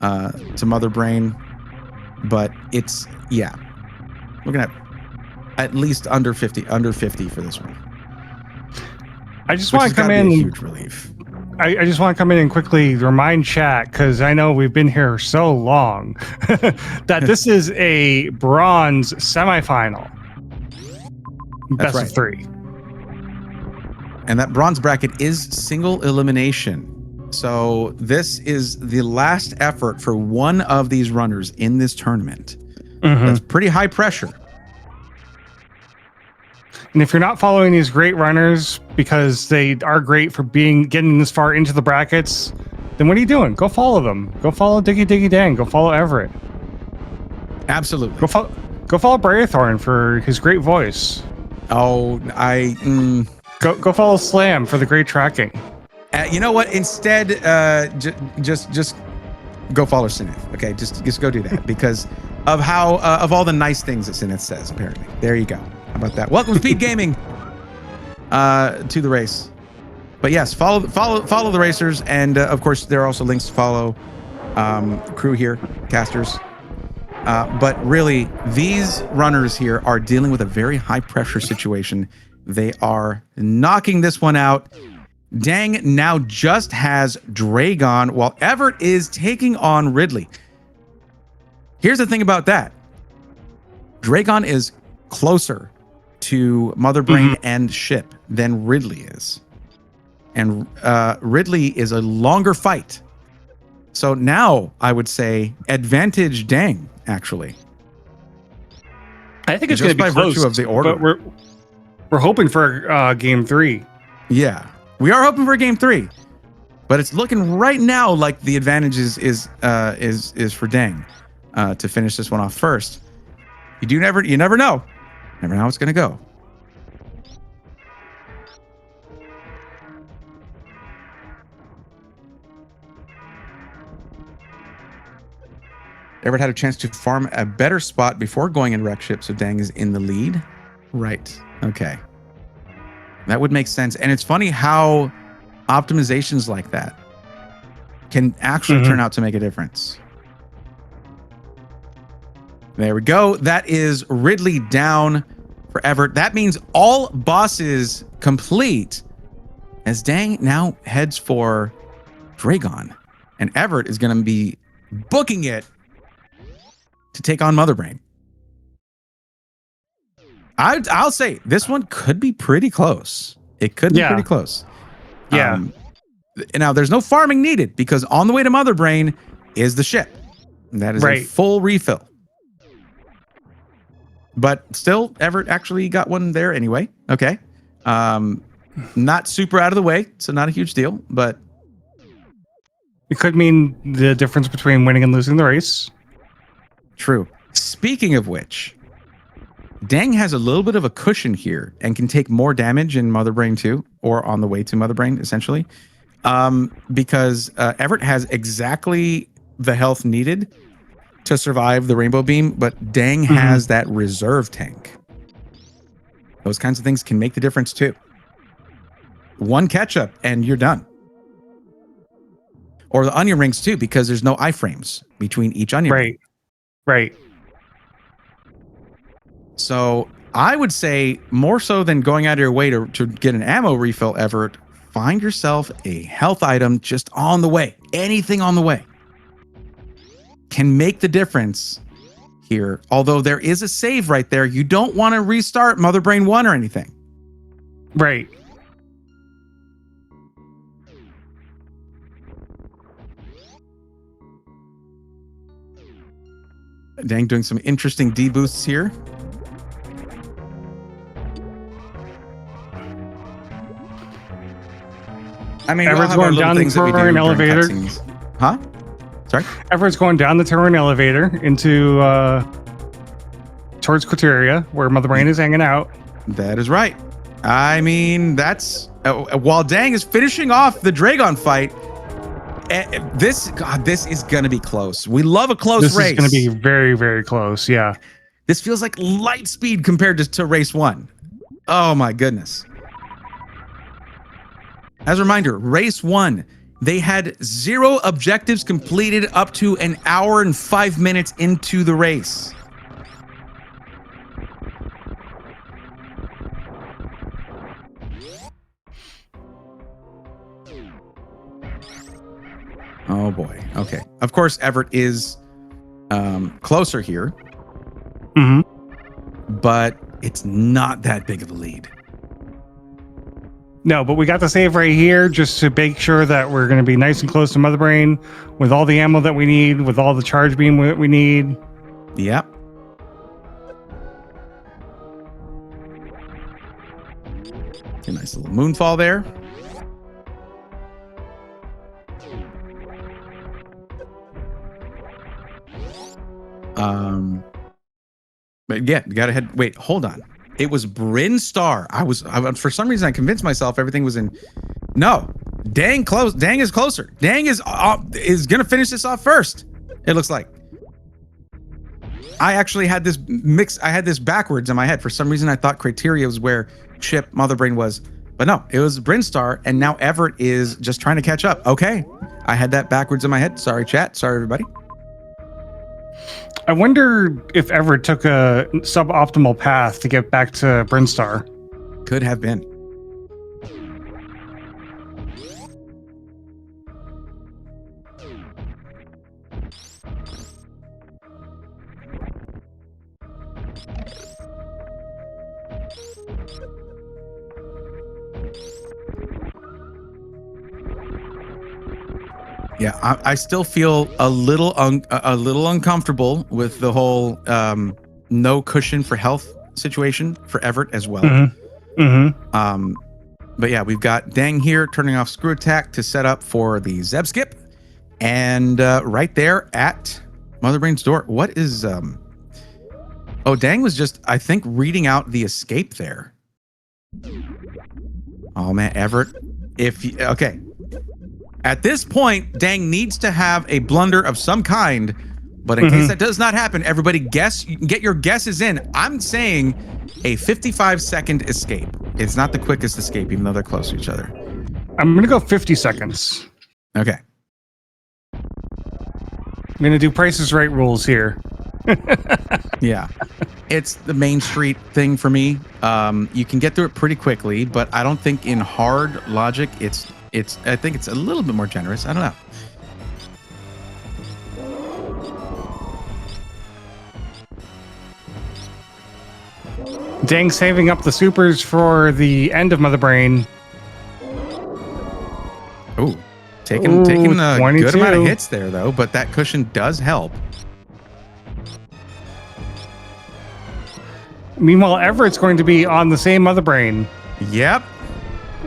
Mother Brain, but it's, yeah, looking at least under 50 for this one. I just want to come in. A huge relief. I just want to come in and quickly remind chat, because I know we've been here so long, that this is a bronze semifinal. That's Best right. of 3. And that bronze bracket is single elimination. So this is the last effort for one of these runners in this tournament. That's pretty high pressure. And if you're not following these great runners because they are great for getting this far into the brackets, then what are you doing? Go follow them. Go follow Diggy Diggy Dang. Go follow Everett. Absolutely. Go follow Braithorn for his great voice. Oh, Go follow Slam for the great tracking. You know what? Instead, just go follow Sinith. Okay, just go do that because of how of all the nice things that Sinith says. Apparently, there you go. How about that? Welcome to SpeedGaming to the race. But yes, follow the racers, and of course there are also links to follow crew here, casters. But really, these runners here are dealing with a very high pressure situation. They are knocking this one out. Dang now just has Dragon, while Evert is taking on Ridley. Here's the thing about that. Dragon is closer to Mother Brain and ship than Ridley is. And Ridley is a longer fight. So now I would say advantage Dang, actually. I think it's going to be by close, virtue of the order. But we're hoping for game 3. Yeah, we are hoping for game 3, but it's looking right now like the advantage is for Dang to finish this one off first. You never know. Never know how it's going to go. Everett had a chance to farm a better spot before going in wreck ship, so Dang is in the lead. Right. Okay. That would make sense. And it's funny how optimizations like that can actually turn out to make a difference. There we go. That is Ridley down for Evert. That means all bosses complete as Dang now heads for Dragon. And Evert is going to be booking it to take on Mother Brain. I'll say this one could be pretty close. It could be pretty close. Yeah. Now, there's no farming needed because on the way to Mother Brain is the ship. And that is a full refill. But still, Evert actually got one there anyway. Okay. Not super out of the way, so not a huge deal, but it could mean the difference between winning and losing the race. True. Speaking of which, Dang has a little bit of a cushion here and can take more damage in Mother Brain 2, or on the way to Mother Brain, essentially. Because Evert has exactly the health needed to survive the Rainbow Beam, but Dang has that reserve tank. Those kinds of things can make the difference too. One catch-up and you're done. Or the onion rings too, because there's no iframes between each onion ring. Right. So I would say more so than going out of your way to get an ammo refill, Evert, find yourself a health item just on the way. Anything on the way can make the difference here. Although there is a save right there. You don't want to restart Mother Brain 1 or anything. Right. Dang, doing some interesting deboosts here. I mean, Everett's going down the Terran elevator. Huh? Sorry? Everett's going down the Terran elevator into towards Quateria, where Mother Brain is hanging out. That is right. I mean, that's while Dang is finishing off the Dragon fight. This is going to be close. We love a close race. This is going to be very, very close. Yeah. This feels like light speed compared to race 1. Oh my goodness. As a reminder, race 1, they had 0 objectives completed up to an hour and 5 minutes into the race. Oh boy. Okay. Of course, Evert is closer here. But it's not that big of a lead. No, but we got the save right here just to make sure that we're going to be nice and close to Mother Brain with all the ammo that we need, with all the charge beam that we need. Yep. A nice little moonfall there. But yeah, you gotta head. Wait, hold on. It was Bryn Star. I for some reason I convinced myself everything was in. No, Dang close. Dang is closer. Dang is gonna finish this off first. It looks like. I actually had this mix. I had this backwards in my head. For some reason, I thought Criteria was where Chip Mother Brain was, but no, it was Bryn Star, and now Evert is just trying to catch up. Okay, I had that backwards in my head. Sorry, chat. Sorry, everybody. I wonder if Everett took a suboptimal path to get back to Brinstar. Could have been. Yeah, I still feel a little uncomfortable with the whole no cushion for health situation for Evert as well. But yeah, we've got Dang here turning off screw attack to set up for the Zeb skip, and right there at Mother Brain's door. What is Oh, Dang was just, I think, reading out the escape there. Oh man, Evert, okay. At this point, Dang needs to have a blunder of some kind, but in case that does not happen, everybody guess, you can get your guesses in. I'm saying a 55-second escape. It's not the quickest escape, even though they're close to each other. I'm going to go 50 seconds. Okay. I'm going to do Price is Right rules here. Yeah. It's the Main Street thing for me. You can get through it pretty quickly, but I don't think in hard logic, I think it's a little bit more generous. I don't know. Dang saving up the supers for the end of Mother Brain. Taking a 22. good amount of hits there, though, but that cushion does help. Meanwhile, Everett's going to be on the same mother brain. Yep.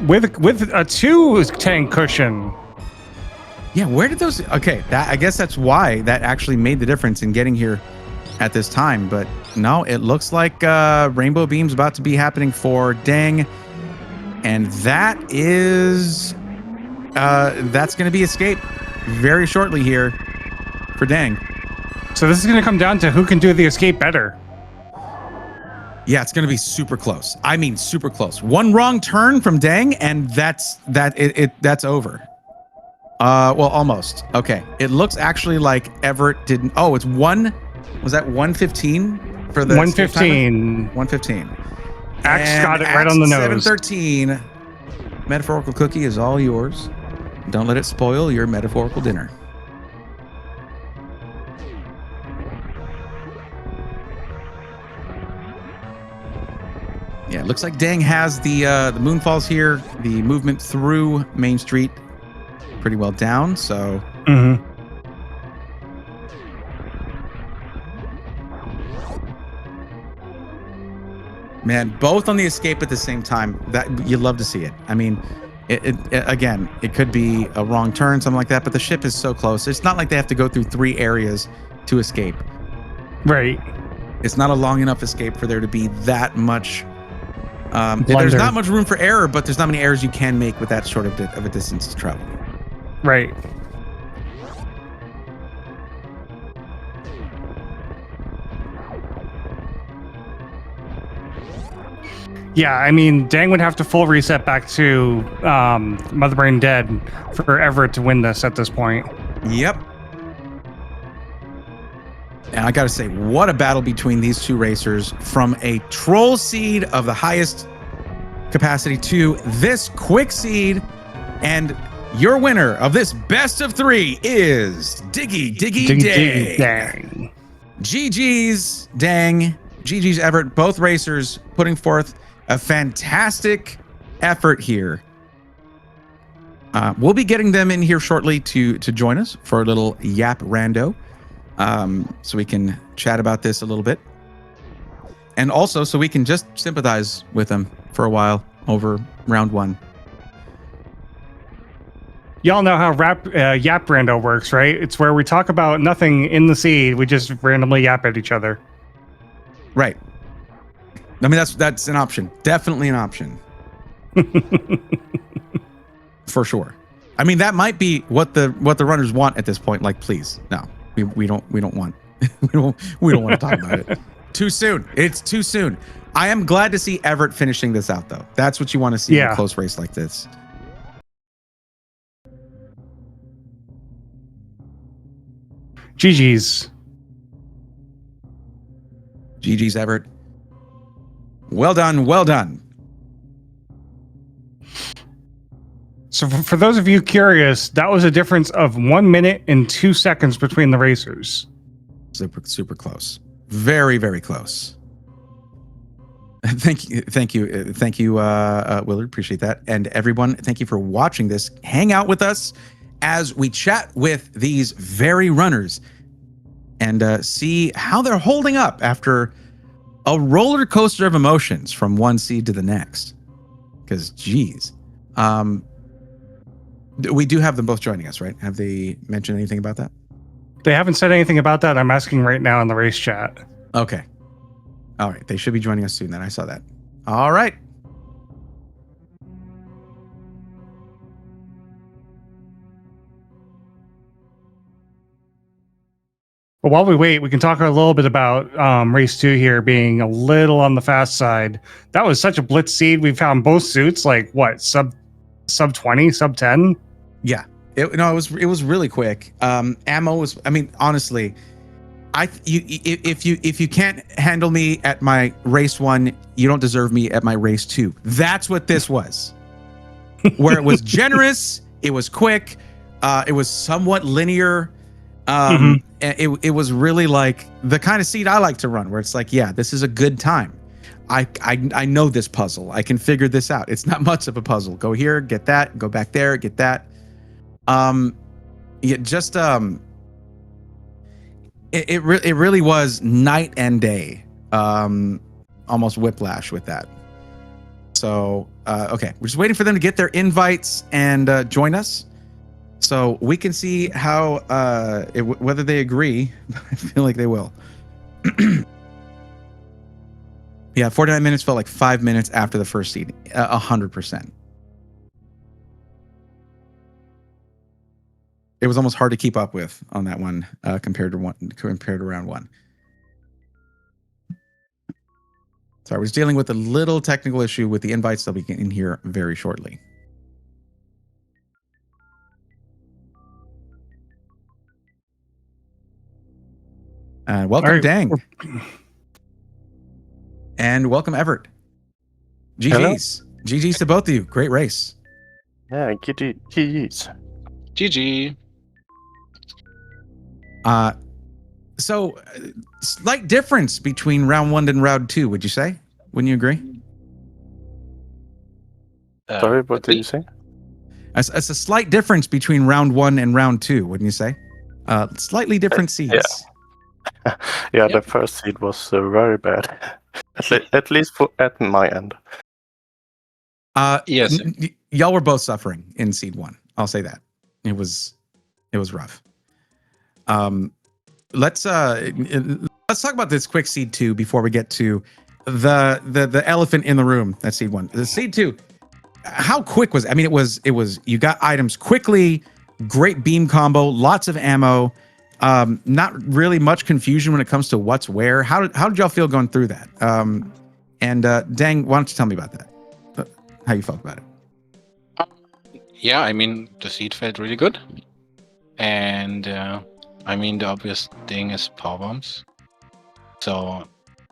With a 2 tank cushion. Yeah, where did those... Okay, I guess that's why that actually made the difference in getting here at this time. But no, it looks like Rainbow Beam's about to be happening for Dang. And that is... that's going to be escape very shortly here for Dang. So this is going to come down to who can do the escape better. Yeah, it's going to be super close. I mean, super close. One wrong turn from Dang, and that's over. Well, almost. Okay. It looks actually like Evert didn't. Oh, it's one. Was that 115 for the 115? 115. Axe got it right on the nose. 713. Metaphorical cookie is all yours. Don't let it spoil your metaphorical dinner. Yeah, it looks like Dang has the moonfalls here, the movement through Main Street pretty well down, so... Mm-hmm. Man, both on the escape at the same time, that you'd love to see it. I mean, again, it could be a wrong turn, something like that, but the ship is so close. It's not like they have to go through 3 areas to escape. Right. It's not a long enough escape for there to be that much... there's not much room for error, but there's not many errors you can make with that short of a distance to travel. Right. Yeah, I mean, Dang would have to full reset back to Mother Brain Dead for Everett to win this at this point. Yep. And I gotta say, what a battle between these two racers, from a troll seed of the highest capacity to this quick seed. And your winner of this best of 3 is Diggy Dang. GG's Dang, GG's Evert, both racers putting forth a fantastic effort here. We'll be getting them in here shortly to join us for a little Yap Rando. So we can chat about this a little bit. And also so we can just sympathize with them for a while over round 1. Y'all know how Yap Rando works, right? It's where we talk about nothing in the seed. We just randomly yap at each other. Right. I mean, that's an option. Definitely an option. For sure. I mean, that might be what the runners want at this point. Like, please, no. We don't want we don't want to talk about it. Too soon. It's too soon. I am glad to see Evert finishing this out, though. That's what you want to see in a close race like this. GG's. GG's, Evert. Well done. Well done. So for those of you curious, that was a difference of 1 minute and 2 seconds between the racers. Super close. Very, very close. Thank you, Willard. Appreciate that. And everyone, thank you for watching this. Hang out with us as we chat with these very runners and see how they're holding up after a roller coaster of emotions from one seed to the next. Because, geez. We do have them both joining us, right? Have they mentioned anything about that? They haven't said anything about that. I'm asking right now in the race chat. Okay. All right. They should be joining us soon then. I saw that. All right. But while we wait, we can talk a little bit about race 2 here being a little on the fast side. That was such a blitz seed. We found both suits like what, sub 20, sub 10? Yeah. It was really quick. Ammo was, I mean, honestly, if you can't handle me at my race 1, you don't deserve me at my race 2. That's what this was. Where it was generous, it was quick, it was somewhat linear. It was really like the kind of seed I like to run, where it's like, yeah, this is a good time. I know this puzzle. I can figure this out. It's not much of a puzzle. Go here, get that, go back there, get that. Yeah, just it really was night and day. Almost whiplash with that. So okay, we're just waiting for them to get their invites and join us, so we can see how whether they agree. I feel like they will. Yeah, 49 minutes felt like 5 minutes after the first seed. 100%. It was almost hard to keep up with on that one compared to round one. Sorry, I was dealing with a little technical issue with the invites. They'll be in here very shortly. Welcome, All right. Dang. And welcome, Evert. GG's. GG's to both of you. Great race. Yeah, GG's. GG. So, slight difference between round 1 and round 2, would you say? Wouldn't you agree? Sorry, what did you say? It's a slight difference between round 1 and round 2, wouldn't you say? Slightly different seeds. Yeah, the first seed was very bad. At least at my end. Yes. Y'all were both suffering in seed 1. I'll say that. It was rough. Let's talk about this quick seed 2 before we get to the elephant in the room. That's seed 1. The seed 2. How quick was it? I mean, it was you got items quickly, great beam combo, lots of ammo, not really much confusion when it comes to what's where. How did y'all feel going through that? Dang, why don't you tell me about that? How you felt about it? Yeah, I mean, the seed felt really good. And I mean, the obvious thing is power bombs. So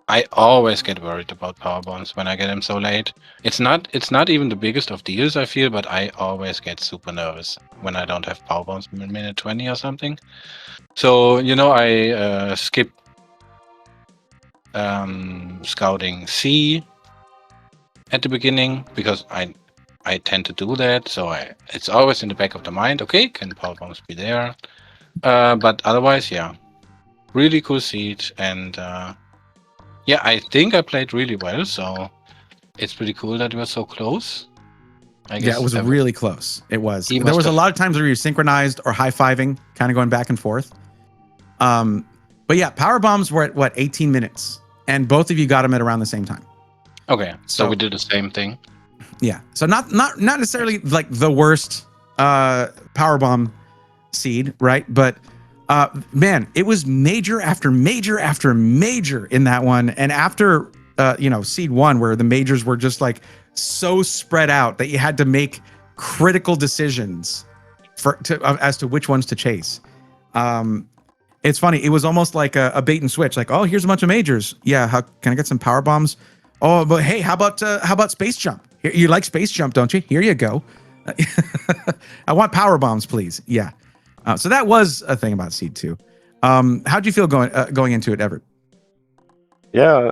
I always get worried about power bombs when I get them so late. It's not even the biggest of deals, I feel, but I always get super nervous when I don't have power bombs in minute 20 or something. So, I skip scouting C at the beginning because I tend to do that. So it's always in the back of the mind. Okay, can power bombs be there? But otherwise, yeah, really cool seed. And yeah, I think I played really well. So it's pretty cool that we were so close. I guess Yeah, it was really close. It was. There was a lot of times where you synchronized or high-fiving, kind of going back and forth. But yeah, power bombs were at what, 18 minutes, and both of you got them at around the same time. Okay, so we did the same thing. Yeah, so not necessarily like the worst power bomb seed, right? But man, it was major after major after major in that one, and after seed 1, where the majors were just like so spread out that you had to make critical decisions as to which ones to chase. It's funny. It was almost like a bait and switch. Like, oh, here's a bunch of majors. Yeah, how can I get some power bombs? Oh, but hey, how about space jump? Here, you like space jump, don't you? Here you go. I want power bombs, please. Yeah. So that was a thing about seed 2. How'd you feel going into it, Evert? Yeah,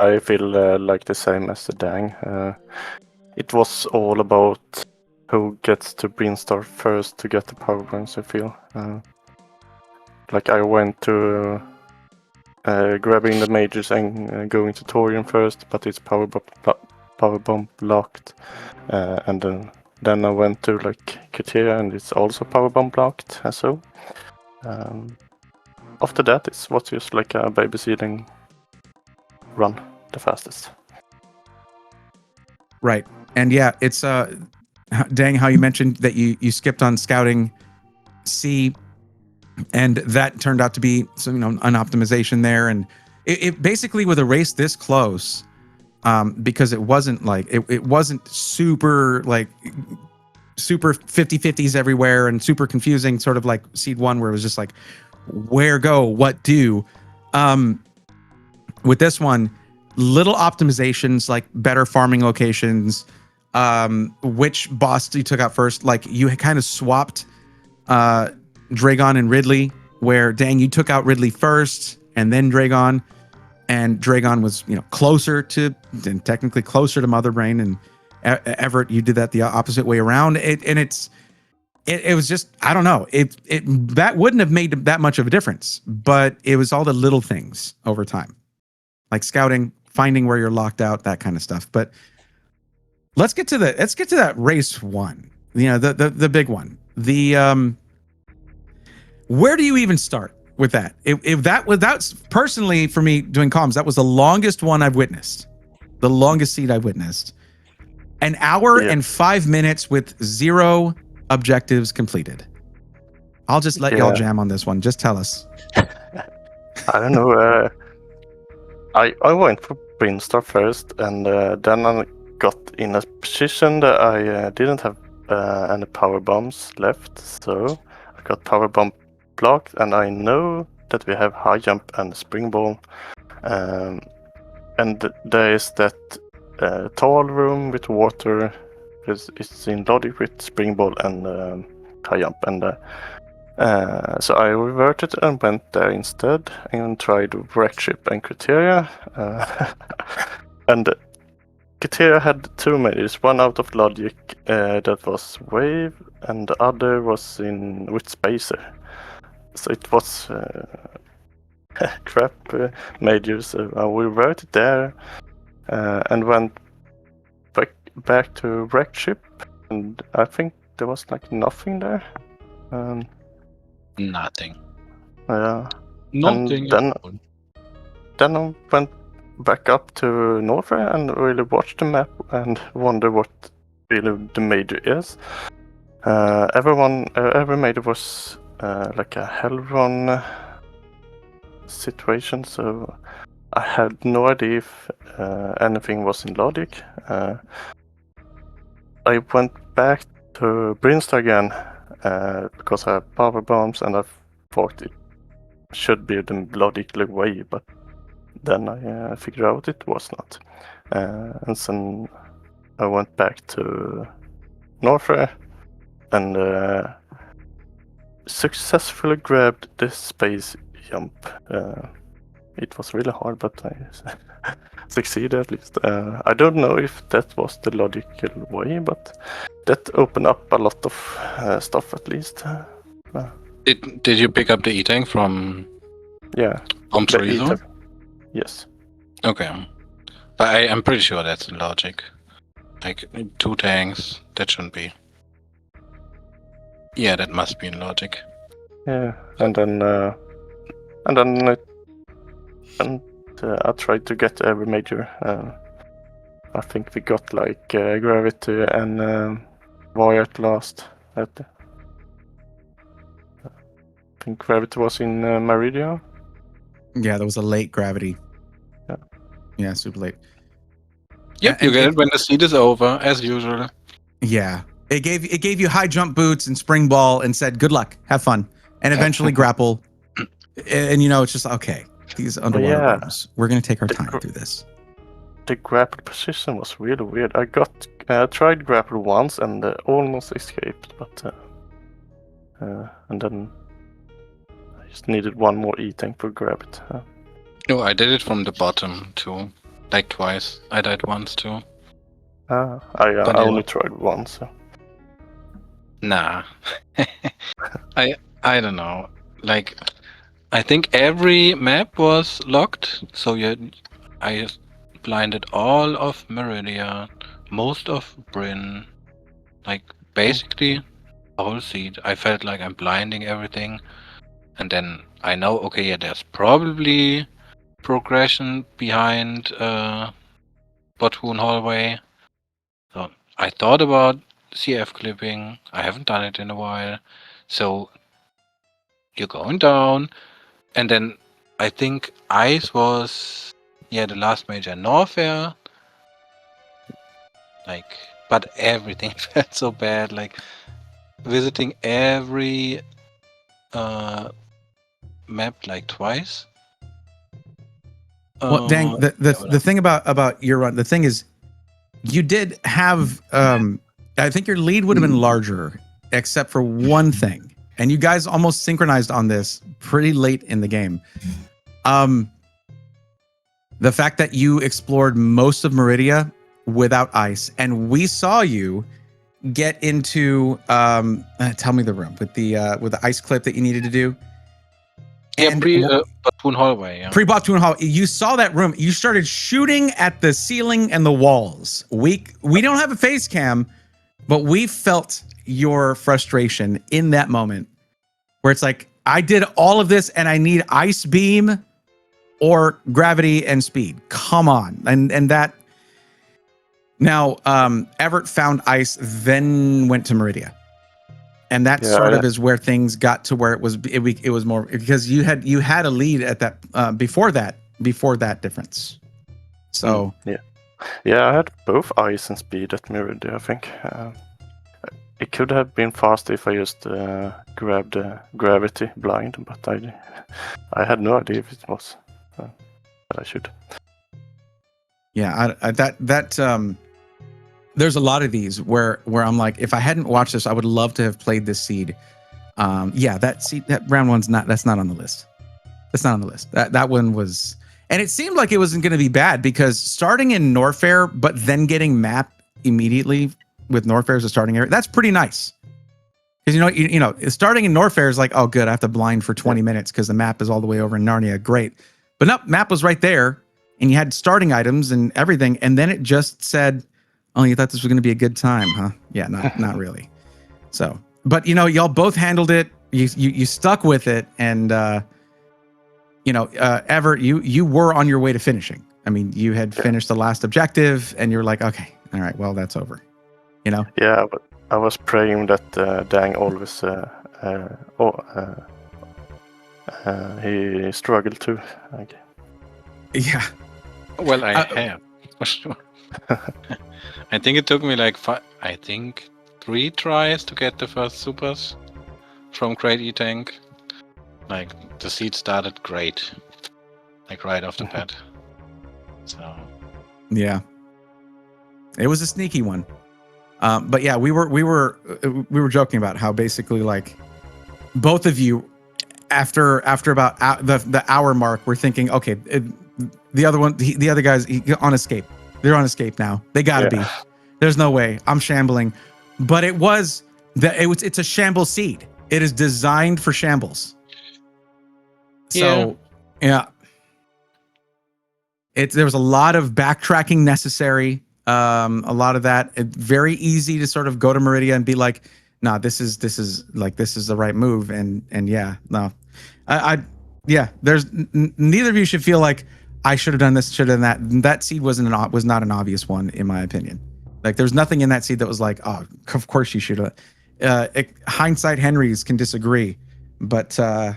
I feel like the same as the Dang. It was all about who gets to Beanstar first to get the power bombs, I feel. Like I went to grabbing the majors and going to Torium first, but it's power bomb locked. And then I went to like Kateria and it's also power bomb locked. So after that, it was just like a babysitting run the fastest. Right. And yeah, it's Dang, how you mentioned that you skipped on scouting C, and that turned out to be some an optimization there. And it basically, with a race this close, because it wasn't like it wasn't super 50-50s everywhere and super confusing, sort of like seed 1, where it was just like where go, what do. With this one, little optimizations, like better farming locations, which boss you took out first. Like you kind of swapped Dragon and Ridley, where Dang, you took out Ridley first and then Dragon, and Dragon was closer to, and technically closer to Mother Brain, and Evert, you did that the opposite way around. And it's it was just, I don't know. It that wouldn't have made that much of a difference, but it was all the little things over time, like scouting, finding where you're locked out, that kind of stuff. But let's get to that race one. You know, the big one. Where do you even start with that? If that's personally for me doing comms, that was the longest one I've witnessed. The longest seed I've witnessed. An hour and 5 minutes with 0 objectives completed. I'll just let y'all jam on this one. Just tell us. I don't know. I went for Brinstar first, and then I got in a position that I didn't have any power bombs left, so I got power bomb blocked, and I know that we have high jump and spring ball, and there is that tall room with water. It's in logic with spring ball and high jump, and so I reverted and went there instead and tried wreck ship and criteria, and criteria had 2 majors, one out of logic that was wave, and the other was with spacer. So it was crap majors. So I reverted there and went back to wreck ship, and I think there was like nothing there. Nothing. Yeah. Nothing. Then I went back up to Norfair and really watched the map and wonder what really the major is. Every major was like a hell run situation, so I had no idea if anything was in logic. I went back to Brinstar again because I have power bombs, and I thought it should be the logical way, but then I figured out it was not. And then I went back to Norfair and successfully grabbed the space jump. It was really hard, but I succeeded at least. I don't know if that was the logical way, but that opened up a lot of stuff at least. Did you pick up the E-Tank from Chorizo? Yes. Okay. I'm pretty sure that's in logic. Like 2 tanks, that shouldn't be. Yeah, that must be in logic. Yeah, and then I tried to get every major. I think we got like Gravity and Wyatt last. I think Gravity was in Meridia. Yeah, there was a late Gravity. Yeah. Yeah, super late. Yep, you get it when the seed is over, as usual. Yeah. It gave you high jump boots and spring ball and said, good luck, have fun. And eventually grapple. And you know, it's just, okay, these underwater rooms, we're going to take our time through this. The grapple position was really weird. I tried grapple once and almost escaped, but and then I just needed one more E-tank to grab it. No, I did it from the bottom too, like twice. I died once too. I only tried once. So. Nah, I don't know. Like, I think every map was locked, so I blinded all of Meridia, most of Bryn, like basically the whole seed. I felt like I'm blinding everything, and then I know, okay, yeah, there's probably progression behind Botwoon hallway. So I thought about CF clipping. I haven't done it in a while, so you're going down, and then I think Ice was the last major Norfair. Like, but everything felt so bad. Like visiting every map like twice. Well, dang, the thing about your run, the thing is, you did have, I think your lead would have been larger, except for one thing. And you guys almost synchronized on this pretty late in the game. The fact that you explored most of Meridia without ice, and we saw you get into tell me the room with the ice clip that you needed to do. Yeah, And Baboon hallway. Yeah. Pre-Bottoon Hall, you saw that room. You started shooting at the ceiling and the walls. We don't have a face cam, but we felt your frustration in that moment where it's like, I did all of this and I need ice beam or gravity and speed. Come on. And that now Evert found ice, then went to Meridia. And that sort of is where things got to where it was more because you had a lead at that before that difference. So I had both ice and speed at Meridia. I think it could have been faster if I just grabbed gravity blind, but I had no idea if it was. But I should. Yeah, there's a lot of these where I'm like, if I hadn't watched this, I would love to have played this seed. That round one's that's not on the list. That's not on the list. That one was, and it seemed like it wasn't going to be bad because starting in Norfair, but then getting map immediately with Norfair as a starting area, that's pretty nice. Because you know, starting in Norfair is like, oh good, I have to blind for 20 minutes because the map is all the way over in Narnia. Great, but no, map was right there, and you had starting items and everything, and then it just said, oh, you thought this was going to be a good time, huh? Yeah, not really. So, but y'all both handled it. You stuck with it, and Evert, you were on your way to finishing. I mean, you had finished the last objective, and you're like, okay, all right, well, that's over. Yeah, but I was praying that Dang always he struggled too. Okay. Yeah. Well, I have for sure. I think it took me like 3 tries to get the first supers from Great E-Tank. Like, the seed started great. Like, right off the bat. So... Yeah. It was a sneaky one. But yeah, we were joking about how basically, like, both of you, after about the hour mark, were thinking, okay, the other guys on escape. They're on escape now. They gotta be. There's no way. I'm shambling. But it's a shamble seed. It is designed for shambles. So yeah. There was a lot of backtracking necessary. A lot of that. It's very easy to sort of go to Meridia and be like, nah, this is the right move. And yeah, no. There's neither of you should feel like I should have done this, should have done that. That seed was not an obvious one, in my opinion. Like, there's nothing in that seed that was like, oh, of course you should have. Hindsight Henrys can disagree, but it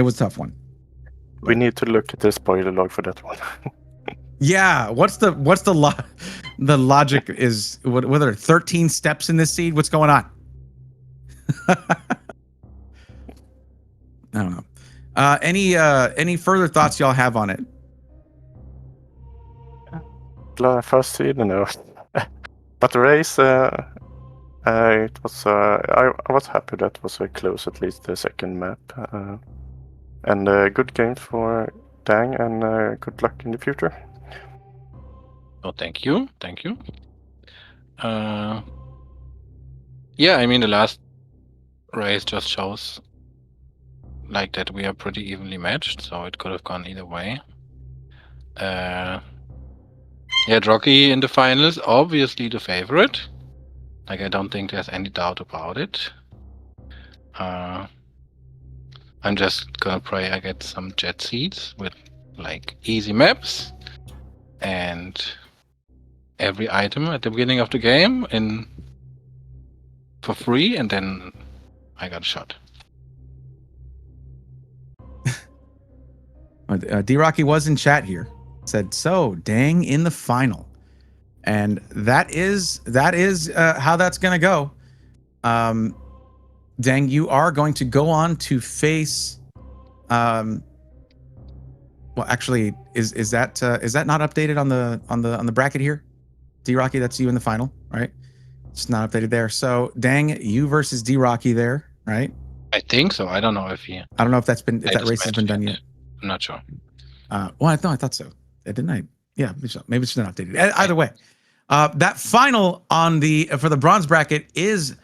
was a tough one. We need to look at the spoiler log for that one. Yeah, what's the logic is? What are there 13 steps in this seed? What's going on? I don't know. Any further thoughts y'all have on it? First seed, no. But the race, it was. I was happy that was very close, at least the second map. And good games for Dang, and good luck in the future. Oh, thank you. Yeah, I mean, the last race just shows like that we are pretty evenly matched, so it could have gone either way. Drocky in the finals, obviously the favorite. Like, I don't think there's any doubt about it. I'm just gonna pray I get some jet seeds with like easy maps and every item at the beginning of the game for free, and then I got a shot. D-Rocky was in chat here. Said, so Dang in the final. And that is how that's going to go. Dang, you are going to go on to face... well, actually, is that not updated on the bracket here? D-Rocky, that's you in the final, right? It's not updated there. So, Dang, you versus D-Rocky there, right? I think so. I don't know if he... I don't know if that race has been done yet. I'm not sure. Well, I thought so. Didn't I? Yeah, maybe it's not updated. Either way, That final on the for the bronze bracket is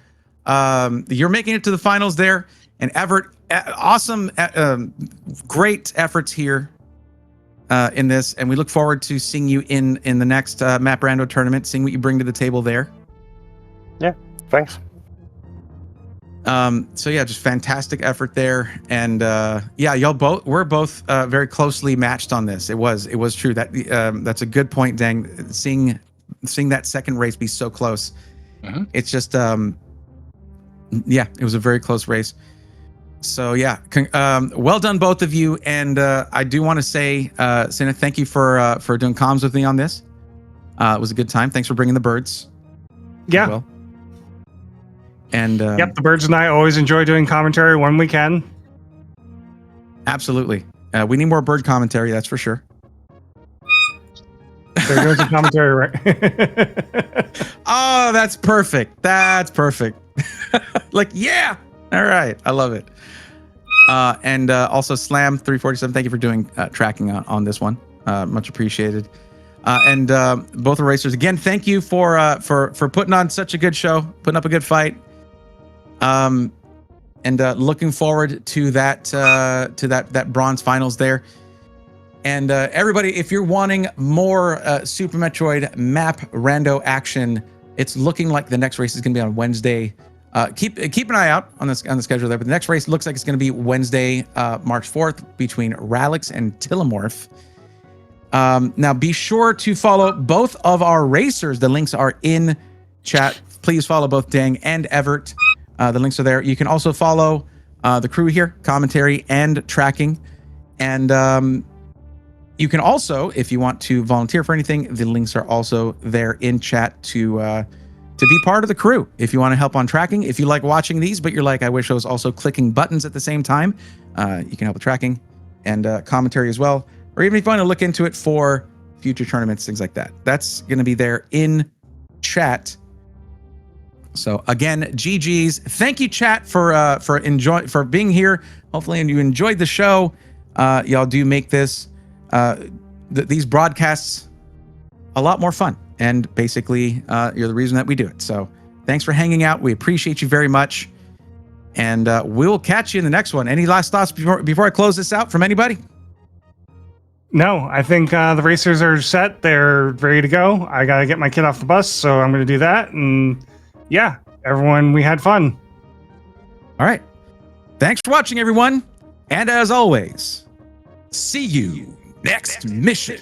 you're making it to the finals there, and Evert, awesome, great efforts here in this, and we look forward to seeing you in the next Map Rando tournament, seeing what you bring to the table there. Yeah, thanks. So yeah, just fantastic effort there, and yeah, we're both very closely matched on this. It was true that that's a good point, Dang. Seeing that second race be so close, it's just yeah, it was a very close race. So yeah, well done both of you, and I do want to say, Sina, thank you for doing comms with me on this. It was a good time. Thanks for bringing the birds. Yeah. Well. And yep, the birds and I always enjoy doing commentary when we can. Absolutely, we need more bird commentary. That's for sure. There goes the commentary, right? Oh, that's perfect. That's perfect. Like, yeah. All right, I love it. And also Slam 347. Thank you for doing tracking on this one. Much appreciated. And both the racers again. Thank you for putting on such a good show, putting up a good fight. And looking forward to that bronze finals there. And everybody, if you're wanting more Super Metroid Map Rando action, it's looking like the next race is going to be on Wednesday. Keep an eye out on the schedule there. But the next race looks like it's going to be Wednesday, March 4th, between Ralix and Tillamorph. Now, be sure to follow both of our racers. The links are in chat. Please follow both Dang and Evert. The links are there. You can also follow the crew here, commentary and tracking. And you can also, if you want to volunteer for anything, the links are also there in chat to be part of the crew. If you want to help on tracking, if you like watching these, but you're like, I wish I was also clicking buttons at the same time, you can help with tracking and commentary as well. Or even if you want to look into it for future tournaments, things like that. That's going to be there in chat. So again, GG's. Thank you, chat, for being here. Hopefully, you enjoyed the show. Y'all do make this these broadcasts a lot more fun, and basically, you're the reason that we do it. So thanks for hanging out. We appreciate you very much, and we'll catch you in the next one. Any last thoughts before I close this out from anybody? No, I think the racers are set. They're ready to go. I got to get my kid off the bus, so I'm going to do that. And yeah, everyone, we had fun. All right. Thanks for watching, everyone. And as always, see you next mission.